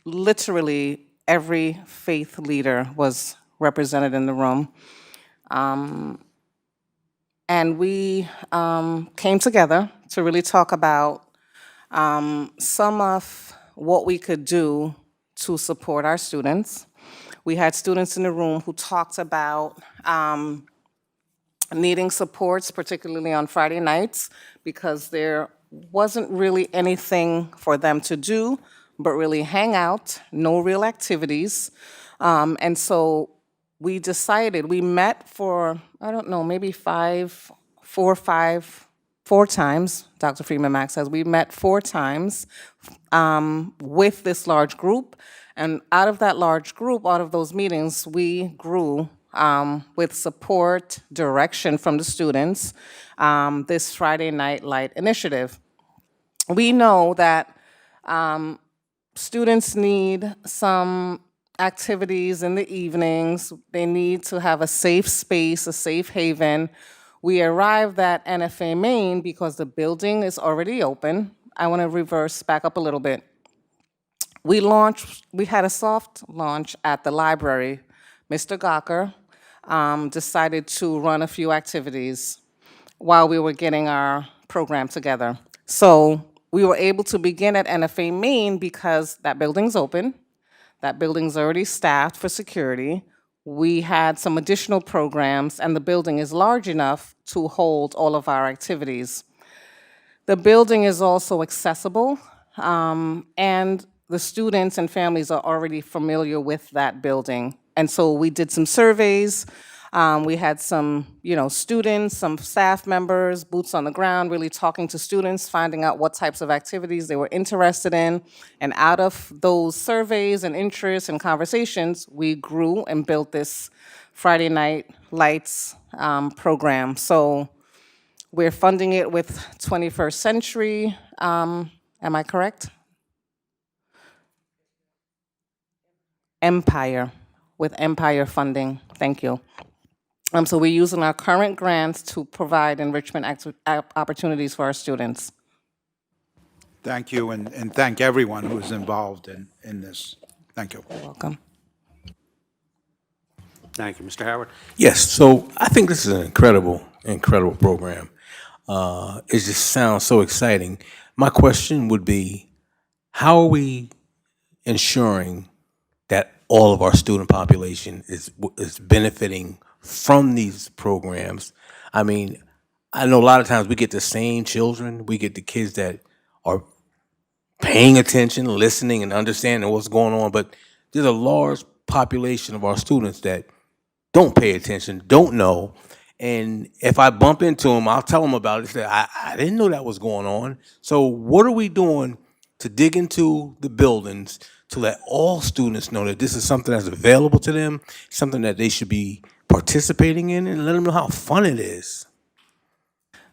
literally every faith leader was represented in the room. And we came together to really talk about some of what we could do to support our students. We had students in the room who talked about needing supports, particularly on Friday nights, because there wasn't really anything for them to do but really hang out, no real activities. And so we decided, we met for, I don't know, maybe four times, Dr. Freeman Mack says, we met 4 times with this large group. And out of that large group, out of those meetings, we grew with support, direction from the students, this Friday Night Light initiative. We know that students need some activities in the evenings. They need to have a safe space, a safe haven. We arrived at NFA Main because the building is already open. I want to reverse back up a little bit. We had a soft launch at the library. Mr. Gawker decided to run a few activities while we were getting our program together. So we were able to begin at NFA Main because that building's open. That building's already staffed for security. We had some additional programs, and the building is large enough to hold all of our activities. The building is also accessible, and the students and families are already familiar with that building. And so we did some surveys. We had some, students, some staff members, boots on the ground, really talking to students, finding out what types of activities they were interested in. And out of those surveys and interests and conversations, we grew and built this Friday Night Lights program. So we're funding it with 21st Century, am I correct? Empire, with Empire funding, thank you. So we're using our current grants to provide enrichment opportunities for our students. Thank you, and thank everyone who is involved in this. Thank you. You're welcome. Thank you. Mr. Howard? Yes, so I think this is an incredible program. It just sounds so exciting. My question would be, how are we ensuring that all of our student population is benefiting from these programs? I mean, I know a lot of times we get the same children, we get the kids that are paying attention, listening, and understanding what's going on, but there's a large population of our students that don't pay attention, don't know, and if I bump into them, I'll tell them about it. Say, I didn't know that was going on. So what are we doing to dig into the buildings to let all students know that this is something that's available to them, something that they should be participating in, and let them know how fun it is?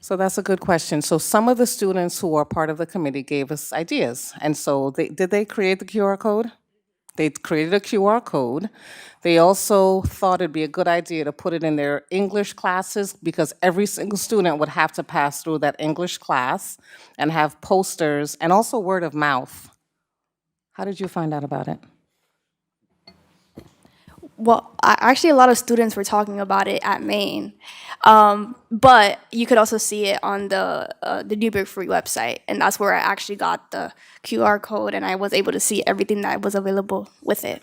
So that's a good question. So some of the students who are part of the committee gave us ideas. And so did they create the QR code? They created a QR code. They also thought it'd be a good idea to put it in their English classes because every single student would have to pass through that English class and have posters and also word of mouth. How did you find out about it? Well, actually, a lot of students were talking about it at Maine, but you could also see it on the Newburgh Free website, and that's where I actually got the QR code, and I was able to see everything that was available with it.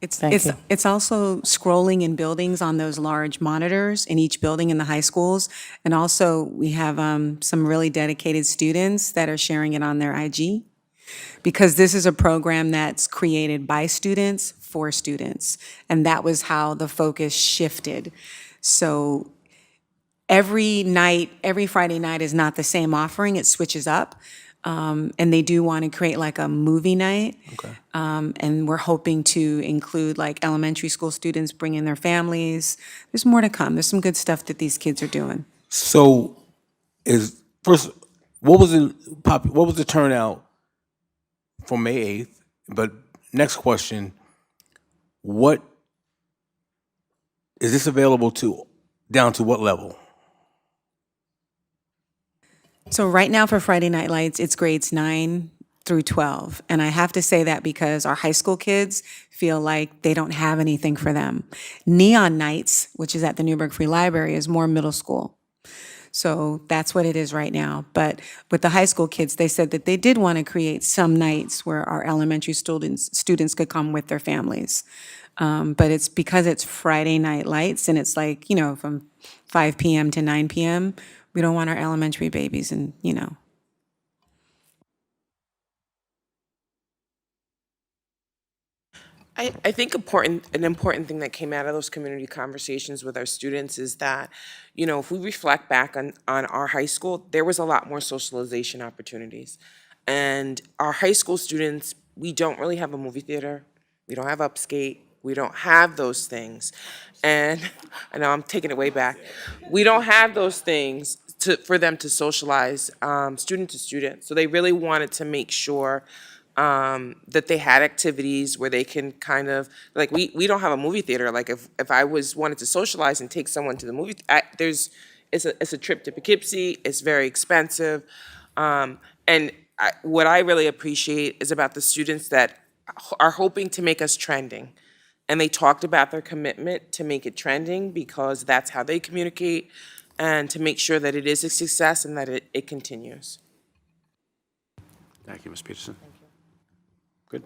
It's also scrolling in buildings on those large monitors in each building in the high schools, and also we have some really dedicated students that are sharing it on their IG, because this is a program that's created by students for students, and that was how the focus shifted. So every Friday night is not the same offering, it switches up, and they do want to create like a movie night. Okay. And we're hoping to include like elementary school students, bring in their families. There's more to come. There's some good stuff that these kids are doing. So, what was the turnout for May 8th? But next question, what is this available to, down to what level? So right now for Friday Night Lights, it's grades 9 through 12. And I have to say that because our high school kids feel like they don't have anything for them. Neon Nights, which is at the Newburgh Free Library, is more middle school. So that's what it is right now. But with the high school kids, they said that they did want to create some nights where our elementary students could come with their families. But it's because it's Friday Night Lights and it's like, from 5 p.m. to 9 p.m., we don't want our elementary babies and, I think an important thing that came out of those community conversations with our students is that, you know, if we reflect back on our high school, there was a lot more socialization opportunities. And our high school students, we don't really have a movie theater. We don't have upskate. We don't have those things. And I know I'm taking it way back. We don't have those things for them to socialize student to student. So they really wanted to make sure that they had activities where they can kind of, like, we don't have a movie theater. Like, if I wanted to socialize and take someone to the movie, it's a trip to Poughkeepsie. It's very expensive. And what I really appreciate is about the students that are hoping to make us trending. And they talked about their commitment to make it trending because that's how they communicate and to make sure that it is a success and that it continues. Thank you, Ms. Peterson. Good?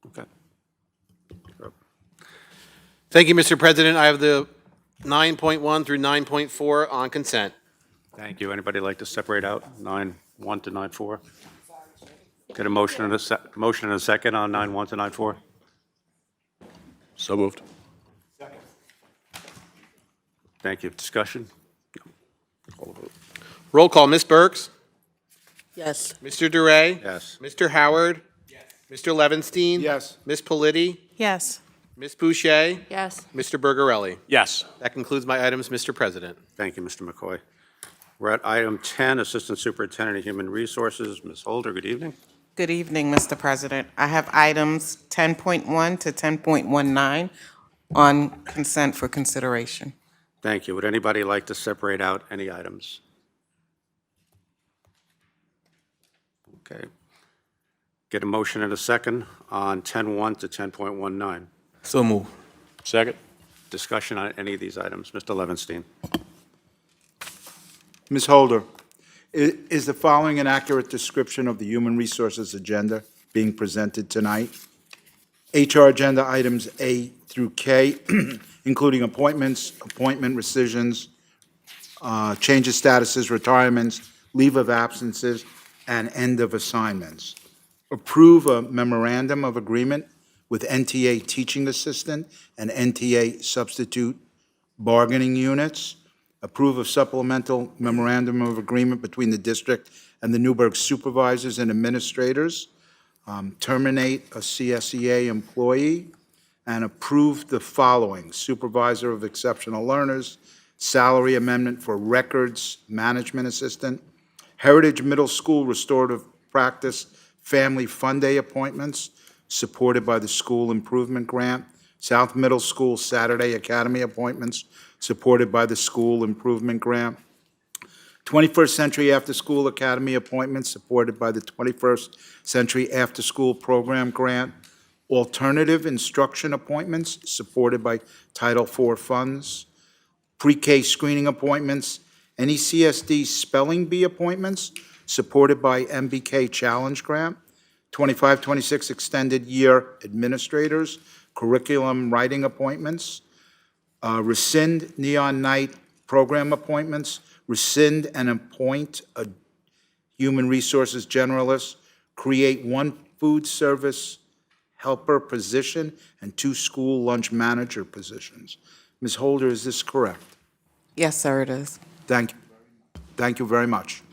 Okay. Thank you, Mr. President. I have the 9.1 through 9.4 on consent. Thank you. Anybody like to separate out 9.1 to 9.4? Get a motion and a second on 9.1 to 9.4? So moved. Thank you. Discussion? Roll call, Ms. Burks? Yes. Mr. Duray? Yes. Mr. Howard? Yes. Mr. Levenstein? Yes. Ms. Politi? Yes. Ms. Boucher? Yes. Mr. Bergarelli? Yes. That concludes my items, Mr. President. Thank you, Mr. McCoy. We're at item 10, Assistant Superintendent of Human Resources. Ms. Holder, good evening. Good evening, Mr. President. I have items 10.1 to 10.19 on consent for consideration. Thank you. Would anybody like to separate out any items? Okay. Get a motion and a second on 10.1 to 10.19. So move. Second. Discussion on any of these items. Mr. Levenstein. Ms. Holder, is the following an accurate description of the Human Resources agenda being presented tonight? HR agenda items A through K, including appointments, appointment rescissions, change of statuses, retirements, leave of absences, and end of assignments. Approve a memorandum of agreement with NTA teaching assistant and NTA substitute bargaining units. Approve of supplemental memorandum of agreement between the district and the Newburgh supervisors and administrators. Terminate a CSEA employee, and approve the following: supervisor of exceptional learners, salary amendment for records management assistant, Heritage Middle School restorative practice family fun day appointments supported by the school improvement grant, South Middle School Saturday Academy appointments supported by the school improvement grant, 21st Century After School Academy appointments supported by the 21st Century After School Program grant, alternative instruction appointments supported by Title IV funds, pre-K screening appointments, NECSD spelling bee appointments supported by MBK Challenge Grant, 25-26 extended year administrators, curriculum writing appointments, rescind Neon Night program appointments, rescind and appoint a human resources generalist, create one food service helper position and 2 school lunch manager positions. Ms. Holder, is this correct? Yes, sir, it is. Thank you. Thank you very much.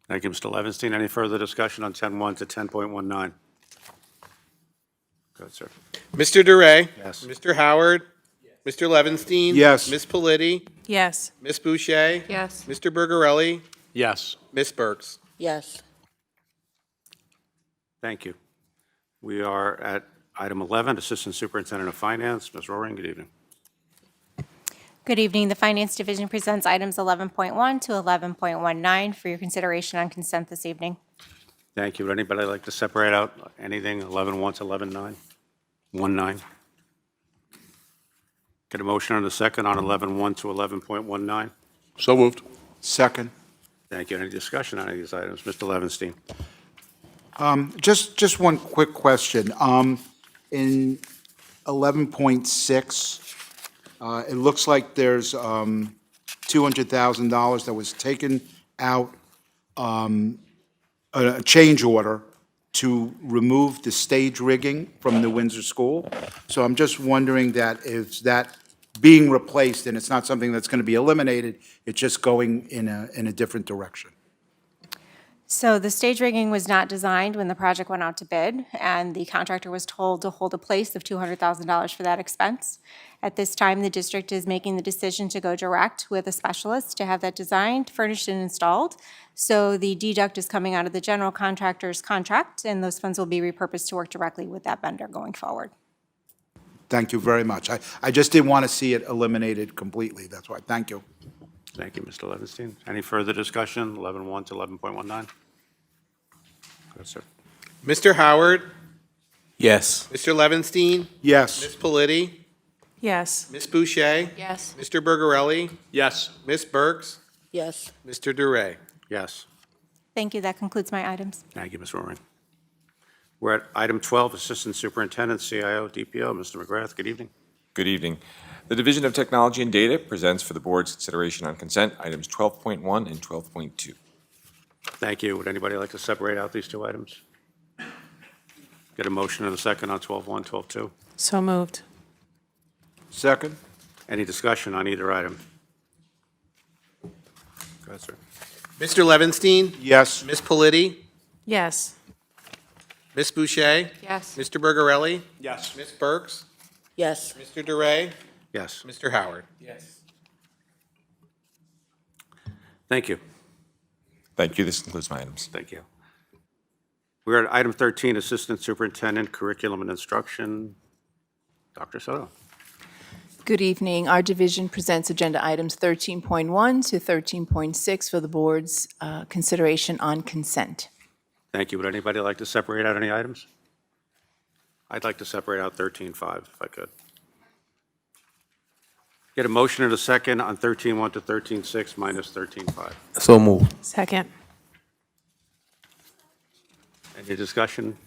Thank you, Mr. Levenstein. Any further discussion on 10.1 to 10.19? Go ahead, sir. Mr. Duray? Yes. Mr. Howard? Mr. Levenstein? Yes. Ms. Politi? Yes. Ms. Boucher? Yes. Mr. Bergarelli? Yes. Ms. Burks? Yes. Thank you. We are at item 11, Assistant Superintendent of Finance. Ms. Roaring, good evening. Good evening. The Finance Division presents items 11.1 to 11.19 for your consideration on consent this evening. Thank you. Would anybody like to separate out anything 11.1 to 11.9? 1.9? Get a motion and a second on 11.1 to 11.19? So moved. Second. Thank you. Any discussion on any of these items? Mr. Levenstein. Just one quick question. In 11.6, it looks like there's $200,000 that was taken out, a change order to remove the stage rigging from New Windsor School. So I'm just wondering that if that being replaced, and it's not something that's going to be eliminated, it's just going in a different direction. So the stage rigging was not designed when the project went out to bid, and the contractor was told to hold a place of $200,000 for that expense. At this time, the district is making the decision to go direct with a specialist to have that designed, furnished, and installed. So the deduct is coming out of the general contractor's contract, and those funds will be repurposed to work directly with that vendor going forward. Thank you very much. I just didn't want to see it eliminated completely, that's why. Thank you. Thank you, Mr. Levinstein. Any further discussion, 11.1 to 11.19? Go ahead, sir. Mr. Howard? Yes. Mr. Levinstein? Yes. Ms. Politi? Yes. Ms. Boucher? Yes. Mr. Bergarelli? Yes. Ms. Burks? Yes. Mr. Duray? Yes. Thank you. That concludes my items. Thank you, Ms. Roaring. We're at item 12, Assistant Superintendent, CIO, DPO. Mr. McGrath, good evening. Good evening. The Division of Technology and Data presents for the board's consideration on consent items 12.1 and 12.2. Thank you. Would anybody like to separate out these two items? Get a motion and a second on 12.1, 12.2. So moved. Second? Any discussion on either item? Go ahead, sir. Mr. Levinstein? Yes. Ms. Politi? Yes. Ms. Boucher? Yes. Mr. Bergarelli? Yes. Ms. Burks? Yes. Mr. Duray? Yes. Mr. Howard? Yes. Thank you. Thank you. This concludes my items. Thank you. We're at item 13, Assistant Superintendent, Curriculum and Instruction. Dr. Soto. Good evening. Our division presents agenda items 13.1 to 13.6 for the board's consideration on consent. Thank you. Would anybody like to separate out any items? I'd like to separate out 13.5 if I could. Get a motion and a second on 13.1 to 13.6 minus 13.5. So moved. Second. Any discussion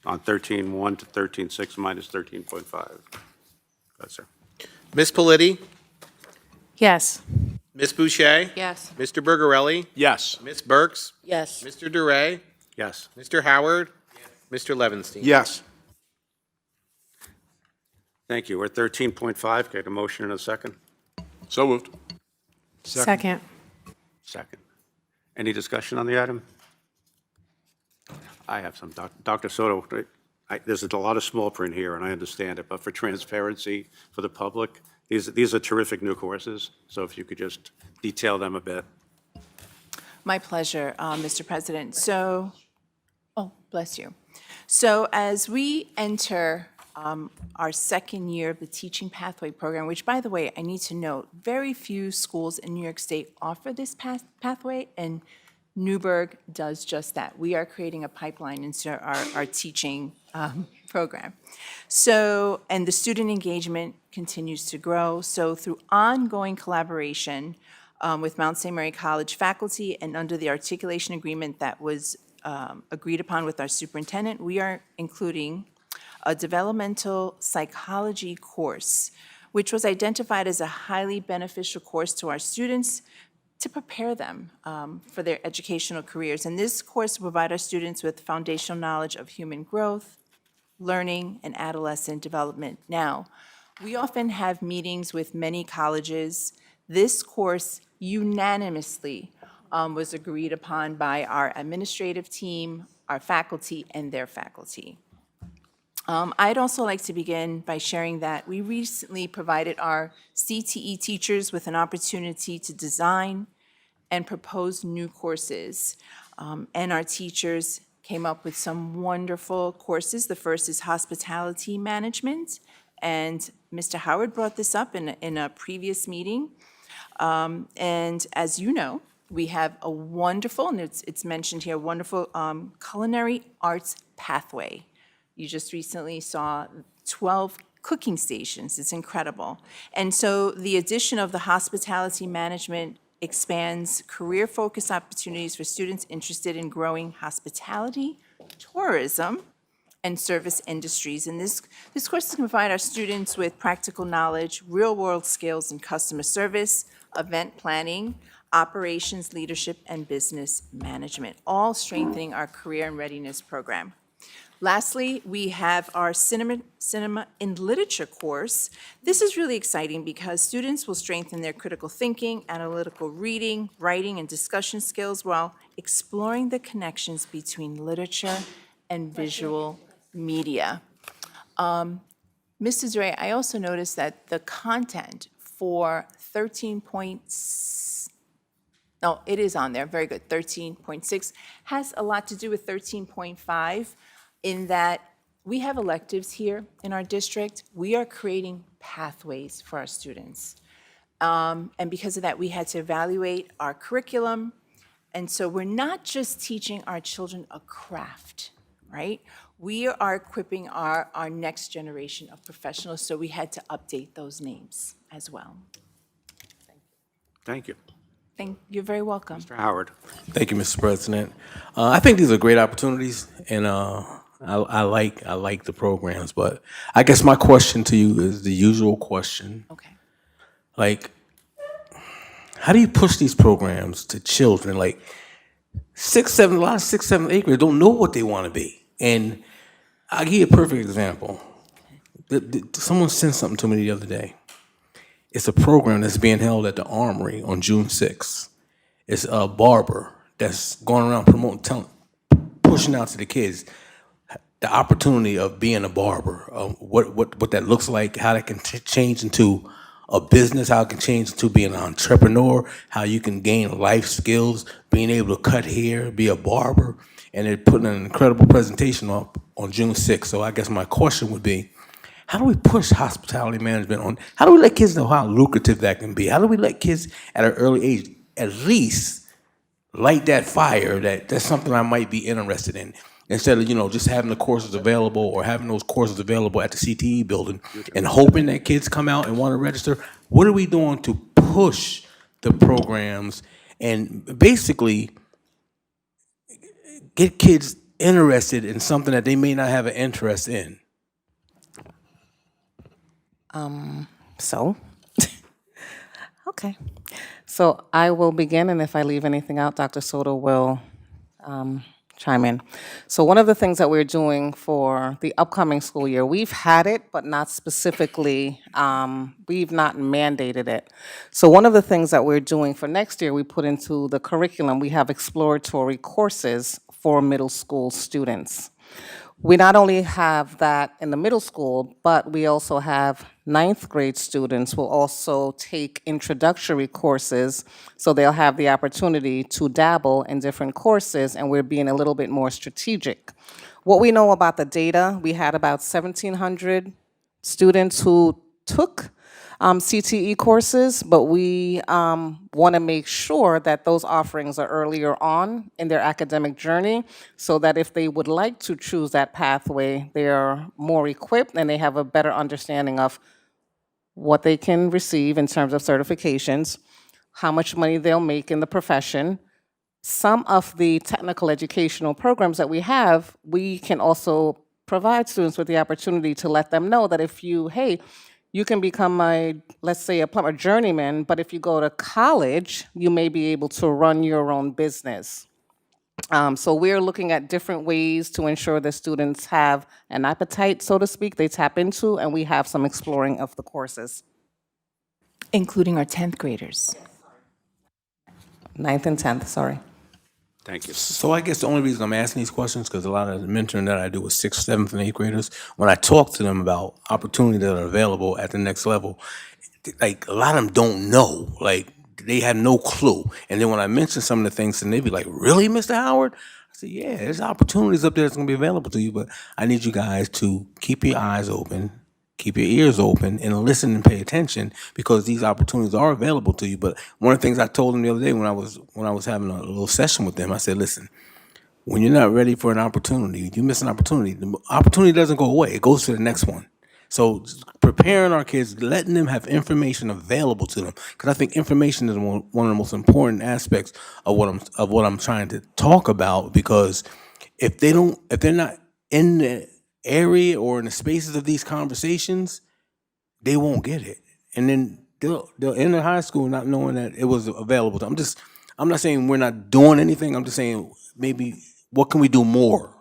on 13.1 to 13.6 minus 13.5? Go ahead, sir. Ms. Politi? Yes. Ms. Boucher? Yes. Mr. Bergarelli? Yes. Ms. Burks? Yes. Mr. Duray? Yes. Mr. Howard? Mr. Levinstein? Yes. Thank you. We're at 13.5. Get a motion and a second. So moved. Second. Second. Any discussion on the item? I have some. Dr. Soto, there's a lot of small print here, and I understand it, but for transparency for the public, these are terrific new courses, so if you could just detail them a bit. My pleasure, Mr. President. So, oh, bless you. So as we enter our second year of the Teaching Pathway Program, which, by the way, I need to note, very few schools in New York State offer this pathway, and Newburgh does just that. We are creating a pipeline into our teaching program. So, and the student engagement continues to grow. So through ongoing collaboration with Mount St. Mary College faculty and under the articulation agreement that was agreed upon with our superintendent, we are including a developmental psychology course, which was identified as a highly beneficial course to our students to prepare them for their educational careers. And this course will provide our students with foundational knowledge of human growth, learning, and adolescent development. Now, we often have meetings with many colleges. This course unanimously was agreed upon by our administrative team, our faculty, and their faculty. I'd also like to begin by sharing that we recently provided our CTE teachers with an opportunity to design and propose new courses. And our teachers came up with some wonderful courses. The first is hospitality management, and Mr. Howard brought this up in a previous meeting. And as you know, we have a wonderful, and it's mentioned here, wonderful culinary arts pathway. You just recently saw 12 cooking stations. It's incredible. And so the addition of the hospitality management expands career-focused opportunities for students interested in growing hospitality, tourism, and service industries. And this course can provide our students with practical knowledge, real-world skills in customer service, event planning, operations, leadership, and business management, all strengthening our career and readiness program. Lastly, we have our cinema and literature course. This is really exciting because students will strengthen their critical thinking, analytical reading, writing, and discussion skills while exploring the connections between literature and visual media. Mrs. Ray, I also noticed that the content for 13.6, no, it is on there, very good, 13.6, has a lot to do with 13.5 in that we have electives here in our district. We are creating pathways for our students. And because of that, we had to evaluate our curriculum. And so we're not just teaching our children a craft, right? We are equipping our next generation of professionals, so we had to update those names as well. Thank you. You're very welcome. Mr. Howard. Thank you, Mr. President. I think these are great opportunities, and I like the programs. But I guess my question to you is the usual question. Okay. Like, how do you push these programs to children? Like, a lot of 6, 7, 8 graders don't know what they want to be. And I'll give you a perfect example. Someone sent something to me the other day. It's a program that's being held at the Armory on June 6th. It's a barber that's going around promoting, pushing out to the kids the opportunity of being a barber, what that looks like, how that can change into a business, how it can change into being an entrepreneur, how you can gain life skills, being able to cut hair, be a barber. And they're putting an incredible presentation up on June 6th. So I guess my question would be, how do we push hospitality management on? How do we let kids know how lucrative that can be? How do we let kids at an early age at least light that fire that that's something I might be interested in? Instead of, just having the courses available or having those courses available at the CTE building and hoping that kids come out and want to register, what are we doing to push the programs and basically get kids interested in something that they may not have an interest in? Okay. So I will begin, and if I leave anything out, Dr. Soto will chime in. So one of the things that we're doing for the upcoming school year, we've had it, but not specifically, we've not mandated it. So one of the things that we're doing for next year, we put into the curriculum, we have exploratory courses for middle school students. We not only have that in the middle school, but we also have 9th grade students will also take introductory courses, so they'll have the opportunity to dabble in different courses, and we're being a little bit more strategic. What we know about the data, we had about 1,700 students who took CTE courses, but we want to make sure that those offerings are earlier on in their academic journey so that if they would like to choose that pathway, they're more equipped and they have a better understanding of what they can receive in terms of certifications, how much money they'll make in the profession. Some of the technical educational programs that we have, we can also provide students with the opportunity to let them know that if you can become let's say a plumber journeyman, but if you go to college, you may be able to run your own business. So we're looking at different ways to ensure that students have an appetite, so to speak, they tap into, and we have some exploring of the courses. Including our 10th graders. 9th and 10th, sorry. Thank you. So I guess the only reason I'm asking these questions because a lot of the mentoring that I do with 6th, 7th, and 8th graders, when I talk to them about opportunities that are available at the next level, like a lot of them don't know, like they have no clue. And then when I mention some of the things, and they be like, "Really, Mr. Howard?" I say, "Yeah, there's opportunities up there that's gonna be available to you, but I need you guys to keep your eyes open, keep your ears open, and listen and pay attention because these opportunities are available to you." But one of the things I told them the other day when I was having a little session with them, I said, "Listen, when you're not ready for an opportunity, you miss an opportunity. The opportunity doesn't go away; it goes to the next one." So preparing our kids, letting them have information available to them, because I think information is one of the most important aspects of what I'm trying to talk about. Because if they're not in the area or in the spaces of these conversations, they won't get it. And then they'll enter high school not knowing that it was available. I'm not saying we're not doing anything. I'm just saying maybe what can we do more?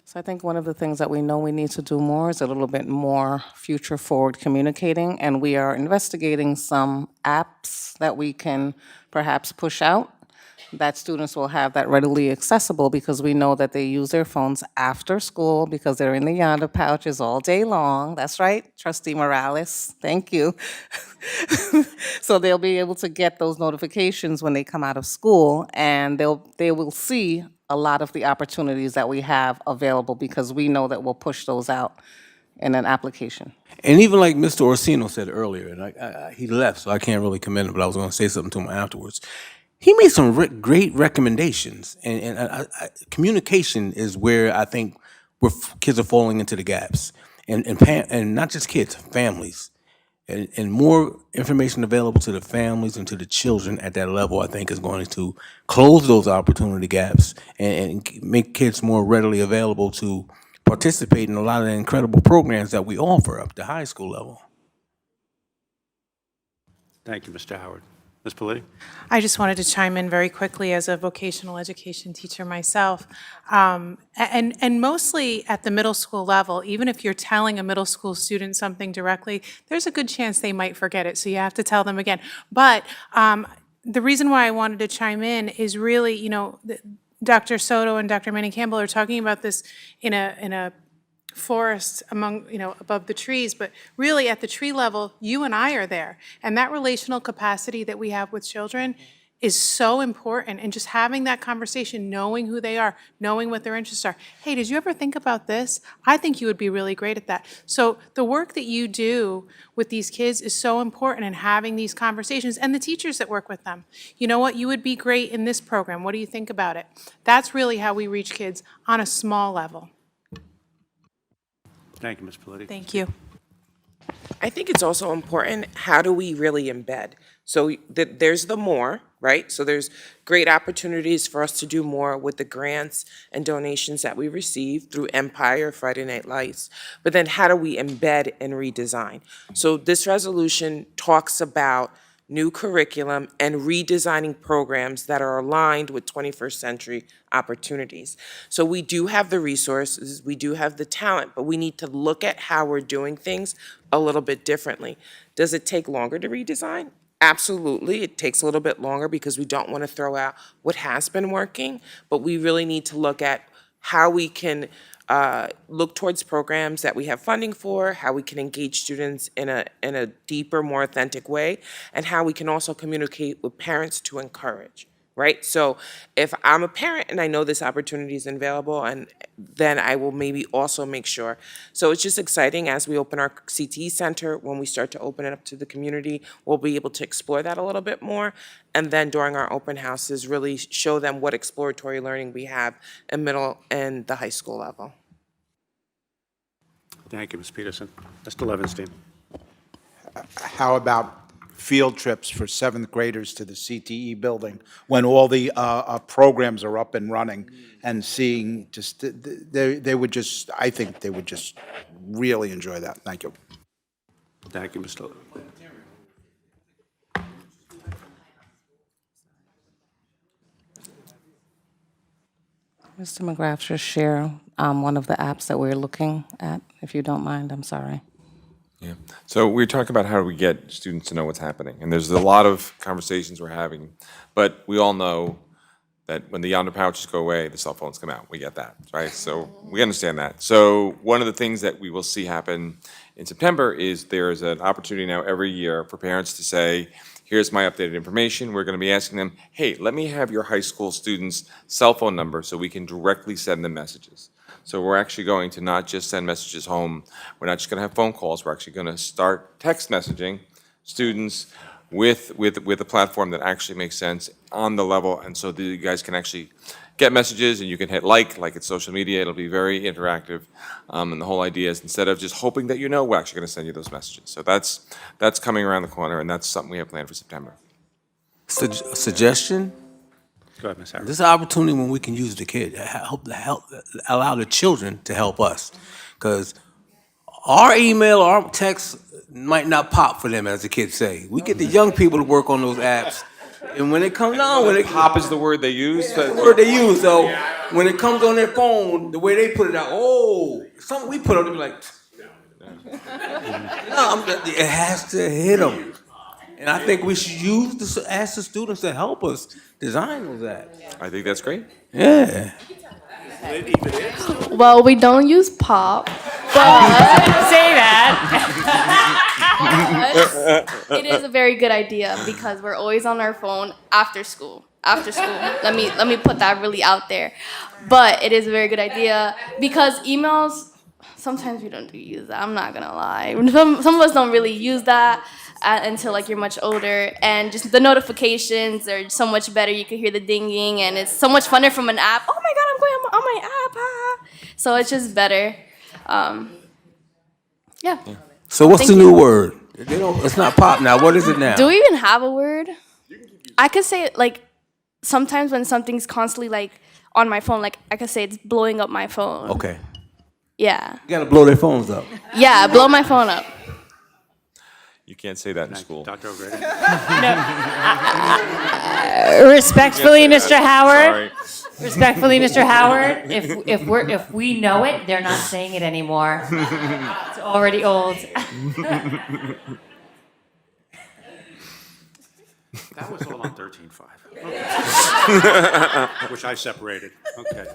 So I think one of the things that we know we need to do more is a little bit more future-forward communicating, and we are investigating some apps that we can perhaps push out that students will have that readily accessible, because we know that they use their phones after school because they're in the yonder pouches all day long. That's right, Trustee Morales, thank you. So they'll be able to get those notifications when they come out of school, and they will see a lot of the opportunities that we have available, because we know that we'll push those out in an application. And even like Mr. Orsino said earlier, and he left, so I can't really commend him, but I was going to say something to him afterwards. He made some great recommendations, and communication is where I think kids are falling into the gaps, and not just kids, families, and more information available to the families and to the children at that level, I think, is going to close those opportunity gaps and make kids more readily available to participate in a lot of the incredible programs that we offer up to high school level. Thank you, Mr. Howard. Ms. Politi? I just wanted to chime in very quickly as a vocational education teacher myself. And mostly at the middle school level, even if you're telling a middle school student something directly, there's a good chance they might forget it, so you have to tell them again. But the reason why I wanted to chime in is really, Dr. Soto and Dr. Manning Campbell are talking about this in a forest among, above the trees, but really at the tree level, you and I are there. And that relational capacity that we have with children is so important. And just having that conversation, knowing who they are, knowing what their interests are. Hey, did you ever think about this? I think you would be really great at that. So the work that you do with these kids is so important in having these conversations, and the teachers that work with them. You know what? You would be great in this program. What do you think about it? That's really how we reach kids on a small level. Thank you, Ms. Politi. Thank you. I think it's also important, how do we really embed? So there's the more, right? So there's great opportunities for us to do more with the grants and donations that we receive through Empire, Friday Night Lights. But then how do we embed and redesign? So this resolution talks about new curriculum and redesigning programs that are aligned with 21st century opportunities. So we do have the resources, we do have the talent, but we need to look at how we're doing things a little bit differently. Does it take longer to redesign? Absolutely, it takes a little bit longer because we don't want to throw out what has been working, but we really need to look at how we can look towards programs that we have funding for, how we can engage students in a deeper, more authentic way, and how we can also communicate with parents to encourage, right? So if I'm a parent and I know this opportunity is available, and then I will maybe also make sure. So it's just exciting as we open our CTE center, when we start to open it up to the community, we'll be able to explore that a little bit more. And then during our open houses, really show them what exploratory learning we have in middle and the high school level. Thank you, Ms. Peterson. Mr. Levinstein. How about field trips for seventh graders to the CTE building when all the programs are up and running, and seeing just, they would just, I think they would just really enjoy that. Thank you. Thank you, Mr. Mr. McGrath, just share one of the apps that we're looking at, if you don't mind. I'm sorry. Yeah. So we're talking about how do we get students to know what's happening. And there's a lot of conversations we're having, but we all know that when the yonder pouches go away, the cell phones come out. We get that, right? So we understand that. So one of the things that we will see happen in September is there's an opportunity now every year for parents to say, here's my updated information. We're going to be asking them, hey, let me have your high school student's cell phone number so we can directly send them messages. So we're actually going to not just send messages home. We're not just going to have phone calls. We're actually going to start text messaging students with a platform that actually makes sense on the level, and so that you guys can actually get messages and you can hit like it's social media. It'll be very interactive, and the whole idea is instead of just hoping that we're actually going to send you those messages. So that's coming around the corner, and that's something we have planned for September. Suggestion? Go ahead, Ms. Harris. This is an opportunity when we can use the kid, help allow the children to help us, because our email, our text might not pop for them, as the kids say. We get the young people to work on those apps, and when it comes on, Pop is the word they use. that's the word they use. So when it comes on their phone, the way they put it out, something we put on, they be like, no, it has to hit them. And I think we should ask the students to help us design those apps. I think that's great. Yeah. Well, we don't use pop, but Say that. it is a very good idea because we're always on our phone after school. Let me put that really out there. But it is a very good idea because emails, sometimes we don't use that. I'm not gonna lie. Some of us don't really use that until like you're much older, and just the notifications are so much better. You can hear the dinging, and it's so much funner from an app. Oh my God, I'm going on my app. So it's just better. Yeah. So what's the new word? It's not pop now. What is it now? Do we even have a word? I could say it like sometimes when something's constantly like on my phone, like I could say it's blowing up my phone. Okay. Yeah. You gotta blow their phones up. Yeah, blow my phone up. You can't say that in school. Dr. O'Grady? Respectfully, Mr. Howard. Sorry. Respectfully, Mr. Howard. If we know it, they're not saying it anymore. It's already old. That was all on 13.5. Which I separated. Okay.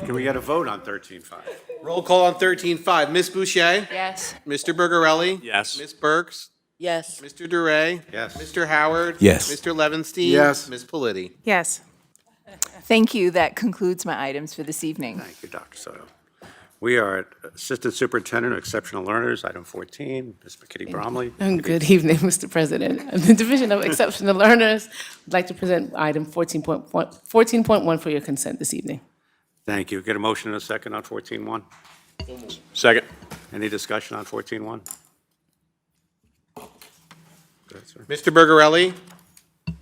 Can we get a vote on 13.5? Roll call on 13.5. Ms. Boucher? Yes. Mr. Bergerelli? Yes. Ms. Burks? Yes. Mr. Duray? Yes. Mr. Howard? Yes. Mr. Levenstein? Yes. Ms. Politi? Yes. Thank you. That concludes my items for this evening. Thank you, Dr. Soto. We are at Assistant Superintendent of Exceptional Learners, item 14, Ms. McKitty Bromley. Good evening, Mr. President. The Division of Exceptional Learners would like to present item 14.1 for your consent this evening. Thank you. Get a motion and a second on 14.1? Second. Any discussion on 14.1? Mr. Bergerelli?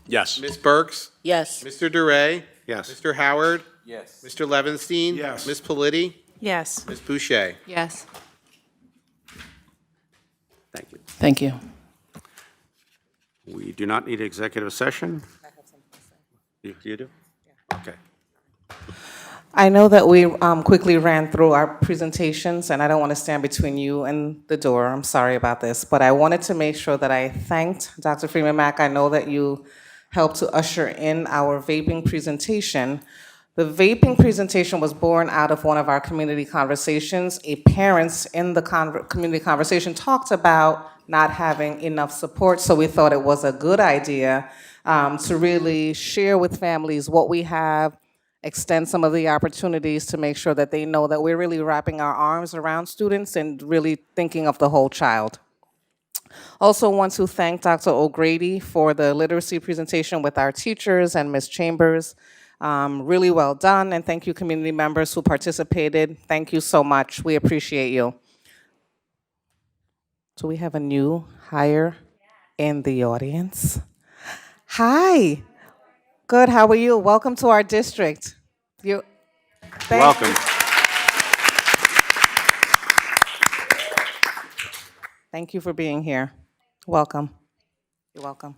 Yes. Ms. Burks? Yes. Mr. Duray? Yes. Mr. Howard? Yes. Mr. Levenstein? Yes. Ms. Politi? Yes. Ms. Boucher? Yes. Thank you. Thank you. We do not need executive session. You do? Okay. I know that we quickly ran through our presentations, and I don't want to stand between you and the door. I'm sorry about this, but I wanted to make sure that I thanked Dr. Freeman Mack. I know that you helped to usher in our vaping presentation. The vaping presentation was born out of one of our community conversations. Parents in the community conversation talked about not having enough support, so we thought it was a good idea to really share with families what we have, extend some of the opportunities to make sure that they know that we're really wrapping our arms around students and really thinking of the whole child. Also want to thank Dr. O'Grady for the literacy presentation with our teachers and Ms. Chambers. Really well done, and thank you community members who participated. Thank you so much. We appreciate you. So we have a new hire in the audience. Hi. Good, how are you? Welcome to our district. Welcome. Thank you for being here. Welcome. You're welcome.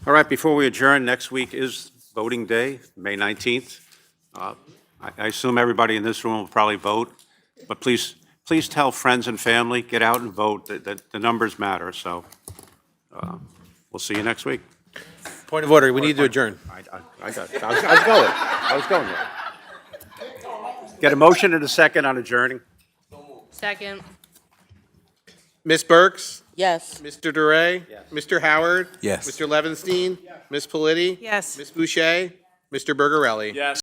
All right, before we adjourn, next week is voting day, May 19th. I assume everybody in this room will probably vote, but please tell friends and family, get out and vote. The numbers matter, so we'll see you next week. Point of order, we need to adjourn. I was going there. Get a motion and a second on adjourning. Second. Ms. Burks? Yes. Mr. Duray? Mr. Howard? Yes. Mr. Levenstein? Ms. Politi? Yes. Ms. Boucher? Mr. Bergerelli? Yes.